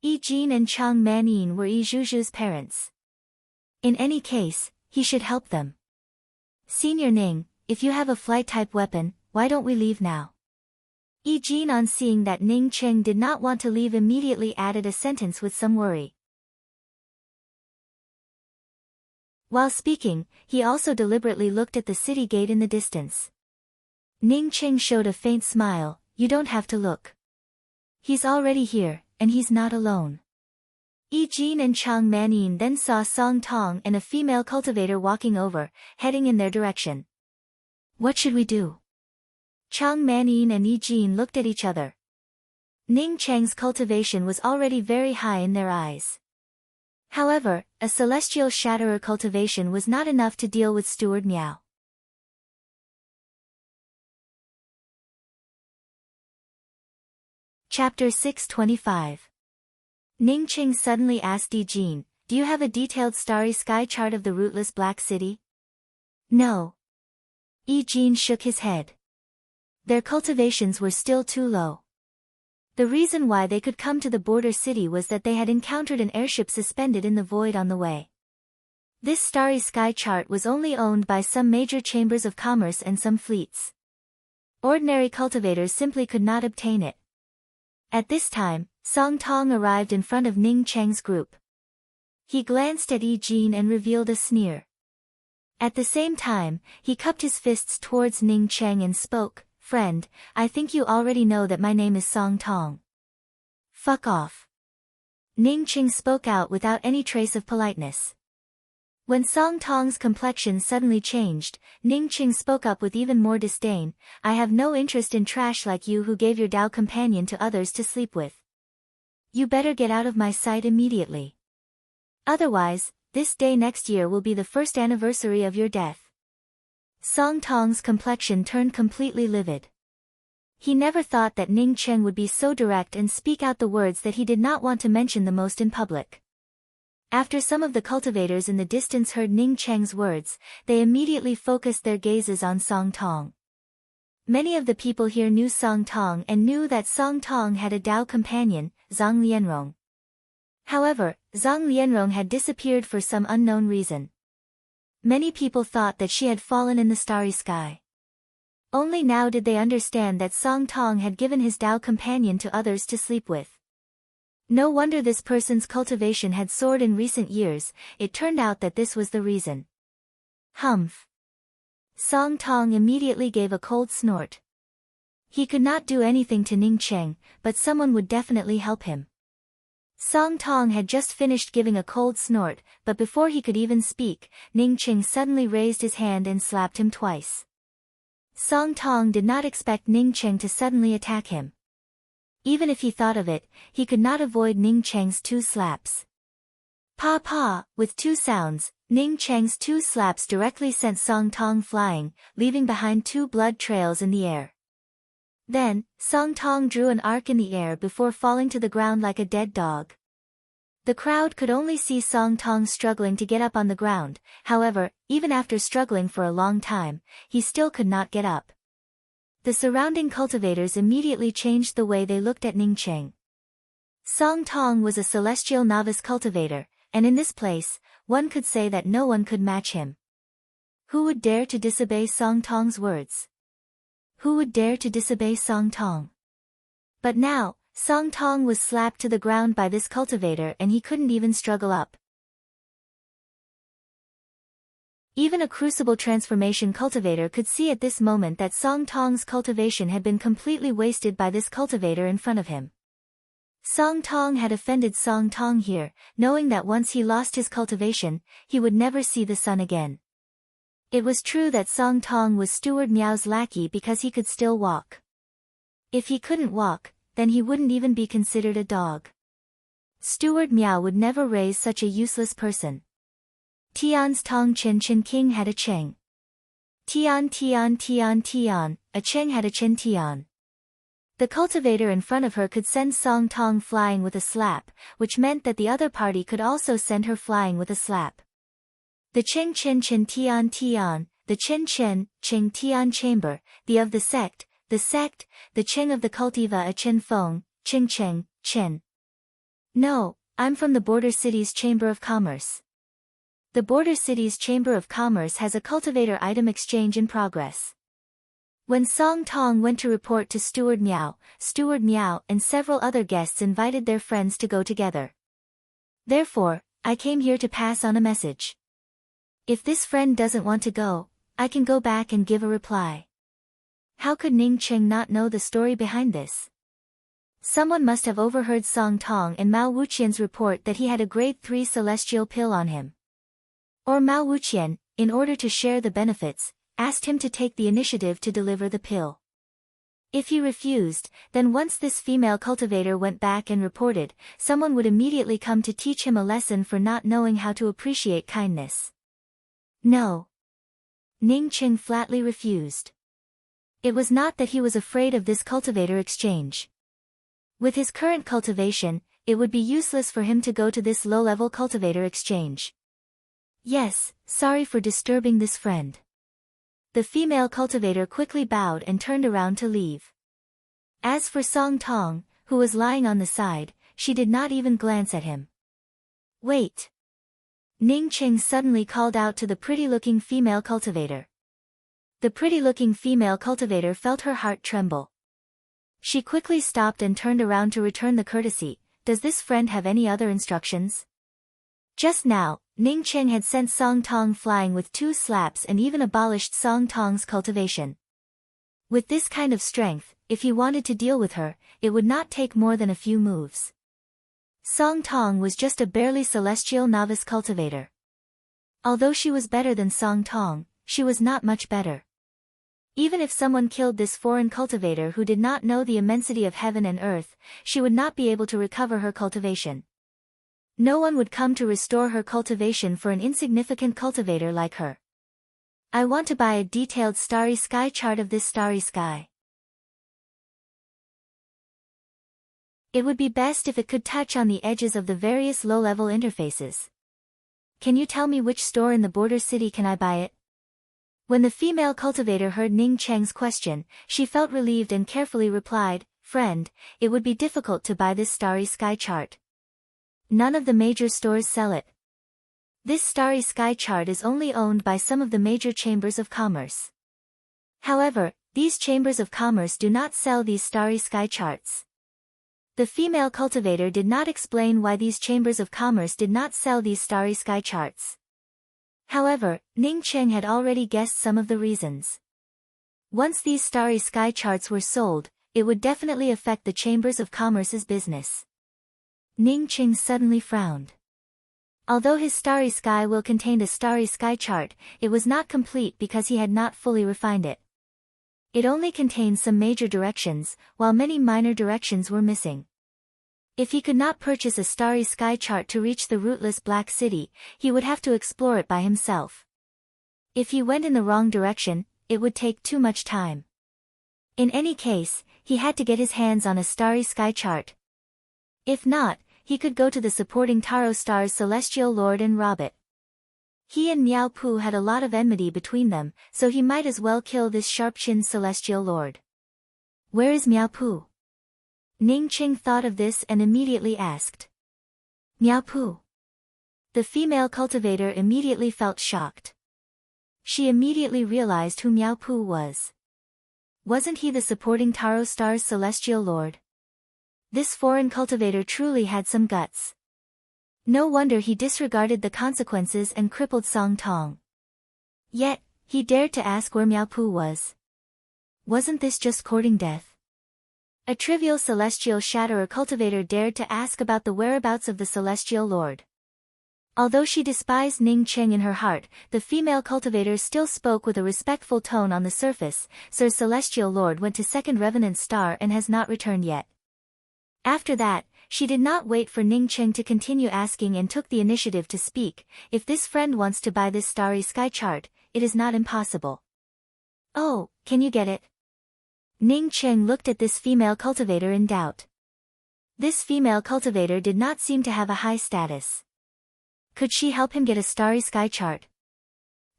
Yi Jin and Chang Manyin were Yi Zhuzhu's parents. In any case, he should help them. Senior Ning, if you have a flight-type weapon, why don't we leave now? Yi Jin, on seeing that Ning Qing did not want to leave, immediately added a sentence with some worry. While speaking, he also deliberately looked at the city gate in the distance. Ning Qing showed a faint smile. You don't have to look. He's already here, and he's not alone. Yi Jin and Chang Manyin then saw Song Tong and a female cultivator walking over, heading in their direction. What should we do? Chang Manyin and Yi Jin looked at each other. Ning Cheng's cultivation was already very high in their eyes. However, a celestial shatterer cultivation was not enough to deal with Steward Miao. Chapter 625. Ning Qing suddenly asked Yi Jin, do you have a detailed starry sky chart of the rootless Black City? No. Yi Jin shook his head. Their cultivations were still too low. The reason why they could come to the border city was that they had encountered an airship suspended in the void on the way. This starry sky chart was only owned by some major chambers of commerce and some fleets. Ordinary cultivators simply could not obtain it. At this time, Song Tong arrived in front of Ning Cheng's group. He glanced at Yi Jin and revealed a sneer. At the same time, he cupped his fists towards Ning Cheng and spoke, Friend, I think you already know that my name is Song Tong. Fuck off. Ning Cheng spoke out without any trace of politeness. When Song Tong's complexion suddenly changed, Ning Cheng spoke up with even more disdain, I have no interest in trash like you who gave your Dao companion to others to sleep with. You better get out of my sight immediately. Otherwise, this day next year will be the first anniversary of your death. Song Tong's complexion turned completely livid. He never thought that Ning Cheng would be so direct and speak out the words that he did not want to mention the most in public. After some of the cultivators in the distance heard Ning Cheng's words, they immediately focused their gazes on Song Tong. Many of the people here knew Song Tong and knew that Song Tong had a Dao companion, Zhang Lianrong. However, Zhang Lianrong had disappeared for some unknown reason. Many people thought that she had fallen in the starry sky. Only now did they understand that Song Tong had given his Dao companion to others to sleep with. No wonder this person's cultivation had soared in recent years, it turned out that this was the reason. Humph. Song Tong immediately gave a cold snort. He could not do anything to Ning Cheng, but someone would definitely help him. Song Tong had just finished giving a cold snort, but before he could even speak, Ning Cheng suddenly raised his hand and slapped him twice. Song Tong did not expect Ning Cheng to suddenly attack him. Even if he thought of it, he could not avoid Ning Cheng's 2 slaps. Pa pa, with 2 sounds, Ning Cheng's 2 slaps directly sent Song Tong flying, leaving behind 2 blood trails in the air. Then, Song Tong drew an arc in the air before falling to the ground like a dead dog. The crowd could only see Song Tong struggling to get up on the ground, however, even after struggling for a long time, he still could not get up. The surrounding cultivators immediately changed the way they looked at Ning Cheng. Song Tong was a celestial novice cultivator, and in this place, one could say that no one could match him. Who would dare to disobey Song Tong's words? Who would dare to disobey Song Tong? But now, Song Tong was slapped to the ground by this cultivator and he couldn't even struggle up. Even a crucible transformation cultivator could see at this moment that Song Tong's cultivation had been completely wasted by this cultivator in front of him. Song Tong had offended Song Tong here, knowing that once he lost his cultivation, he would never see the sun again. It was true that Song Tong was Steward Miao's lackey because he could still walk. If he couldn't walk, then he wouldn't even be considered a dog. Steward Miao would never raise such a useless person. Tian's Tong Chin Chin King had a Cheng. Tian Tian Tian Tian, a Cheng had a Chin Tian. The cultivator in front of her could send Song Tong flying with a slap, which meant that the other party could also send her flying with a slap. The Cheng Chin Chin Tian Tian, the Chin Chin, Ching Tian chamber, the of the sect, the Cheng of the cultiva a Chin Feng, Ching Cheng, Chin. No, I'm from the Border City's Chamber of Commerce. The Border City's Chamber of Commerce has a cultivator item exchange in progress. When Song Tong went to report to Steward Miao and several other guests invited their friends to go together. Therefore, I came here to pass on a message. If this friend doesn't want to go, I can go back and give a reply. How could Ning Cheng not know the story behind this? Someone must have overheard Song Tong and Mao Wuqian's report that he had a grade 3 celestial pill on him. Or Mao Wuqian, in order to share the benefits, asked him to take the initiative to deliver the pill. If he refused, then once this female cultivator went back and reported, someone would immediately come to teach him a lesson for not knowing how to appreciate kindness. No. Ning Cheng flatly refused. It was not that he was afraid of this cultivator exchange. With his current cultivation, it would be useless for him to go to this low-level cultivator exchange. Yes, sorry for disturbing this friend. The female cultivator quickly bowed and turned around to leave. As for Song Tong, who was lying on the side, she did not even glance at him. Wait. Ning Cheng suddenly called out to the pretty-looking female cultivator. The pretty-looking female cultivator felt her heart tremble. She quickly stopped and turned around to return the courtesy. Does this friend have any other instructions? Just now, Ning Cheng had sent Song Tong flying with 2 slaps and even abolished Song Tong's cultivation. With this kind of strength, if he wanted to deal with her, it would not take more than a few moves. Song Tong was just a barely celestial novice cultivator. Although she was better than Song Tong, she was not much better. Even if someone killed this foreign cultivator who did not know the immensity of heaven and earth, she would not be able to recover her cultivation. No one would come to restore her cultivation for an insignificant cultivator like her. I want to buy a detailed starry sky chart of this starry sky. It would be best if it could touch on the edges of the various low-level interfaces. Can you tell me which store in the border city can I buy it? When the female cultivator heard Ning Cheng's question, she felt relieved and carefully replied, Friend, it would be difficult to buy this starry sky chart. None of the major stores sell it. This starry sky chart is only owned by some of the major chambers of commerce. However, these chambers of commerce do not sell these starry sky charts. The female cultivator did not explain why these chambers of commerce did not sell these starry sky charts. However, Ning Cheng had already guessed some of the reasons. Once these starry sky charts were sold, it would definitely affect the chambers of commerce's business. Ning Cheng suddenly frowned. Although his starry sky will contained a starry sky chart, it was not complete because he had not fully refined it. It only contained some major directions, while many minor directions were missing. If he could not purchase a starry sky chart to reach the rootless Black City, he would have to explore it by himself. If he went in the wrong direction, it would take too much time. In any case, he had to get his hands on a starry sky chart. If not, he could go to the supporting Taro Star's Celestial Lord and rob it. He and Miao Pu had a lot of enmity between them, so he might as well kill this sharp-chinned Celestial Lord. Where is Miao Pu? Ning Cheng thought of this and immediately asked. Miao Pu. The female cultivator immediately felt shocked. She immediately realized who Miao Pu was. Wasn't he the supporting Taro Star's Celestial Lord? This foreign cultivator truly had some guts. No wonder he disregarded the consequences and crippled Song Tong. Yet, he dared to ask where Miao Pu was. Wasn't this just courting death? A trivial celestial shatterer cultivator dared to ask about the whereabouts of the Celestial Lord. Although she despised Ning Cheng in her heart, the female cultivator still spoke with a respectful tone on the surface. Sir Celestial Lord went to Second Revenant Star and has not returned yet. After that, she did not wait for Ning Cheng to continue asking and took the initiative to speak. If this friend wants to buy this starry sky chart, it is not impossible. Oh, can you get it? Ning Cheng looked at this female cultivator in doubt. This female cultivator did not seem to have a high status. Could she help him get a starry sky chart?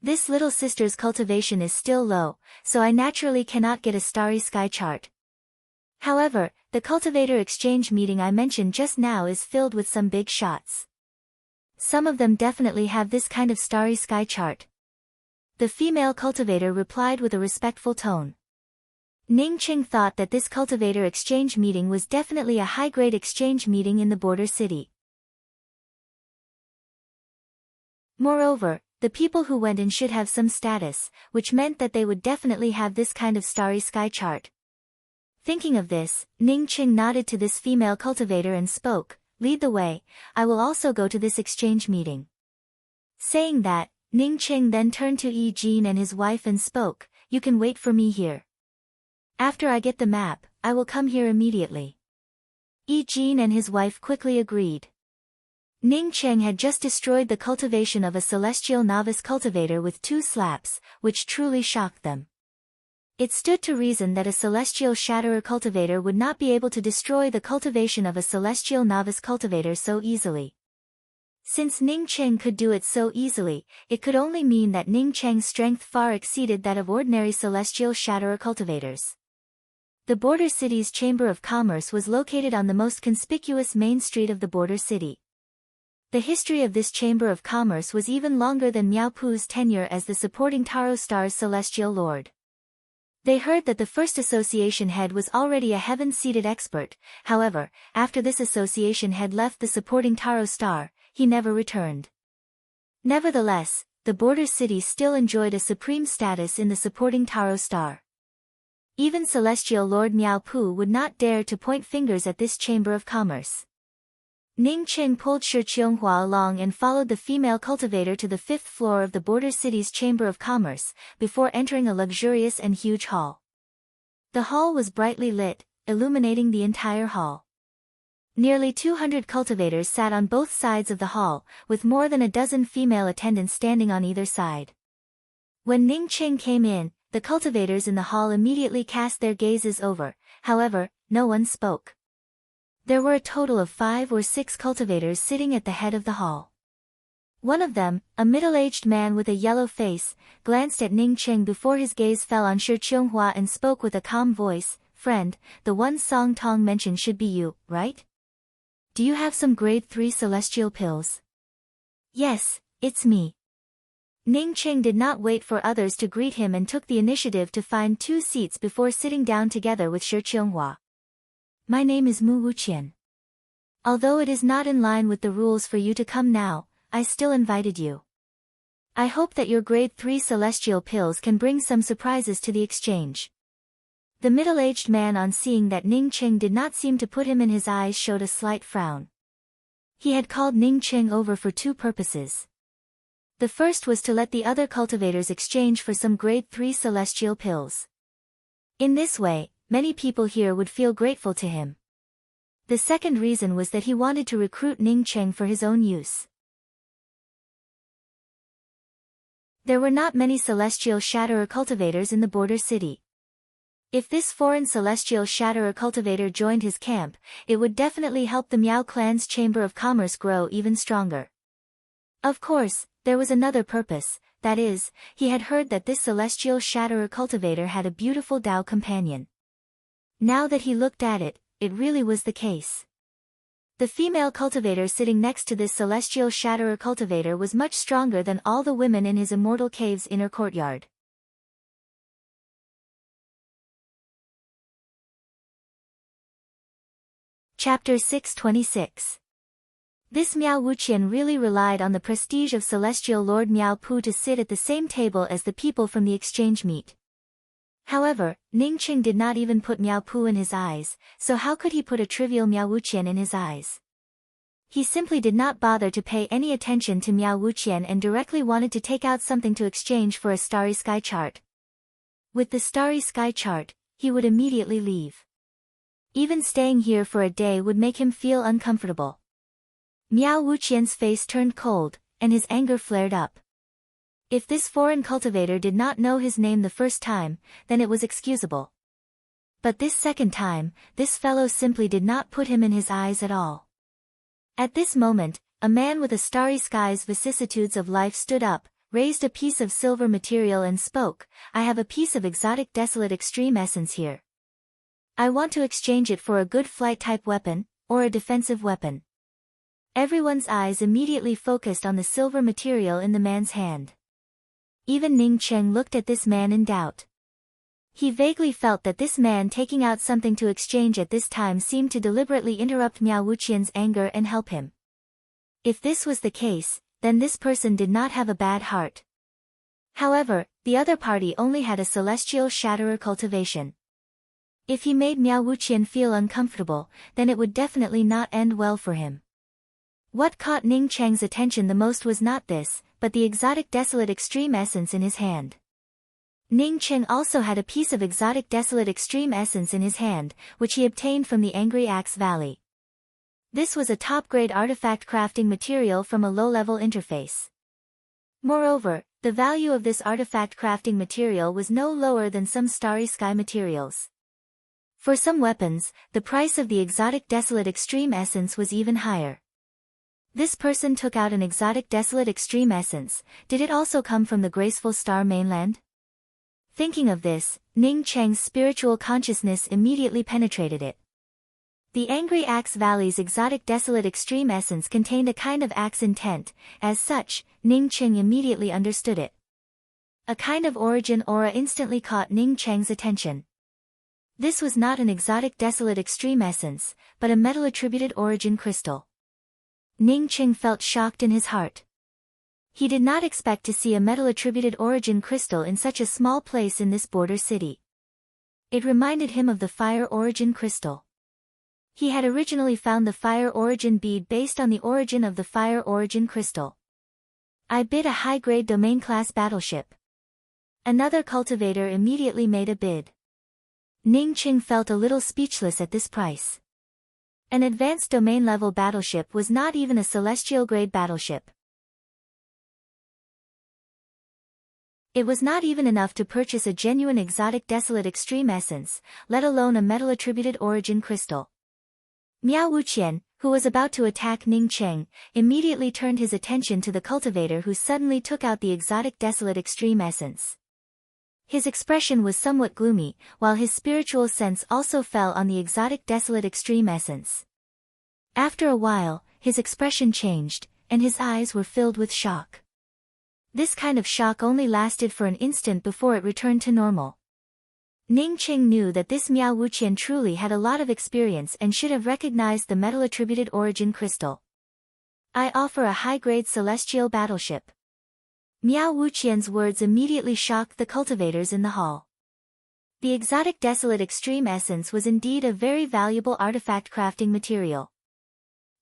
This little sister's cultivation is still low, so I naturally cannot get a starry sky chart. However, the cultivator exchange meeting I mentioned just now is filled with some big shots. Some of them definitely have this kind of starry sky chart. The female cultivator replied with a respectful tone. Ning Cheng thought that this cultivator exchange meeting was definitely a high-grade exchange meeting in the border city. Moreover, the people who went in should have some status, which meant that they would definitely have this kind of starry sky chart. Thinking of this, Ning Cheng nodded to this female cultivator and spoke, "Lead the way, I will also go to this exchange meeting." Saying that, Ning Cheng then turned to Yi Jin and his wife and spoke, "You can wait for me here. After I get the map, I will come here immediately." Yi Jin and his wife quickly agreed. Ning Cheng had just destroyed the cultivation of a celestial novice cultivator with 2 slaps, which truly shocked them. It stood to reason that a celestial shatterer cultivator would not be able to destroy the cultivation of a celestial novice cultivator so easily. Since Ning Cheng could do it so easily, it could only mean that Ning Cheng's strength far exceeded that of ordinary celestial shatterer cultivators. The border city's Chamber of Commerce was located on the most conspicuous main street of the border city. The history of this Chamber of Commerce was even longer than Miao Pu's tenure as the supporting Taro Star's celestial lord. They heard that the first association head was already a heaven-seated expert. However, after this association head left the supporting Taro Star, he never returned. Nevertheless, the border city still enjoyed a supreme status in the supporting Taro Star. Even Celestial Lord Miao Pu would not dare to point fingers at this Chamber of Commerce. Ning Cheng pulled Shi Qianghua along and followed the female cultivator to the 5th floor of the border city's Chamber of Commerce, before entering a luxurious and huge hall. The hall was brightly lit, illuminating the entire hall. Nearly 200 cultivators sat on both sides of the hall, with more than a dozen female attendants standing on either side. When Ning Cheng came in, the cultivators in the hall immediately cast their gazes over, however, no one spoke. There were a total of 5 or 6 cultivators sitting at the head of the hall. One of them, a middle-aged man with a yellow face, glanced at Ning Cheng before his gaze fell on Shi Qianghua and spoke with a calm voice, "Friend, the one Song Tong mentioned should be you, right? Do you have some grade 3 celestial pills?" "Yes, it's me." Ning Cheng did not wait for others to greet him and took the initiative to find 2 seats before sitting down together with Shi Qianghua. "My name is Mu Wuqian. Although it is not in line with the rules for you to come now, I still invited you. I hope that your grade 3 celestial pills can bring some surprises to the exchange." The middle-aged man, on seeing that Ning Cheng did not seem to put him in his eyes, showed a slight frown. He had called Ning Cheng over for 2 purposes. The first was to let the other cultivators exchange for some grade 3 celestial pills. In this way, many people here would feel grateful to him. The second reason was that he wanted to recruit Ning Cheng for his own use. There were not many celestial shatterer cultivators in the border city. If this foreign celestial shatterer cultivator joined his camp, it would definitely help the Miao clan's Chamber of Commerce grow even stronger. Of course, there was another purpose, that is, he had heard that this celestial shatterer cultivator had a beautiful Dao companion. Now that he looked at it, it really was the case. The female cultivator sitting next to this celestial shatterer cultivator was much stronger than all the women in his immortal cave's inner courtyard. Chapter 626. This Miao Wuqian really relied on the prestige of Celestial Lord Miao Pu to sit at the same table as the people from the exchange meet. However, Ning Cheng did not even put Miao Pu in his eyes, so how could he put a trivial Miao Wuqian in his eyes? He simply did not bother to pay any attention to Miao Wuqian and directly wanted to take out something to exchange for a starry sky chart. With the starry sky chart, he would immediately leave. Even staying here for a day would make him feel uncomfortable. Miao Wuqian's face turned cold, and his anger flared up. If this foreign cultivator did not know his name the first time, then it was excusable. But this second time, this fellow simply did not put him in his eyes at all. At this moment, a man with a starry sky's vicissitudes of life stood up, raised a piece of silver material and spoke, "I have a piece of exotic desolate extreme essence here. I want to exchange it for a good flight-type weapon, or a defensive weapon." Everyone's eyes immediately focused on the silver material in the man's hand. Even Ning Cheng looked at this man in doubt. He vaguely felt that this man taking out something to exchange at this time seemed to deliberately interrupt Miao Wuqian's anger and help him. If this was the case, then this person did not have a bad heart. However, the other party only had a celestial shatterer cultivation. If he made Miao Wuqian feel uncomfortable, then it would definitely not end well for him. What caught Ning Cheng's attention the most was not this, but the exotic desolate extreme essence in his hand. Ning Cheng also had a piece of exotic desolate extreme essence in his hand, which he obtained from the Angry Axe Valley. This was a top-grade artifact crafting material from a low-level interface. Moreover, the value of this artifact crafting material was no lower than some starry sky materials. For some weapons, the price of the exotic desolate extreme essence was even higher. This person took out an exotic desolate extreme essence. Did it also come from the graceful star mainland? Thinking of this, Ning Cheng's spiritual consciousness immediately penetrated it. The Angry Axe Valley's exotic desolate extreme essence contained a kind of axe intent. As such, Ning Cheng immediately understood it. A kind of origin aura instantly caught Ning Cheng's attention. This was not an exotic desolate extreme essence, but a metal-attributed origin crystal. Ning Cheng felt shocked in his heart. He did not expect to see a metal-attributed origin crystal in such a small place in this border city. It reminded him of the fire origin crystal. He had originally found the fire origin bead based on the origin of the fire origin crystal. I bid a high-grade domain class battleship. Another cultivator immediately made a bid. Ning Cheng felt a little speechless at this price. An advanced domain-level battleship was not even a celestial-grade battleship. It was not even enough to purchase a genuine exotic desolate extreme essence, let alone a metal-attributed origin crystal. Miao Wuqian, who was about to attack Ning Cheng, immediately turned his attention to the cultivator who suddenly took out the exotic desolate extreme essence. His expression was somewhat gloomy, while his spiritual sense also fell on the exotic desolate extreme essence. After a while, his expression changed, and his eyes were filled with shock. This kind of shock only lasted for an instant before it returned to normal. Ning Cheng knew that this Miao Wuqian truly had a lot of experience and should have recognized the metal-attributed origin crystal. I offer a high-grade celestial battleship. Miao Wuqian's words immediately shocked the cultivators in the hall. The exotic desolate extreme essence was indeed a very valuable artifact crafting material.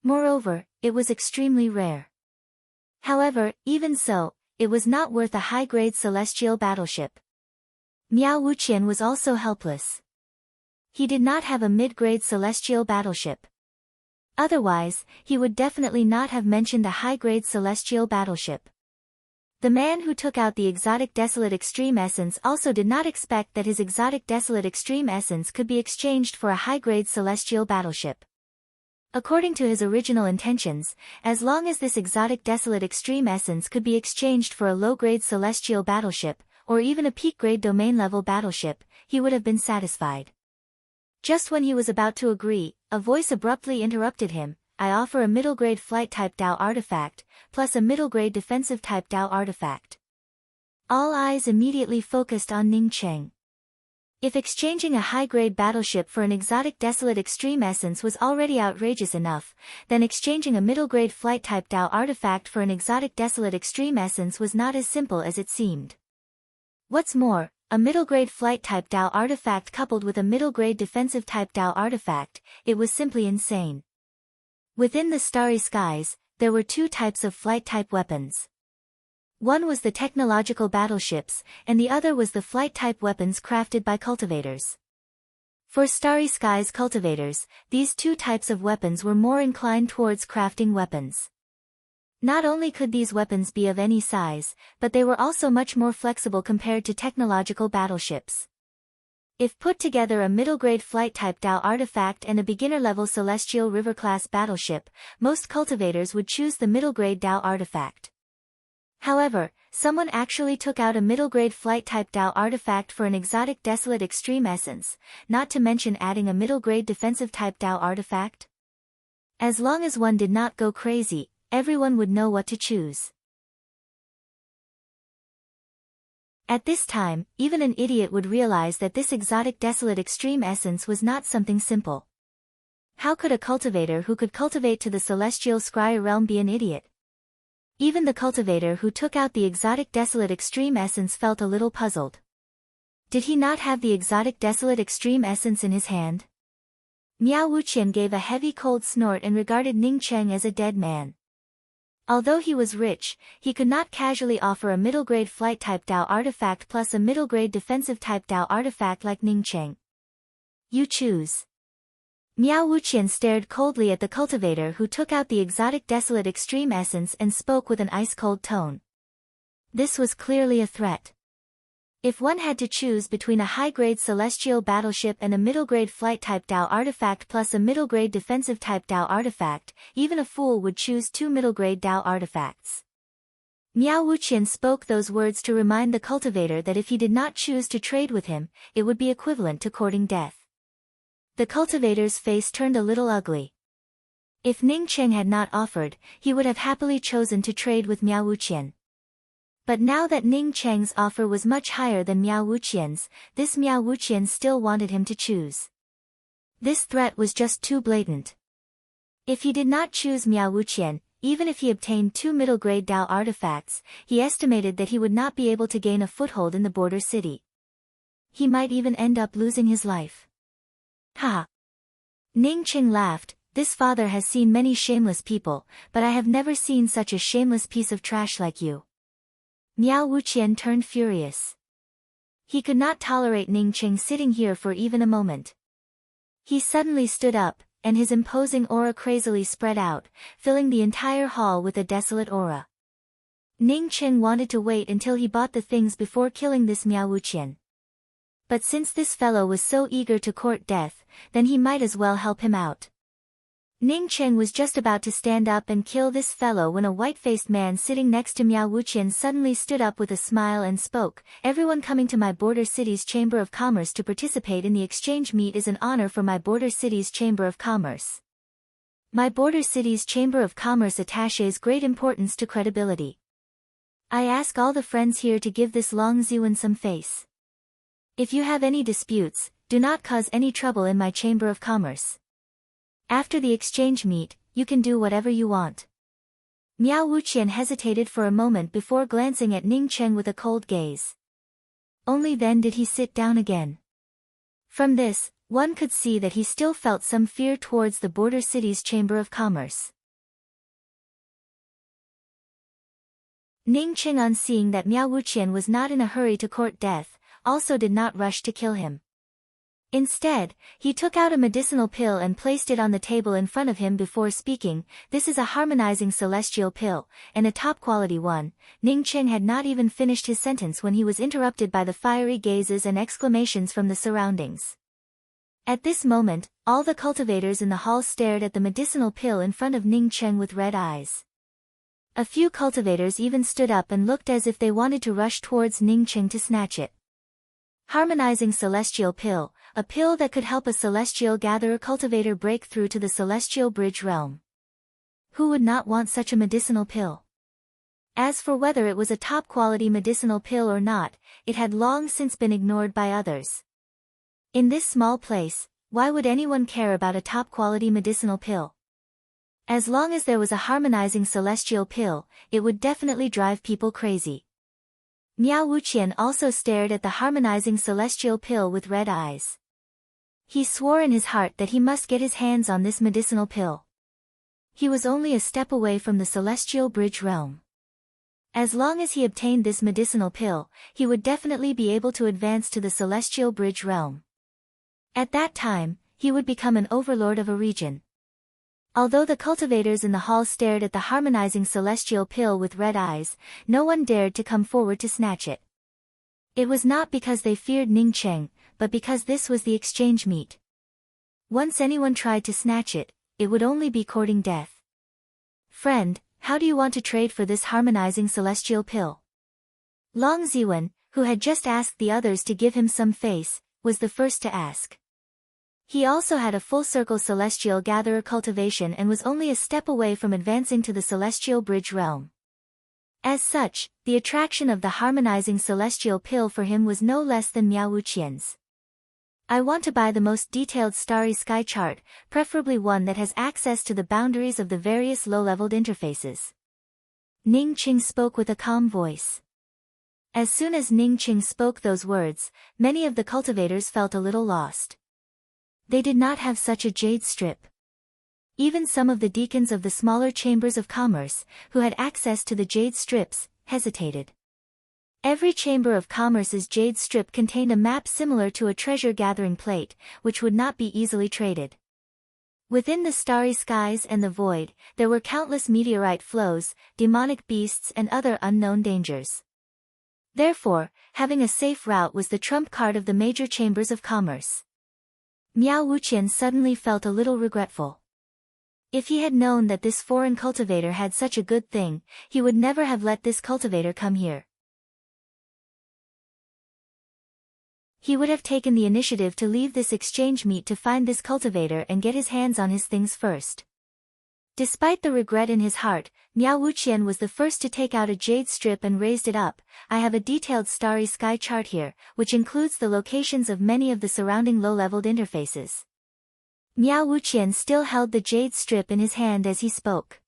Moreover, it was extremely rare. However, even so, it was not worth a high-grade celestial battleship. Miao Wuqian was also helpless. He did not have a mid-grade celestial battleship. Otherwise, he would definitely not have mentioned a high-grade celestial battleship. The man who took out the exotic desolate extreme essence also did not expect that his exotic desolate extreme essence could be exchanged for a high-grade celestial battleship. According to his original intentions, as long as this exotic desolate extreme essence could be exchanged for a low-grade celestial battleship, or even a peak-grade domain-level battleship, he would have been satisfied. Just when he was about to agree, a voice abruptly interrupted him. I offer a middle-grade flight-type Dao artifact, plus a middle-grade defensive-type Dao artifact. All eyes immediately focused on Ning Cheng. If exchanging a high-grade battleship for an exotic desolate extreme essence was already outrageous enough, then exchanging a middle-grade flight-type Dao artifact for an exotic desolate extreme essence was not as simple as it seemed. What's more, a middle-grade flight-type Dao artifact coupled with a middle-grade defensive-type Dao artifact, it was simply insane. Within the starry skies, there were two types of flight-type weapons. One was the technological battleships, and the other was the flight-type weapons crafted by cultivators. For Starry Skies cultivators, these two types of weapons were more inclined towards crafting weapons. Not only could these weapons be of any size, but they were also much more flexible compared to technological battleships. If put together a middle-grade flight-type Dao artifact and a beginner-level Celestial River-class battleship, most cultivators would choose the middle-grade Dao artifact. However, someone actually took out a middle-grade flight-type Dao artifact for an exotic Desolate Extreme Essence, not to mention adding a middle-grade defensive-type Dao artifact. As long as one did not go crazy, everyone would know what to choose. At this time, even an idiot would realize that this exotic Desolate Extreme Essence was not something simple. How could a cultivator who could cultivate to the Celestial Scryer realm be an idiot? Even the cultivator who took out the exotic Desolate Extreme Essence felt a little puzzled. Did he not have the exotic Desolate Extreme Essence in his hand? Miao Wuqian gave a heavy cold snort and regarded Ning Cheng as a dead man. Although he was rich, he could not casually offer a middle-grade flight-type Dao artifact plus a middle-grade defensive-type Dao artifact like Ning Cheng. You choose. Miao Wuqian stared coldly at the cultivator who took out the exotic Desolate Extreme Essence and spoke with an ice-cold tone. This was clearly a threat. If one had to choose between a high-grade Celestial battleship and a middle-grade flight-type Dao artifact plus a middle-grade defensive-type Dao artifact, even a fool would choose two middle-grade Dao artifacts. Miao Wuqian spoke those words to remind the cultivator that if he did not choose to trade with him, it would be equivalent to courting death. The cultivator's face turned a little ugly. If Ning Cheng had not offered, he would have happily chosen to trade with Miao Wuqian. But now that Ning Cheng's offer was much higher than Miao Wuqian's, this Miao Wuqian still wanted him to choose. This threat was just too blatant. If he did not choose Miao Wuqian, even if he obtained two middle-grade Dao artifacts, he estimated that he would not be able to gain a foothold in the border city. He might even end up losing his life. Ha! Ning Cheng laughed. This father has seen many shameless people, but I have never seen such a shameless piece of trash like you. Miao Wuqian turned furious. He could not tolerate Ning Cheng sitting here for even a moment. He suddenly stood up, and his imposing aura crazily spread out, filling the entire hall with a desolate aura. Ning Cheng wanted to wait until he bought the things before killing this Miao Wuqian. But since this fellow was so eager to court death, then he might as well help him out. Ning Cheng was just about to stand up and kill this fellow when a white-faced man sitting next to Miao Wuqian suddenly stood up with a smile and spoke, "Everyone coming to my border city's Chamber of Commerce to participate in the exchange meet is an honor for my border city's Chamber of Commerce. My border city's Chamber of Commerce attaches great importance to credibility. I ask all the friends here to give this Long Ziwen some face. If you have any disputes, do not cause any trouble in my Chamber of Commerce. After the exchange meet, you can do whatever you want." Miao Wuqian hesitated for a moment before glancing at Ning Cheng with a cold gaze. Only then did he sit down again. From this, one could see that he still felt some fear towards the border city's Chamber of Commerce. Ning Cheng, on seeing that Miao Wuqian was not in a hurry to court death, also did not rush to kill him. Instead, he took out a medicinal pill and placed it on the table in front of him before speaking. "This is a harmonizing celestial pill, and a top-quality one." Ning Cheng had not even finished his sentence when he was interrupted by the fiery gazes and exclamations from the surroundings. At this moment, all the cultivators in the hall stared at the medicinal pill in front of Ning Cheng with red eyes. A few cultivators even stood up and looked as if they wanted to rush towards Ning Cheng to snatch it. Harmonizing celestial pill, a pill that could help a celestial gatherer cultivator break through to the celestial bridge realm. Who would not want such a medicinal pill? As for whether it was a top-quality medicinal pill or not, it had long since been ignored by others. In this small place, why would anyone care about a top-quality medicinal pill? As long as there was a harmonizing celestial pill, it would definitely drive people crazy. Miao Wuqian also stared at the harmonizing celestial pill with red eyes. He swore in his heart that he must get his hands on this medicinal pill. He was only a step away from the celestial bridge realm. As long as he obtained this medicinal pill, he would definitely be able to advance to the celestial bridge realm. At that time, he would become an overlord of a region. Although the cultivators in the hall stared at the harmonizing celestial pill with red eyes, no one dared to come forward to snatch it. It was not because they feared Ning Cheng, but because this was the exchange meat. Once anyone tried to snatch it, it would only be courting death. "Friend, how do you want to trade for this harmonizing celestial pill?" Long Ziwen, who had just asked the others to give him some face, was the first to ask. He also had a full-circle celestial gatherer cultivation and was only a step away from advancing to the celestial bridge realm. As such, the attraction of the harmonizing celestial pill for him was no less than Miao Wuqian's. "I want to buy the most detailed starry sky chart, preferably one that has access to the boundaries of the various low-leveled interfaces." Ning Qing spoke with a calm voice. As soon as Ning Qing spoke those words, many of the cultivators felt a little lost. They did not have such a jade strip. Even some of the deacons of the smaller chambers of commerce, who had access to the jade strips, hesitated. Every chamber of commerce's jade strip contained a map similar to a treasure-gathering plate, which would not be easily traded. Within the starry skies and the void, there were countless meteorite flows, demonic beasts and other unknown dangers. Therefore, having a safe route was the trump card of the major chambers of commerce. Miao Wuqian suddenly felt a little regretful. If he had known that this foreign cultivator had such a good thing, he would never have let this cultivator come here. He would have taken the initiative to leave this exchange meet to find this cultivator and get his hands on his things first. Despite the regret in his heart, Miao Wuqian was the first to take out a jade strip and raised it up. "I have a detailed starry sky chart here, which includes the locations of many of the surrounding low-leveled interfaces." Miao Wuqian still held the jade strip in his hand as he spoke.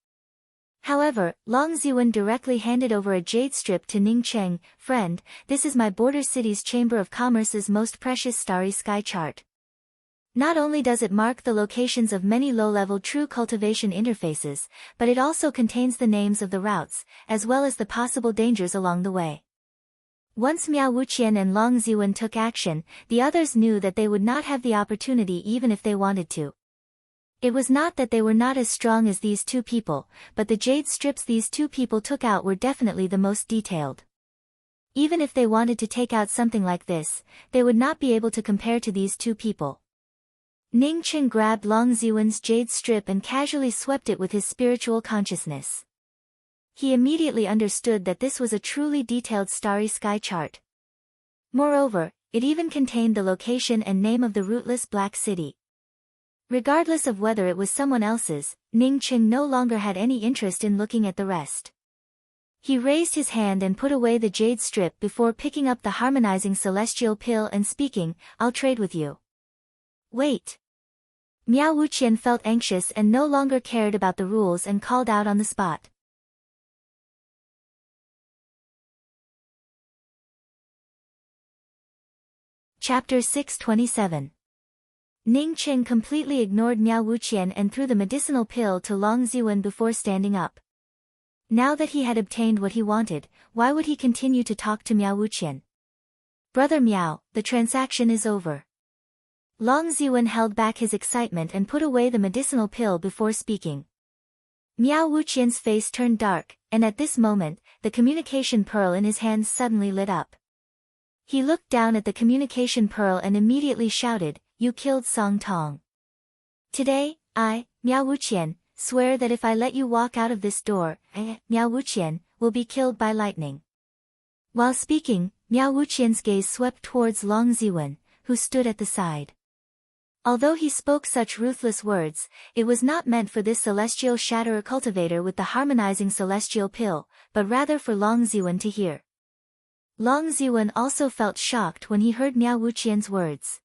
However, Long Ziwen directly handed over a jade strip to Ning Cheng. "Friend, this is my border city's Chamber of Commerce's most precious starry sky chart. Not only does it mark the locations of many low-level true cultivation interfaces, but it also contains the names of the routes, as well as the possible dangers along the way." Once Miao Wuqian and Long Ziwen took action, the others knew that they would not have the opportunity even if they wanted to. It was not that they were not as strong as these two people, but the jade strips these two people took out were definitely the most detailed. Even if they wanted to take out something like this, they would not be able to compare to these two people. Ning Cheng grabbed Long Ziwen's jade strip and casually swept it with his spiritual consciousness. He immediately understood that this was a truly detailed starry sky chart. Moreover, it even contained the location and name of the rootless Black City. Regardless of whether it was someone else's, Ning Cheng no longer had any interest in looking at the rest. He raised his hand and put away the jade strip before picking up the harmonizing celestial pill and speaking, "I'll trade with you." "Wait." Miao Wuqian felt anxious and no longer cared about the rules and called out on the spot. Chapter 627. Ning Cheng completely ignored Miao Wuqian and threw the medicinal pill to Long Ziwen before standing up. Now that he had obtained what he wanted, why would he continue to talk to Miao Wuqian? "Brother Miao, the transaction is over." Long Ziwen held back his excitement and put away the medicinal pill before speaking. Miao Wuqian's face turned dark, and at this moment, the communication pearl in his hands suddenly lit up. He looked down at the communication pearl and immediately shouted, "You killed Song Tong. Today, I, Miao Wuqian, swear that if I let you walk out of this door, Miao Wuqian, will be killed by lightning." While speaking, Miao Wuqian's gaze swept towards Long Ziwen, who stood at the side. Although he spoke such ruthless words, it was not meant for this celestial shatterer cultivator with the harmonizing celestial pill, but rather for Long Ziwen to hear. Long Ziwen also felt shocked when he heard Miao Wuqian's words.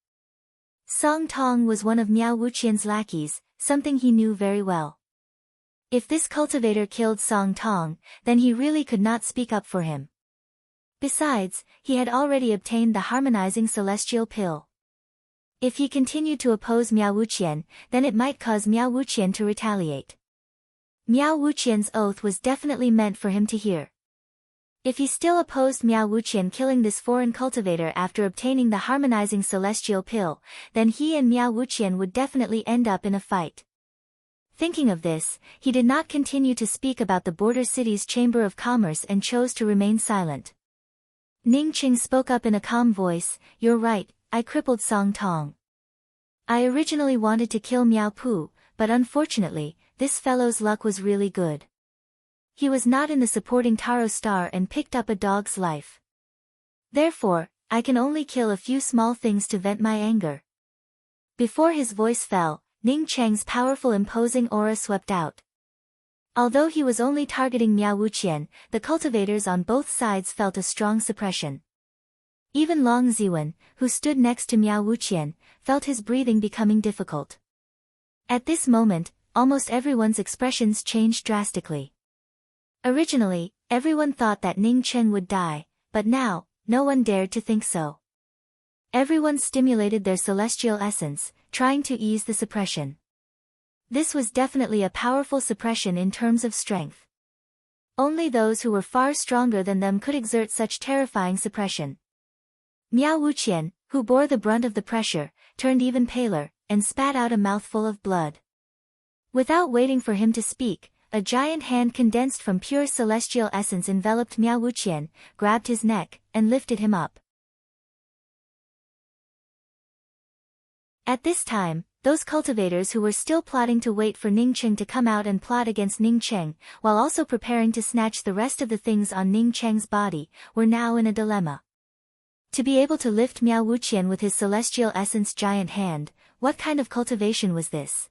Song Tong was one of Miao Wuqian's lackeys, something he knew very well. If this cultivator killed Song Tong, then he really could not speak up for him. Besides, he had already obtained the harmonizing celestial pill. If he continued to oppose Miao Wuqian, then it might cause Miao Wuqian to retaliate. Miao Wuqian's oath was definitely meant for him to hear. If he still opposed Miao Wuqian killing this foreign cultivator after obtaining the harmonizing celestial pill, then he and Miao Wuqian would definitely end up in a fight. Thinking of this, he did not continue to speak about the border city's Chamber of Commerce and chose to remain silent. Ning Qing spoke up in a calm voice, "You're right, I crippled Song Tong. I originally wanted to kill Miao Pu, but unfortunately, this fellow's luck was really good. He was not in the supporting Taro star and picked up a dog's life. Therefore, I can only kill a few small things to vent my anger." Before his voice fell, Ning Cheng's powerful imposing aura swept out. Although he was only targeting Miao Wuqian, the cultivators on both sides felt a strong suppression. Even Long Ziwen, who stood next to Miao Wuqian, felt his breathing becoming difficult. At this moment, almost everyone's expressions changed drastically. Originally, everyone thought that Ning Cheng would die, but now, no one dared to think so. Everyone stimulated their celestial essence, trying to ease the suppression. This was definitely a powerful suppression in terms of strength. Only those who were far stronger than them could exert such terrifying suppression. Miao Wuqian, who bore the brunt of the pressure, turned even paler, and spat out a mouthful of blood. Without waiting for him to speak, a giant hand condensed from pure celestial essence enveloped Miao Wuqian, grabbed his neck, and lifted him up. At this time, those cultivators who were still plotting to wait for Ning Cheng to come out and plot against Ning Cheng, while also preparing to snatch the rest of the things on Ning Cheng's body, were now in a dilemma. To be able to lift Miao Wuqian with his celestial essence giant hand, what kind of cultivation was this?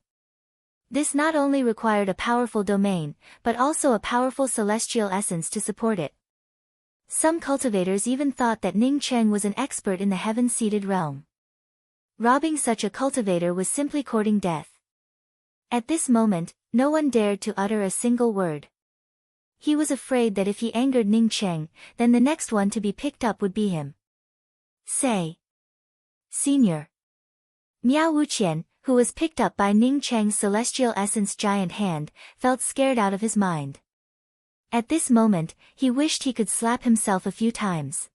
This not only required a powerful domain, but also a powerful celestial essence to support it. Some cultivators even thought that Ning Cheng was an expert in the heaven-seated realm. Robbing such a cultivator was simply courting death. At this moment, no one dared to utter a single word. He was afraid that if he angered Ning Cheng, then the next one to be picked up would be him. Say, Senior. Miao Wuqian, who was picked up by Ning Cheng's celestial essence giant hand, felt scared out of his mind. At this moment, he wished he could slap himself a few times.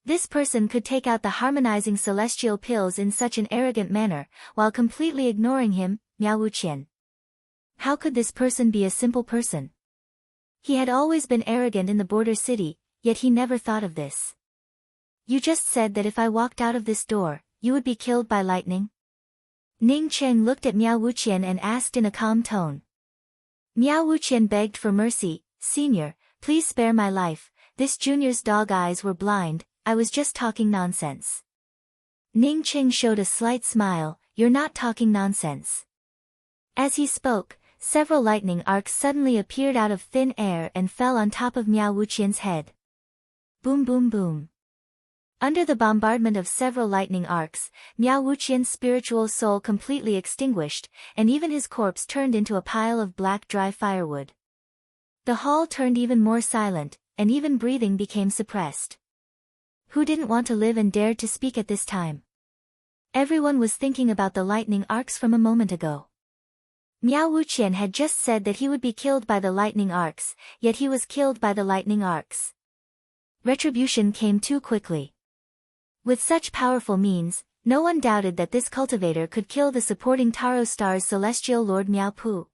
This person could take out the harmonizing celestial pills in such an arrogant manner, while completely ignoring him, Miao Wuqian. How could this person be a simple person? He had always been arrogant in the border city, yet he never thought of this. You just said that if I walked out of this door, you would be killed by lightning? Ning Cheng looked at Miao Wuqian and asked in a calm tone. Miao Wuqian begged for mercy, Senior, please spare my life, this junior's dog eyes were blind, I was just talking nonsense. Ning Cheng showed a slight smile, you're not talking nonsense. As he spoke, several lightning arcs suddenly appeared out of thin air and fell on top of Miao Wuqian's head. Boom boom boom. Under the bombardment of several lightning arcs, Miao Wuqian's spiritual soul completely extinguished, and even his corpse turned into a pile of black dry firewood. The hall turned even more silent, and even breathing became suppressed. Who didn't want to live and dared to speak at this time? Everyone was thinking about the lightning arcs from a moment ago. Miao Wuqian had just said that he would be killed by the lightning arcs, yet he was killed by the lightning arcs. Retribution came too quickly. With such powerful means, no one doubted that this cultivator could kill the supporting Taro Star's celestial lord Miao Pu.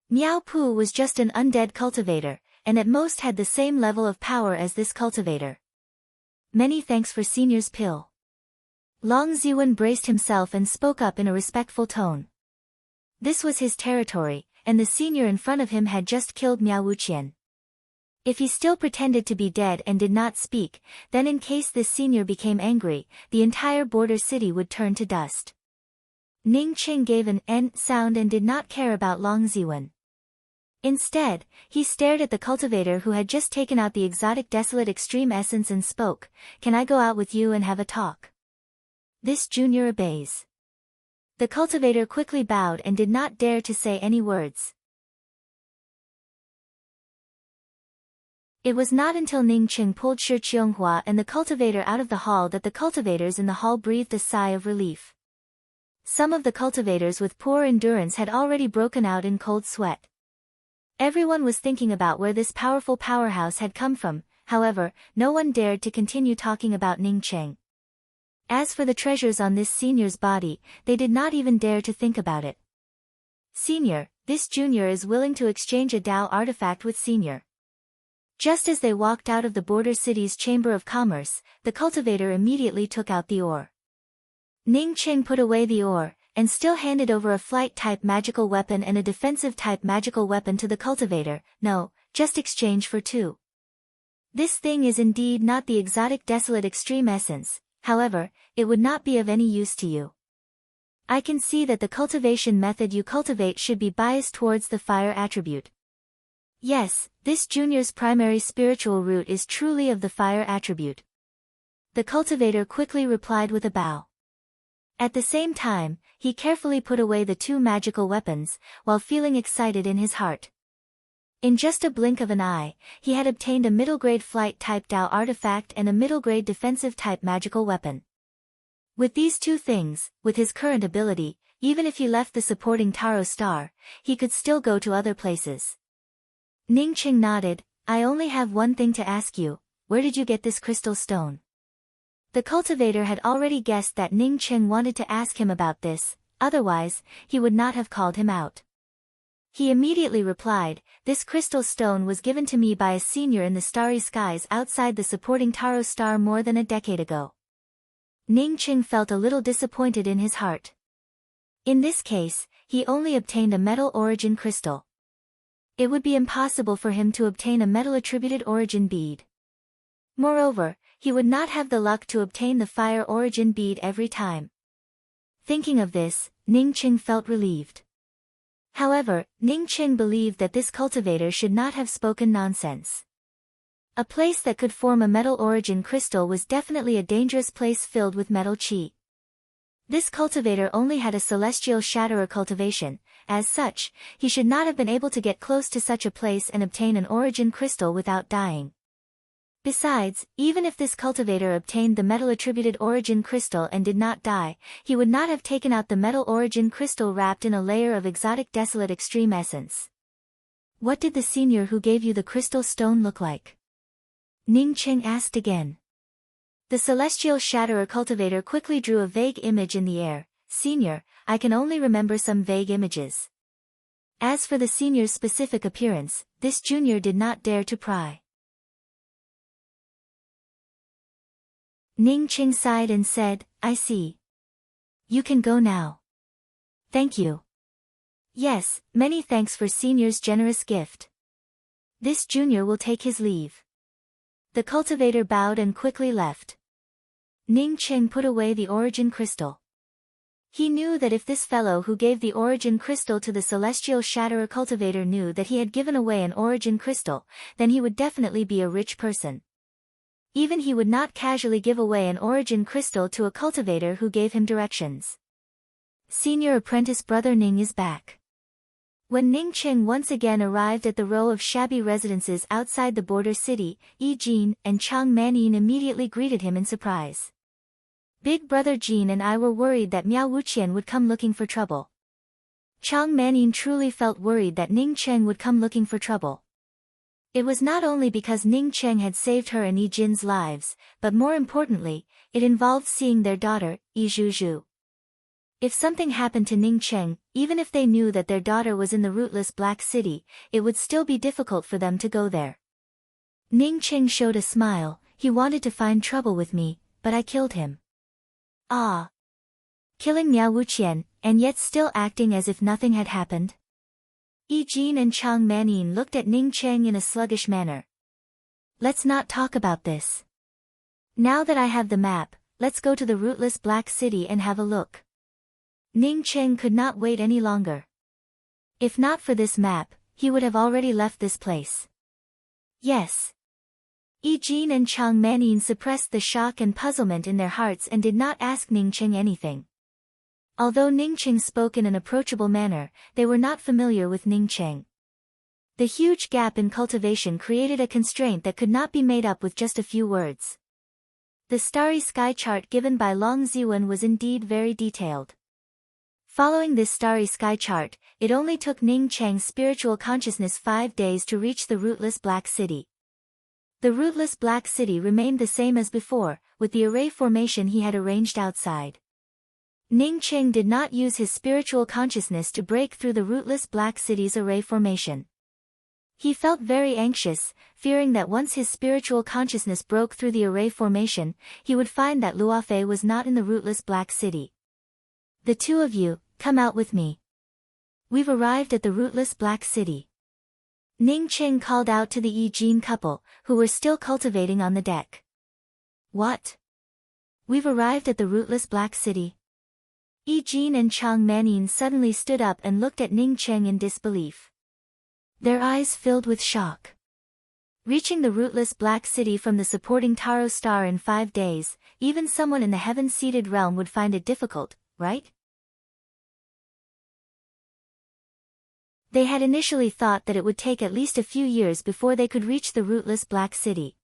Miao Pu was just an undead cultivator, and at most had the same level of power as this cultivator. Many thanks for Senior's pill. Long Ziwen braced himself and spoke up in a respectful tone. This was his territory, and the senior in front of him had just killed Miao Wuqian. If he still pretended to be dead and did not speak, then in case this senior became angry, the entire border city would turn to dust. Ning Cheng gave an "n" sound and did not care about Long Ziwen. Instead, he stared at the cultivator who had just taken out the exotic desolate extreme essence and spoke, "Can I go out with you and have a talk?" This junior obeys. The cultivator quickly bowed and did not dare to say any words. It was not until Ning Cheng pulled Shi Qianghua and the cultivator out of the hall that the cultivators in the hall breathed a sigh of relief. Some of the cultivators with poor endurance had already broken out in cold sweat. Everyone was thinking about where this powerful powerhouse had come from, However, no one dared to continue talking about Ning Cheng. As for the treasures on this senior's body, they did not even dare to think about it. Senior, this junior is willing to exchange a Dao artifact with senior. Just as they walked out of the border city's Chamber of Commerce, the cultivator immediately took out the ore. Ning Cheng put away the ore, and still handed over a flight-type magical weapon and a defensive-type magical weapon to the cultivator. No, just exchange for two. This thing is indeed not the exotic desolate extreme essence, however, it would not be of any use to you. I can see that the cultivation method you cultivate should be biased towards the fire attribute. Yes, this junior's primary spiritual root is truly of the fire attribute. The cultivator quickly replied with a bow. At the same time, he carefully put away the two magical weapons, while feeling excited in his heart. In just a blink of an eye, he had obtained a middle-grade flight-type Dao artifact and a middle-grade defensive-type magical weapon. With these two things, with his current ability, even if he left the supporting Taro star, he could still go to other places. Ning Cheng nodded. I only have one thing to ask you, where did you get this crystal stone? The cultivator had already guessed that Ning Cheng wanted to ask him about this, otherwise, he would not have called him out. He immediately replied, this crystal stone was given to me by a senior in the starry skies outside the supporting Taro star more than a decade ago. Ning Cheng felt a little disappointed in his heart. In this case, he only obtained a metal origin crystal. It would be impossible for him to obtain a metal-attributed origin bead. Moreover, he would not have the luck to obtain the fire origin bead every time. Thinking of this, Ning Cheng felt relieved. However, Ning Cheng believed that this cultivator should not have spoken nonsense. A place that could form a metal origin crystal was definitely a dangerous place filled with metal chi. This cultivator only had a celestial shatterer cultivation. As such, he should not have been able to get close to such a place and obtain an origin crystal without dying. Besides, even if this cultivator obtained the metal-attributed origin crystal and did not die, he would not have taken out the metal origin crystal wrapped in a layer of exotic desolate extreme essence. What did the senior who gave you the crystal stone look like? Ning Cheng asked again. The celestial shatterer cultivator quickly drew a vague image in the air. Senior, I can only remember some vague images. As for the senior's specific appearance, this junior did not dare to pry. Ning Cheng sighed and said, I see. You can go now. Thank you. Yes, many thanks for senior's generous gift. This junior will take his leave. The cultivator bowed and quickly left. Ning Cheng put away the origin crystal. He knew that if this fellow who gave the origin crystal to the celestial shatterer cultivator knew that he had given away an origin crystal, then he would definitely be a rich person. Even he would not casually give away an origin crystal to a cultivator who gave him directions. Senior apprentice brother Ning is back. When Ning Cheng once again arrived at the row of shabby residences outside the border city, Yi Jin and Chang Manyin immediately greeted him in surprise. Big brother Jin and I were worried that Miao Wuqian would come looking for trouble. Chang Manyin truly felt worried that Ning Cheng would come looking for trouble. It was not only because Ning Cheng had saved her and Yi Jin's lives, but more importantly, it involved seeing their daughter, Yi Zhuzhu. If something happened to Ning Cheng, even if they knew that their daughter was in the rootless Black City, it would still be difficult for them to go there. Ning Cheng showed a smile. He wanted to find trouble with me, but I killed him. Ah! Killing Miao Wuqian, and yet still acting as if nothing had happened? Yi Jin and Chang Manyin looked at Ning Cheng in a sluggish manner. Let's not talk about this. Now that I have the map, let's go to the rootless Black City and have a look. Ning Cheng could not wait any longer. If not for this map, he would have already left this place. Yes. Yi Jin and Chang Manyin suppressed the shock and puzzlement in their hearts and did not ask Ning Cheng anything. Although Ning Cheng spoke in an approachable manner, they were not familiar with Ning Cheng. The huge gap in cultivation created a constraint that could not be made up with just a few words. The starry sky chart given by Long Ziwen was indeed very detailed. Following this starry sky chart, it only took Ning Cheng's spiritual consciousness 5 days to reach the rootless Black City. The rootless black city remained the same as before, with the array formation he had arranged outside. Ning Qing did not use his spiritual consciousness to break through the rootless black city's array formation. He felt very anxious, fearing that once his spiritual consciousness broke through the array formation, he would find that Luofei was not in the rootless black city. "The two of you, come out with me. We've arrived at the rootless black city." Ning Qing called out to the Yi Jin couple, who were still cultivating on the deck. "What? We've arrived at the rootless black city?" Yi Jin and Chang Manin suddenly stood up and looked at Ning Qing in disbelief. Their eyes filled with shock. Reaching the rootless black city from the supporting Taro star in 5 days, even someone in the heaven-seated realm would find it difficult, right? They had initially thought that it would take at least a few years before they could reach the rootless black city.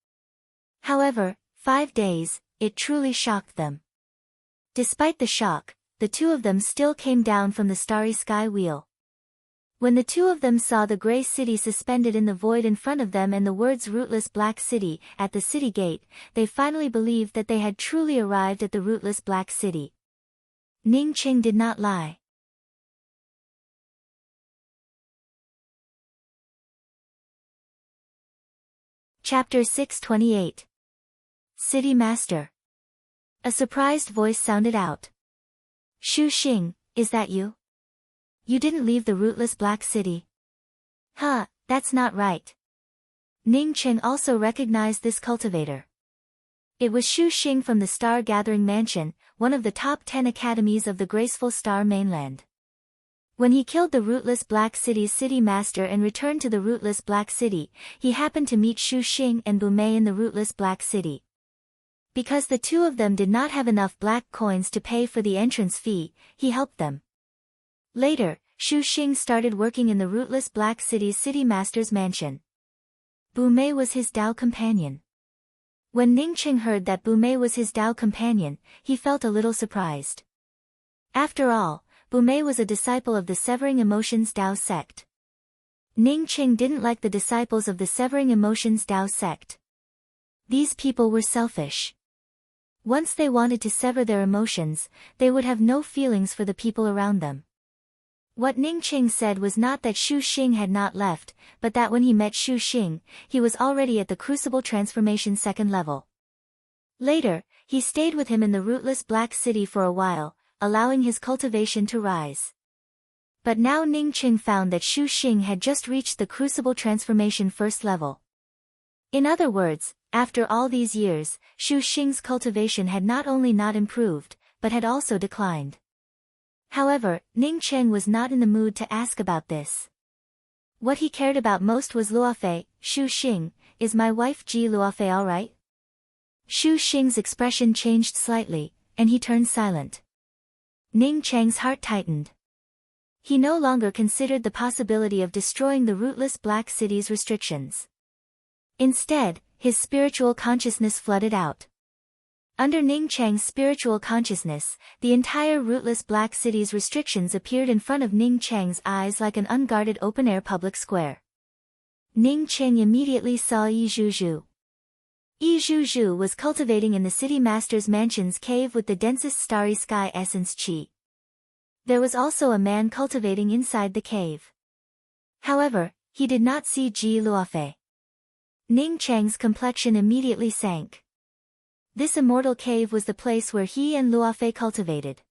However, 5 days, it truly shocked them. Despite the shock, the two of them still came down from the starry sky wheel. When the two of them saw the gray city suspended in the void in front of them and the words "Rootless Black City" at the city gate, they finally believed that they had truly arrived at the Rootless Black City. Ning Qing did not lie. Chapter 628. City Master. A surprised voice sounded out. "Shu Xing, is that you? You didn't leave the rootless black city." "Huh, that's not right." Ning Qing also recognized this cultivator. It was Shu Xing from the Star Gathering Mansion, one of the top 10 academies of the graceful Star Mainland. When he killed the rootless black city's city master and returned to the rootless black city, he happened to meet Shu Xing and Bu Mei in the rootless black city. Because the two of them did not have enough black coins to pay for the entrance fee, he helped them. Later, Shu Xing started working in the rootless black city's city master's mansion. Bu Mei was his Dao companion. When Ning Qing heard that Bu Mei was his Dao companion, he felt a little surprised. After all, Bu Mei was a disciple of the Severing Emotions Dao sect. Ning Qing didn't like the disciples of the Severing Emotions Dao sect. These people were selfish. Once they wanted to sever their emotions, they would have no feelings for the people around them. What Ning Qing said was not that Shu Xing had not left, but that when he met Shu Xing, he was already at the Crucible Transformation 2nd level. Later, he stayed with him in the rootless black city for a while, allowing his cultivation to rise. But now Ning Qing found that Shu Xing had just reached the Crucible Transformation 1st level. In other words, after all these years, Shu Xing's cultivation had not only not improved, but had also declined. However, Ning Qing was not in the mood to ask about this. What he cared about most was Luofei. "Shu Xing, is my wife Ji Luofei alright?" Shu Xing's expression changed slightly, and he turned silent. Ning Cheng's heart tightened. He no longer considered the possibility of destroying the rootless black city's restrictions. Instead, his spiritual consciousness flooded out. Under Ning Cheng's spiritual consciousness, the entire rootless black city's restrictions appeared in front of Ning Cheng's eyes like an unguarded open-air public square. Ning Cheng immediately saw Yi Zhuzhu. Yi Zhuzhu was cultivating in the city master's mansion's cave with the densest starry sky essence qi. There was also a man cultivating inside the cave. However, he did not see Ji Luofei. Ning Cheng's complexion immediately sank. This immortal cave was the place where he and Luofei cultivated.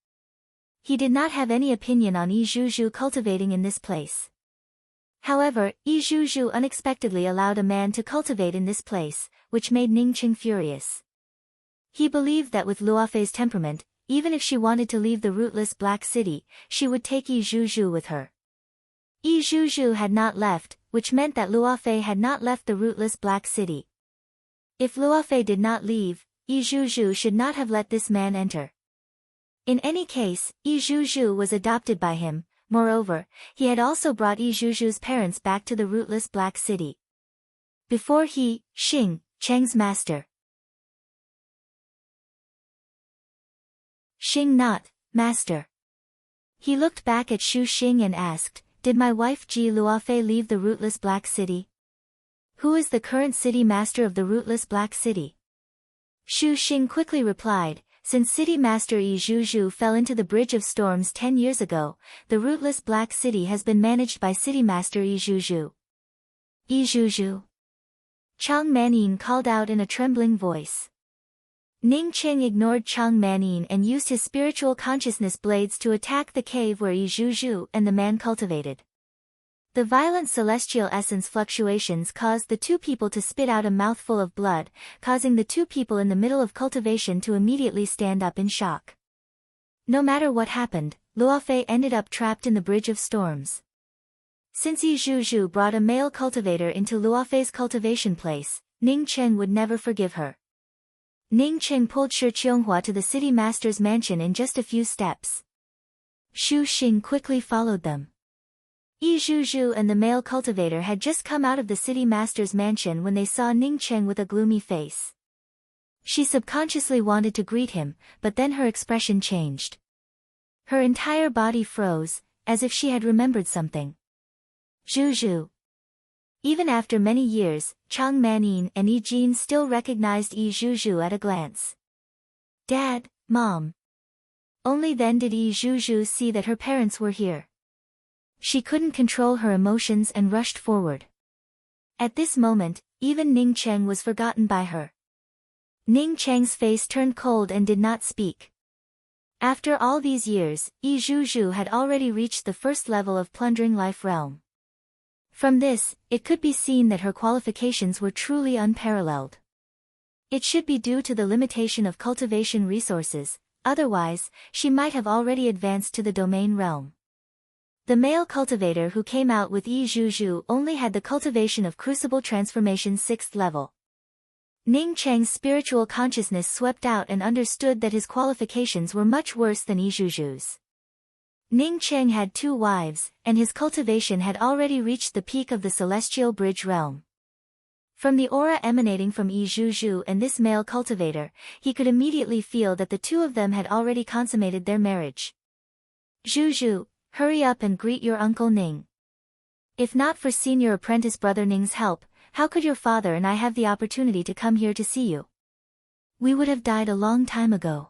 He did not have any opinion on Yi Zhuzhu cultivating in this place. However, Yi Zhuzhu unexpectedly allowed a man to cultivate in this place, which made Ning Qing furious. He believed that with Luofei's temperament, even if she wanted to leave the rootless black city, she would take Yi Zhuzhu with her. Yi Zhuzhu had not left, which meant that Luofei had not left the rootless black city. If Luofei did not leave, Yi Zhuzhu should not have let this man enter. In any case, Yi Zhuzhu was adopted by him. Moreover, he had also brought Yi Zhuzhu's parents back to the rootless black city. Before he, Xing, Cheng's master. Xing not, master. He looked back at Shu Xing and asked, "Did my wife Ji Luofei leave the rootless black city?" Who is the current city master of the rootless Black City? Xu Xing quickly replied, since City Master Yi Zhuzhu fell into the Bridge of Storms 10 years ago, the rootless Black City has been managed by City Master Yi Zhuzhu. Yi Zhuzhu? Chang Manyin called out in a trembling voice. Ning Qing ignored Chang Manyin and used his spiritual consciousness blades to attack the cave where Yi Zhuzhu and the man cultivated. The violent celestial essence fluctuations caused the two people to spit out a mouthful of blood, causing the two people in the middle of cultivation to immediately stand up in shock. No matter what happened, Luofei ended up trapped in the Bridge of Storms. Since Yi Zhuzhu brought a male cultivator into Luofei's cultivation place, Ning Cheng would never forgive her. Ning Cheng pulled Shi Qianghua to the city master's mansion in just a few steps. Xu Xing quickly followed them. Yi Zhuzhu and the male cultivator had just come out of the city master's mansion when they saw Ning Cheng with a gloomy face. She subconsciously wanted to greet him, but then her expression changed. Her entire body froze, as if she had remembered something. Zhuzhu. Even after many years, Chang Manyin and Yi Jin still recognized Yi Zhuzhu at a glance. Dad, Mom. Only then did Yi Zhuzhu see that her parents were here. She couldn't control her emotions and rushed forward. At this moment, even Ning Cheng was forgotten by her. Ning Cheng's face turned cold and did not speak. After all these years, Yi Zhuzhu had already reached the first level of plundering life realm. From this, it could be seen that her qualifications were truly unparalleled. It should be due to the limitation of cultivation resources, otherwise, she might have already advanced to the domain realm. The male cultivator who came out with Yi Zhuzhu only had the cultivation of Crucible Transformation 6th level. Ning Cheng's spiritual consciousness swept out and understood that his qualifications were much worse than Yi Zhuzhu's. Ning Cheng had 2 wives, and his cultivation had already reached the peak of the Celestial Bridge realm. From the aura emanating from Yi Zhuzhu and this male cultivator, he could immediately feel that the two of them had already consummated their marriage. Zhuzhu, hurry up and greet your uncle Ning. If not for senior apprentice brother Ning's help, how could your father and I have the opportunity to come here to see you? We would have died a long time ago.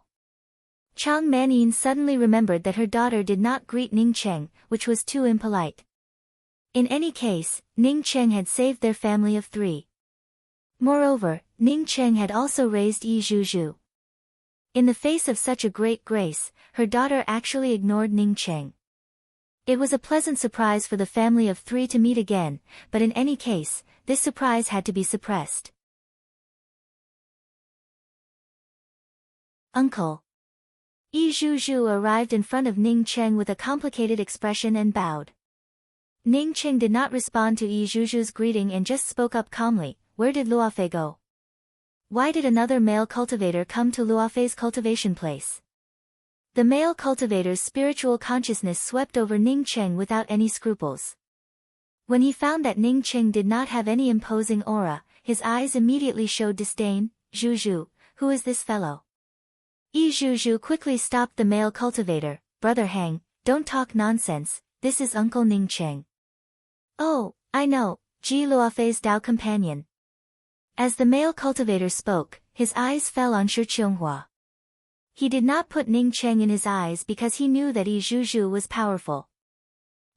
Chang Manyin suddenly remembered that her daughter did not greet Ning Cheng, which was too impolite. In any case, Ning Cheng had saved their family of 3. Moreover, Ning Cheng had also raised Yi Zhuzhu. In the face of such a great grace, her daughter actually ignored Ning Cheng. It was a pleasant surprise for the family of 3 to meet again, but in any case, this surprise had to be suppressed. Uncle. Yi Zhuzhu arrived in front of Ning Cheng with a complicated expression and bowed. Ning Cheng did not respond to Yi Zhuzhu's greeting and just spoke up calmly, where did Luofei go? Why did another male cultivator come to Luofei's cultivation place? The male cultivator's spiritual consciousness swept over Ning Cheng without any scruples. When he found that Ning Cheng did not have any imposing aura, his eyes immediately showed disdain. Zhuzhu, who is this fellow? Yi Zhuzhu quickly stopped the male cultivator. Brother Hang, don't talk nonsense, this is Uncle Ning Cheng. Oh, I know, Ji Luofei's Dao companion. As the male cultivator spoke, his eyes fell on Shi Qianghua. He did not put Ning Cheng in his eyes because he knew that Yi Zhuzhu was powerful.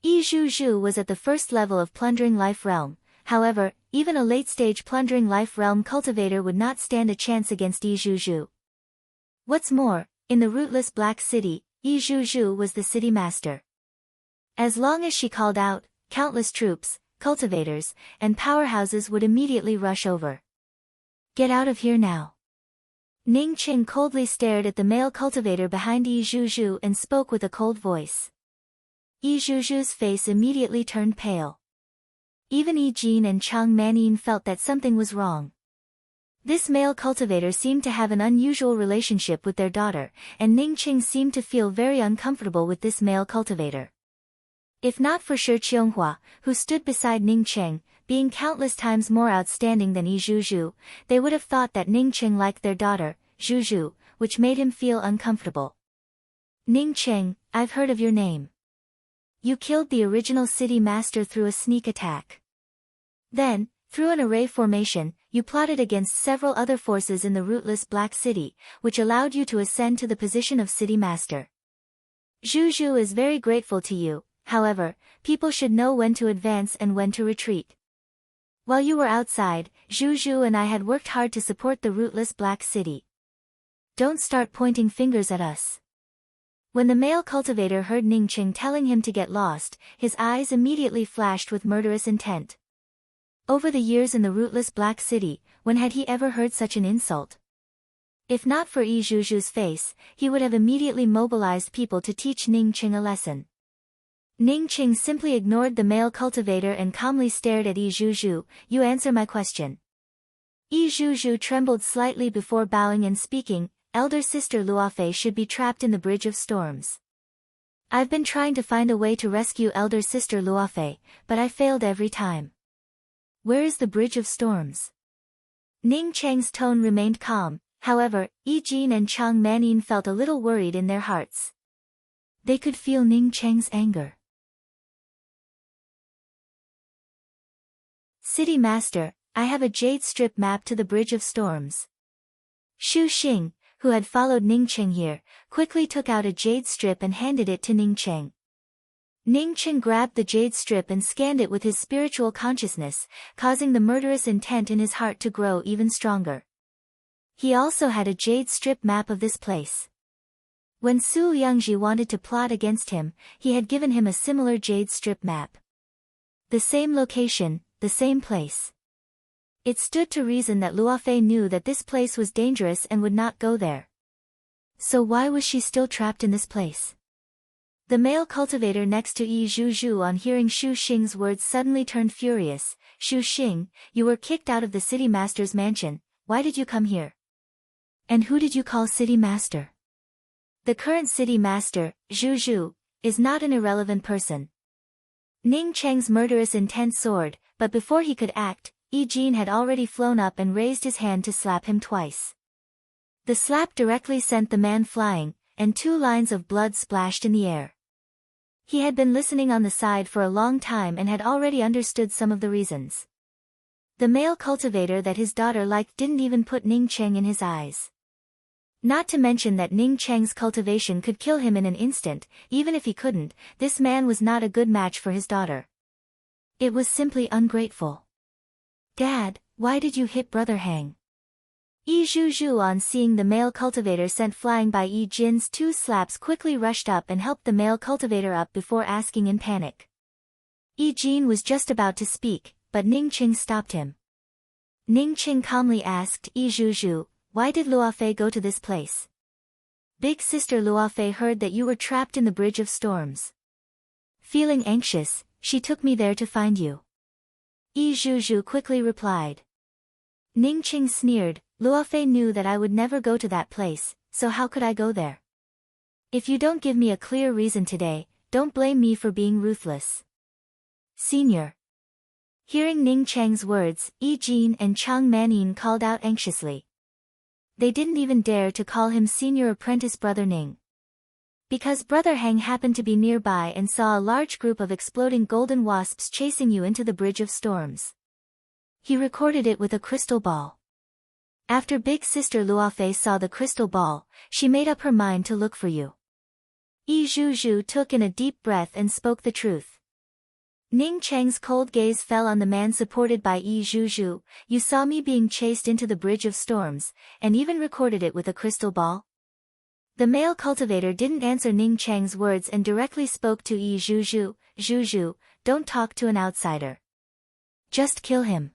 Yi Zhuzhu was at the first level of plundering life realm, however, even a late-stage plundering life realm cultivator would not stand a chance against Yi Zhuzhu. What's more, in the rootless Black City, Yi Zhuzhu was the city master. As long as she called out, countless troops, cultivators, and powerhouses would immediately rush over. Get out of here now. Ning Cheng coldly stared at the male cultivator behind Yi Zhuzhu and spoke with a cold voice. Yi Zhuzhu's face immediately turned pale. Even Yi Jin and Chang Manyin felt that something was wrong. This male cultivator seemed to have an unusual relationship with their daughter, and Ning Cheng seemed to feel very uncomfortable with this male cultivator. If not for Shi Qianghua, who stood beside Ning Cheng, being countless times more outstanding than Yi Zhuzhu, they would have thought that Ning Cheng liked their daughter, Zhuzhu, which made him feel uncomfortable. Ning Cheng, I've heard of your name. You killed the original city master through a sneak attack. Then, Through an array formation, you plotted against several other forces in the rootless Black City, which allowed you to ascend to the position of City Master. Zhu Zhu is very grateful to you. However, people should know when to advance and when to retreat. While you were outside, Zhu Zhu and I had worked hard to support the rootless Black City. Don't start pointing fingers at us. When the male cultivator heard Ningqing telling him to get lost, his eyes immediately flashed with murderous intent. Over the years in the rootless Black City, when had he ever heard such an insult? If not for Yi Zhuzhu's face, he would have immediately mobilized people to teach Ningqing a lesson. Ningqing simply ignored the male cultivator and calmly stared at Yi Zhuzhu. You answer my question. Yi Zhuzhu trembled slightly before bowing and speaking. Elder sister Luofei should be trapped in the Bridge of Storms. I've been trying to find a way to rescue elder sister Luofei, but I failed every time. Where is the Bridge of Storms? Ningqing's tone remained calm. However, Yi Jin and Chang Manin felt a little worried in their hearts. They could feel Ningqing's anger. City Master, I have a jade strip map to the Bridge of Storms. Xu Xing, who had followed Ningqing here, quickly took out a jade strip and handed it to Ningqing. Ningqing grabbed the jade strip and scanned it with his spiritual consciousness, causing the murderous intent in his heart to grow even stronger. He also had a jade strip map of this place. When Su Yangji wanted to plot against him, he had given him a similar jade strip map. The same location, the same place. It stood to reason that Luofei knew that this place was dangerous and would not go there. So why was she still trapped in this place? The male cultivator next to Yi Zhuzhu on hearing Xu Xing's words suddenly turned furious. Xu Xing, you were kicked out of the city master's mansion. Why did you come here? And who did you call city master? The current city master, Zhu Zhu, is not an irrelevant person. Ningqing's murderous intent soared, but before he could act, Yi Jin had already flown up and raised his hand to slap him twice. The slap directly sent the man flying, and 2 lines of blood splashed in the air. He had been listening on the side for a long time and had already understood some of the reasons. The male cultivator that his daughter liked didn't even put Ningqing in his eyes. Not to mention that Ningqing's cultivation could kill him in an instant. Even if he couldn't, this man was not a good match for his daughter. It was simply ungrateful. Dad, why did you hit Brother Hang? Yi Zhuzhu on seeing the male cultivator sent flying by Yi Jin's 2 slaps quickly rushed up and helped the male cultivator up before asking in panic. Yi Jin was just about to speak, but Ningqing stopped him. Ningqing calmly asked Yi Zhuzhu, why did Luofei go to this place? Big sister Luofei heard that you were trapped in the Bridge of Storms. Feeling anxious, she took me there to find you. Yi Zhuzhu quickly replied. Ningqing sneered, Luofei knew that I would never go to that place, so how could I go there? If you don't give me a clear reason today, don't blame me for being ruthless. Senior. Hearing Ningqing's words, Yi Jin and Chang Manin called out anxiously. They didn't even dare to call him senior apprentice Brother Ning. Because Brother Hang happened to be nearby and saw a large group of exploding golden wasps chasing you into the Bridge of Storms. He recorded it with a crystal ball. After big sister Luofei saw the crystal ball, she made up her mind to look for you. Yi Zhuzhu took in a deep breath and spoke the truth. Ningqing's cold gaze fell on the man supported by Yi Zhuzhu. You saw me being chased into the Bridge of Storms, and even recorded it with a crystal ball? The male cultivator didn't answer Ningqing's words and directly spoke to Yi Zhuzhu. Zhuzhu, don't talk to an outsider. Just kill him.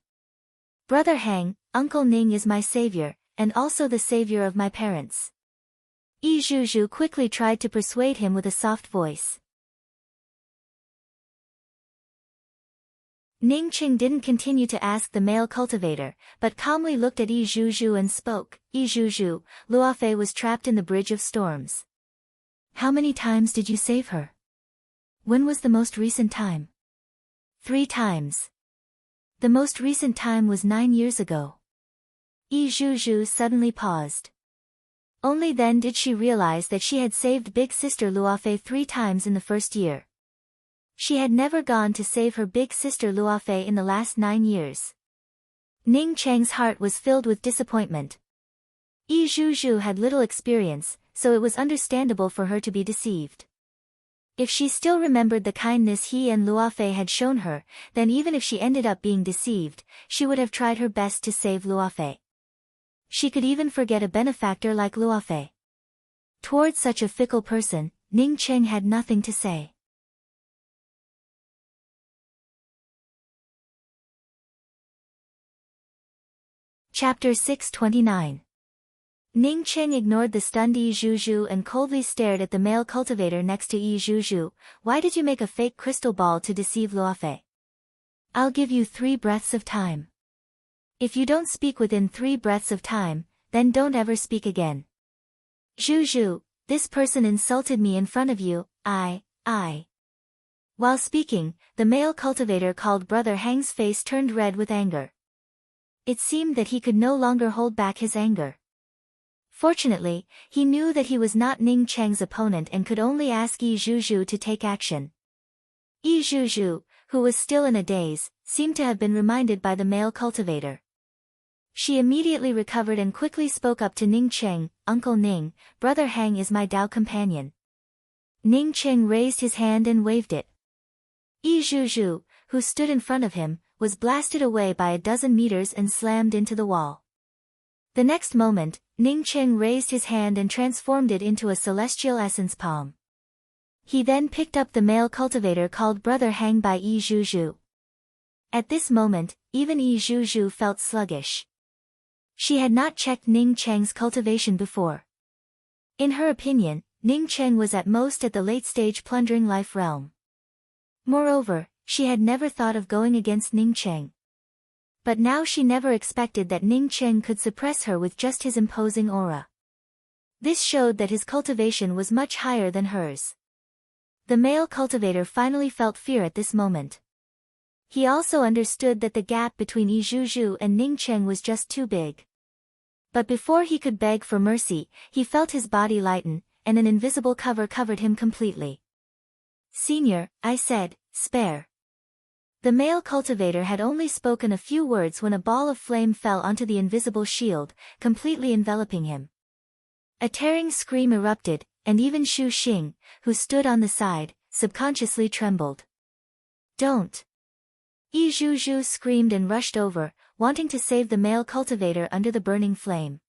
Brother Hang, Uncle Ning is my savior, and also the savior of my parents. Yi Zhuzhu quickly tried to persuade him with a soft voice. Ningqing didn't continue to ask the male cultivator, but calmly looked at Yi Zhuzhu and spoke. Yi Zhuzhu, Luofei was trapped in the Bridge of Storms. How many times did you save her? When was the most recent time? 3 times. The most recent time was 9 years ago. Yi Zhuzhu suddenly paused. Only then did she realize that she had saved big sister Luofei 3 times in the first year. She had never gone to save her big sister Luofei in the last 9 years. Ning Cheng's heart was filled with disappointment. Yi Zhuzhu had little experience, so it was understandable for her to be deceived. If she still remembered the kindness he and Luofei had shown her, then even if she ended up being deceived, she would have tried her best to save Luofei. She could even forget a benefactor like Luofei. Towards such a fickle person, Ning Cheng had nothing to say. Chapter 629. Ning Cheng ignored the stunned Yi Zhuzhu and coldly stared at the male cultivator next to Yi Zhuzhu. Why did you make a fake crystal ball to deceive Luofei? I'll give you 3 breaths of time. If you don't speak within 3 breaths of time, then don't ever speak again. Zhuzhu, this person insulted me in front of you, I. While speaking, the male cultivator called Brother Hang's face turned red with anger. It seemed that he could no longer hold back his anger. Fortunately, he knew that he was not Ning Cheng's opponent and could only ask Yi Zhuzhu to take action. Yi Zhuzhu, who was still in a daze, seemed to have been reminded by the male cultivator. She immediately recovered and quickly spoke up to Ning Cheng, Uncle Ning, Brother Hang is my Dao companion. Ning Cheng raised his hand and waved it. Yi Zhuzhu, who stood in front of him, was blasted away by a dozen meters and slammed into the wall. The next moment, Ning Cheng raised his hand and transformed it into a celestial essence palm. He then picked up the male cultivator called Brother Hang by Yi Zhuzhu. At this moment, even Yi Zhuzhu felt sluggish. She had not checked Ning Cheng's cultivation before. In her opinion, Ning Cheng was at most at the late-stage plundering life realm. Moreover, she had never thought of going against Ning Cheng. But now she never expected that Ning Cheng could suppress her with just his imposing aura. This showed that his cultivation was much higher than hers. The male cultivator finally felt fear at this moment. He also understood that the gap between Yi Zhuzhu and Ning Cheng was just too big. But before he could beg for mercy, he felt his body lighten, and an invisible cover covered him completely. Senior, I said, spare. The male cultivator had only spoken a few words when a ball of flame fell onto the invisible shield, completely enveloping him. A tearing scream erupted, and even Xu Xing, who stood on the side, subconsciously trembled. Don't! Yi Zhuzhu screamed and rushed over, wanting to save the male cultivator under the burning flame.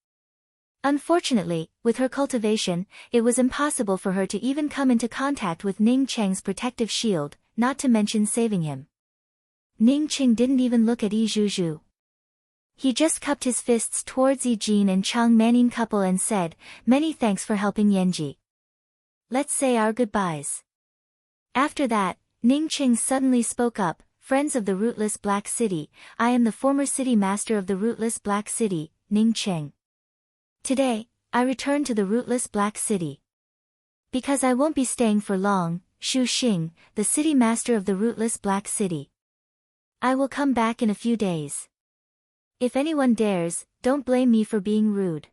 Unfortunately, with her cultivation, it was impossible for her to even come into contact with Ning Cheng's protective shield, not to mention saving him. Ning Cheng didn't even look at Yi Zhuzhu. He just cupped his fists towards Yi Jin and Chang Manning couple and said, many thanks for helping Yanji. Let's say our goodbyes. After that, Ning Cheng suddenly spoke up, friends of the rootless Black City, I am the former city master of the rootless Black City, Ning Cheng. Today, I return to the rootless Black City. Because I won't be staying for long, Xu Xing, the city master of the rootless Black City. I will come back in a few days. If anyone dares, don't blame me for being rude.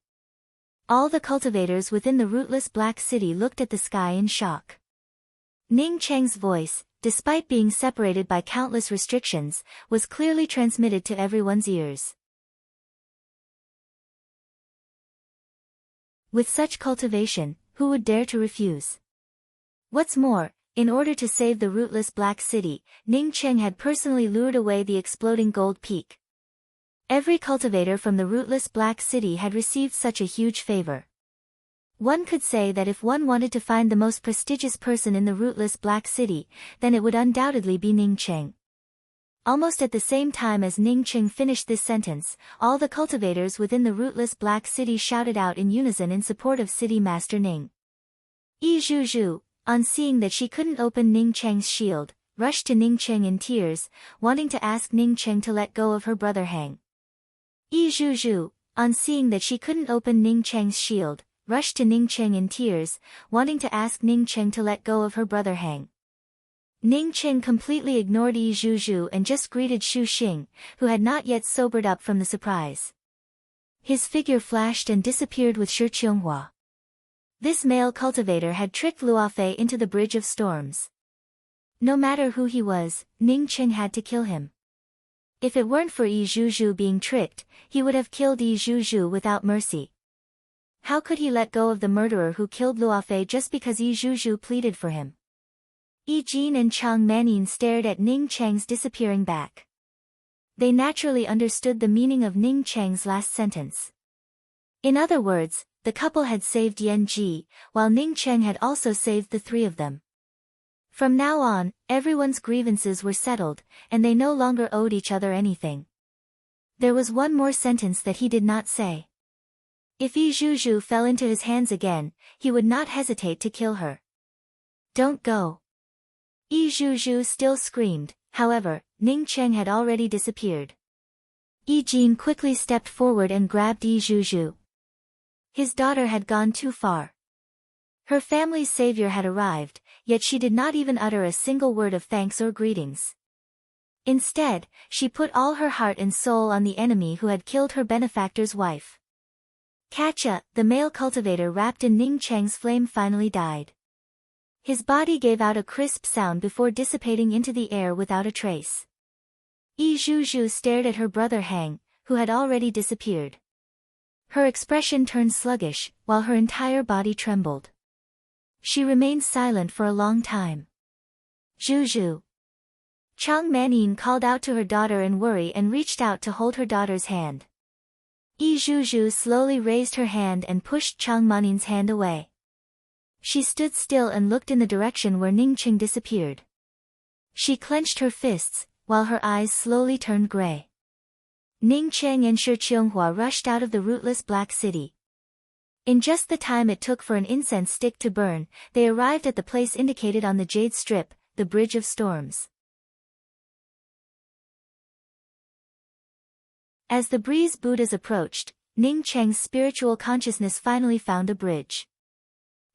All the cultivators within the rootless Black City looked at the sky in shock. Ning Cheng's voice, despite being separated by countless restrictions, was clearly transmitted to everyone's ears. With such cultivation, who would dare to refuse? What's more, in order to save the rootless Black City, Ning Cheng had personally lured away the exploding gold peak. Every cultivator from the rootless Black City had received such a huge favor. One could say that if one wanted to find the most prestigious person in the rootless Black City, then it would undoubtedly be Ning Cheng. Almost at the same time as Ning Cheng finished this sentence, all the cultivators within the rootless Black City shouted out in unison in support of City Master Ning. Yi Zhuzhu, on seeing that she couldn't open Ning Cheng's shield, rushed to Ning Cheng in tears, wanting to ask Ning Cheng to let go of her brother Hang. Yi Zhuzhu, on seeing that she couldn't open Ning Cheng's shield, rushed to Ning Cheng in tears, wanting to ask Ning Cheng to let go of her brother Hang. Ning Cheng completely ignored Yi Zhuzhu and just greeted Xu Xing, who had not yet sobered up from the surprise. His figure flashed and disappeared with Shi Qianghua. This male cultivator had tricked Luofei into the Bridge of Storms. No matter who he was, Ning Cheng had to kill him. If it weren't for Yi Zhuzhu being tricked, he would have killed Yi Zhuzhu without mercy. How could he let go of the murderer who killed Luofei just because Yi Zhuzhu pleaded for him? Yi Jin and Chang Manning stared at Ning Cheng's disappearing back. They naturally understood the meaning of Ning Cheng's last sentence. In other words, the couple had saved Yan Ji, while Ning Cheng had also saved the three of them. From now on, everyone's grievances were settled, and they no longer owed each other anything. There was one more sentence that he did not say. If Yi Zhuzhu fell into his hands again, he would not hesitate to kill her. Don't go. Yi Zhuzhu still screamed, however, Ning Cheng had already disappeared. Yi Jin quickly stepped forward and grabbed Yi Zhuzhu. His daughter had gone too far. Her family's savior had arrived, yet she did not even utter a single word of thanks or greetings. Instead, she put all her heart and soul on the enemy who had killed her benefactor's wife. Kacha, the male cultivator wrapped in Ning Cheng's flame, finally died. His body gave out a crisp sound before dissipating into the air without a trace. Yi Zhuzhu stared at her brother Hang, who had already disappeared. Her expression turned sluggish, while her entire body trembled. She remained silent for a long time. Zhuzhu. Chang Manning called out to her daughter in worry and reached out to hold her daughter's hand. Yi Zhuzhu slowly raised her hand and pushed Chang Manning's hand away. She stood still and looked in the direction where Ning Cheng disappeared. She clenched her fists, while her eyes slowly turned gray. Ning Cheng and Shi Qianghua rushed out of the rootless black city. In just the time it took for an incense stick to burn, they arrived at the place indicated on the Jade Strip, the Bridge of Storms. As the breeze Buddhas approached, Ning Cheng's spiritual consciousness finally found a bridge.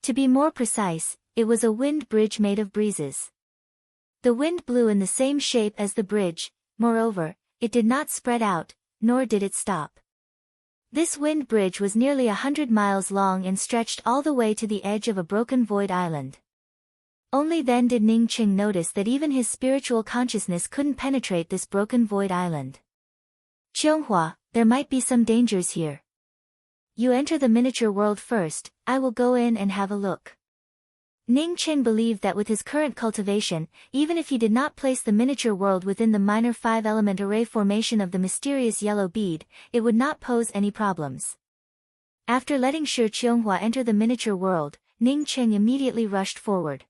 To be more precise, it was a wind bridge made of breezes. The wind blew in the same shape as the bridge, moreover, it did not spread out, nor did it stop. This wind bridge was nearly 100 miles long and stretched all the way to the edge of a broken void island. Only then did Ning Cheng notice that even his spiritual consciousness couldn't penetrate this broken void island. Qianghua, there might be some dangers here. You enter the miniature world first, I will go in and have a look. Ning Cheng believed that with his current cultivation, even if he did not place the miniature world within the minor 5-element array formation of the mysterious yellow bead, it would not pose any problems. After letting Shi Qianghua enter the miniature world, Ning Cheng immediately rushed forward.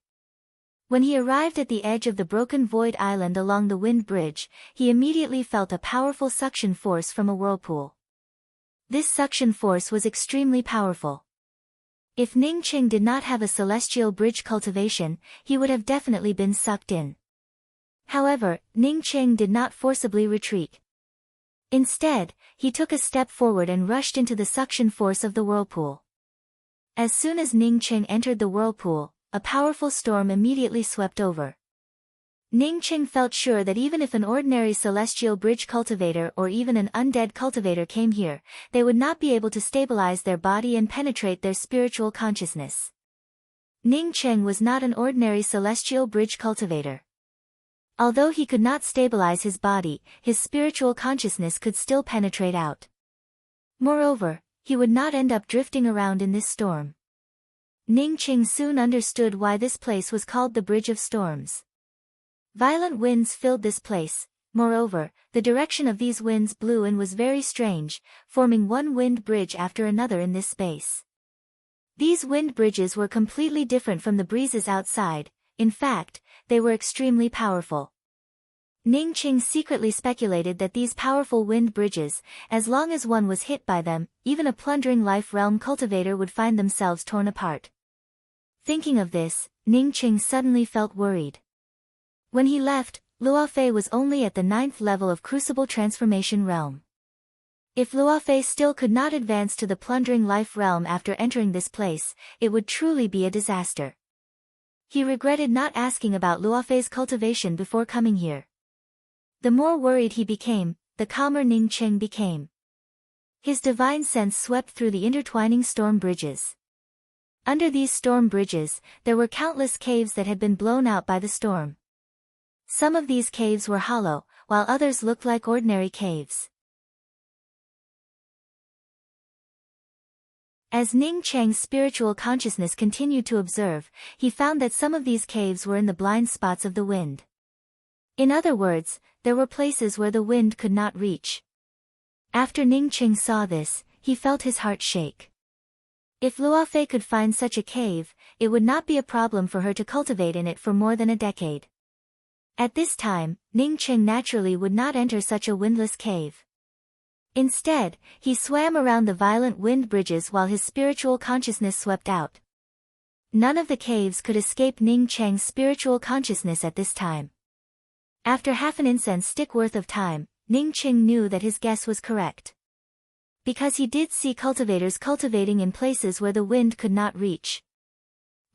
When he arrived at the edge of the broken void island along the wind bridge, he immediately felt a powerful suction force from a whirlpool. This suction force was extremely powerful. If Ning Cheng did not have a celestial bridge cultivation, he would have definitely been sucked in. However, Ning Cheng did not forcibly retreat. Instead, he took a step forward and rushed into the suction force of the whirlpool. As soon as Ning Cheng entered the whirlpool, a powerful storm immediately swept over. Ning Cheng felt sure that even if an ordinary celestial bridge cultivator or even an undead cultivator came here, they would not be able to stabilize their body and penetrate their spiritual consciousness. Ning Cheng was not an ordinary celestial bridge cultivator. Although he could not stabilize his body, his spiritual consciousness could still penetrate out. Moreover, he would not end up drifting around in this storm. Ning Cheng soon understood why this place was called the Bridge of Storms. Violent winds filled this place. Moreover, the direction of these winds blew and was very strange, forming one wind bridge after another in this space. These wind bridges were completely different from the breezes outside. In fact, they were extremely powerful. Ning Cheng secretly speculated that these powerful wind bridges, as long as one was hit by them, even a plundering life realm cultivator would find themselves torn apart. Thinking of this, Ning Cheng suddenly felt worried. When he left, Luofei was only at the 9th level of Crucible Transformation Realm. If Luofei still could not advance to the plundering life realm after entering this place, it would truly be a disaster. He regretted not asking about Luofei's cultivation before coming here. The more worried he became, the calmer Ning Cheng became. His divine sense swept through the intertwining storm bridges. Under these storm bridges, there were countless caves that had been blown out by the storm. Some of these caves were hollow, while others looked like ordinary caves. As Ning Cheng's spiritual consciousness continued to observe, he found that some of these caves were in the blind spots of the wind. In other words, there were places where the wind could not reach. After Ning Cheng saw this, he felt his heart shake. If Luofei could find such a cave, it would not be a problem for her to cultivate in it for more than a decade. At this time, Ning Cheng naturally would not enter such a windless cave. Instead, he swam around the violent wind bridges while his spiritual consciousness swept out. None of the caves could escape Ning Cheng's spiritual consciousness at this time. After half an incense stick worth of time, Ning Cheng knew that his guess was correct. Because he did see cultivators cultivating in places where the wind could not reach.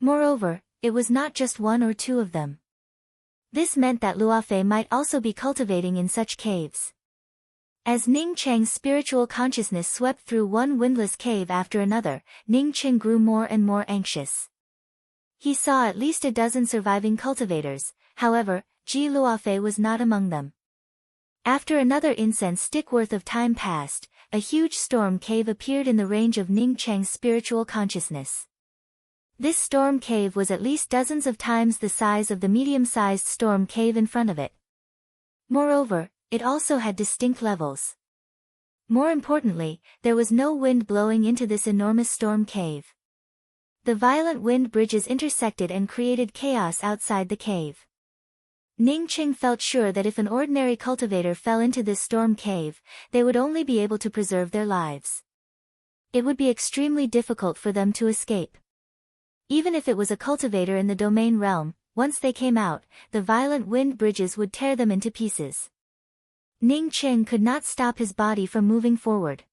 Moreover, it was not just one or two of them. This meant that Luofei might also be cultivating in such caves. As Ning Cheng's spiritual consciousness swept through one windless cave after another, Ning Cheng grew more and more anxious. He saw at least a dozen surviving cultivators, however, Ji Luofei was not among them. After another incense stick worth of time passed, a huge storm cave appeared in the range of Ning Cheng's spiritual consciousness. This storm cave was at least dozens of times the size of the medium-sized storm cave in front of it. Moreover, it also had distinct levels. More importantly, there was no wind blowing into this enormous storm cave. The violent wind bridges intersected and created chaos outside the cave. Ning Cheng felt sure that if an ordinary cultivator fell into this storm cave, they would only be able to preserve their lives. It would be extremely difficult for them to escape. Even if it was a cultivator in the domain realm, once they came out, the violent wind bridges would tear them into pieces. Ning Cheng could not stop his body from moving forward.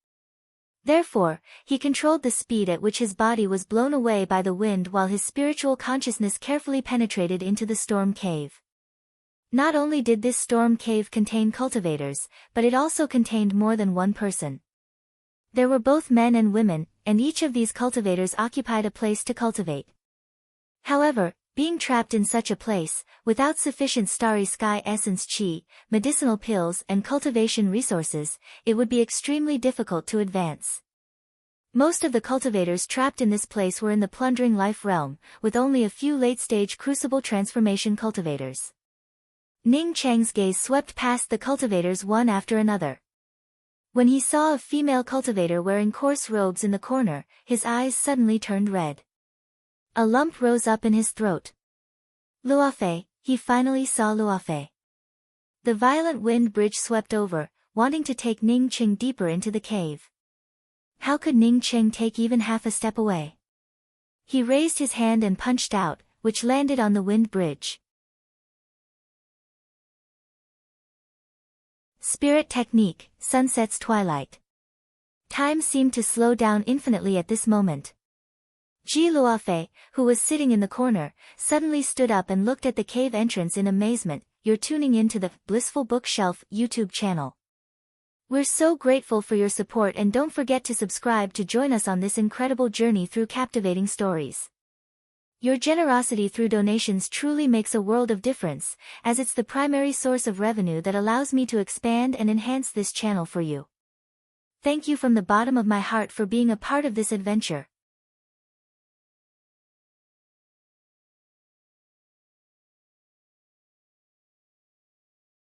Therefore, he controlled the speed at which his body was blown away by the wind while his spiritual consciousness carefully penetrated into the storm cave. Not only did this storm cave contain cultivators, but it also contained more than one person. There were both men and women, and each of these cultivators occupied a place to cultivate. However, being trapped in such a place, without sufficient starry sky essence chi, medicinal pills and cultivation resources, it would be extremely difficult to advance. Most of the cultivators trapped in this place were in the plundering life realm, with only a few late-stage crucible transformation cultivators. Ning Cheng's gaze swept past the cultivators one after another. When he saw a female cultivator wearing coarse robes in the corner, his eyes suddenly turned red. A lump rose up in his throat. Luofei, he finally saw Luofei. The violent wind bridge swept over, wanting to take Ning Cheng deeper into the cave. How could Ning Cheng take even half a step away? He raised his hand and punched out, which landed on the wind bridge. Spirit Technique, Sunset's Twilight. Time seemed to slow down infinitely at this moment. Ji Luofei, who was sitting in the corner, suddenly stood up and looked at the cave entrance in amazement. You're tuning in to the Blissful Bookshelf YouTube channel. We're so grateful for your support and don't forget to subscribe to join us on this incredible journey through captivating stories. Your generosity through donations truly makes a world of difference, as it's the primary source of revenue that allows me to expand and enhance this channel for you. Thank you from the bottom of my heart for being a part of this adventure.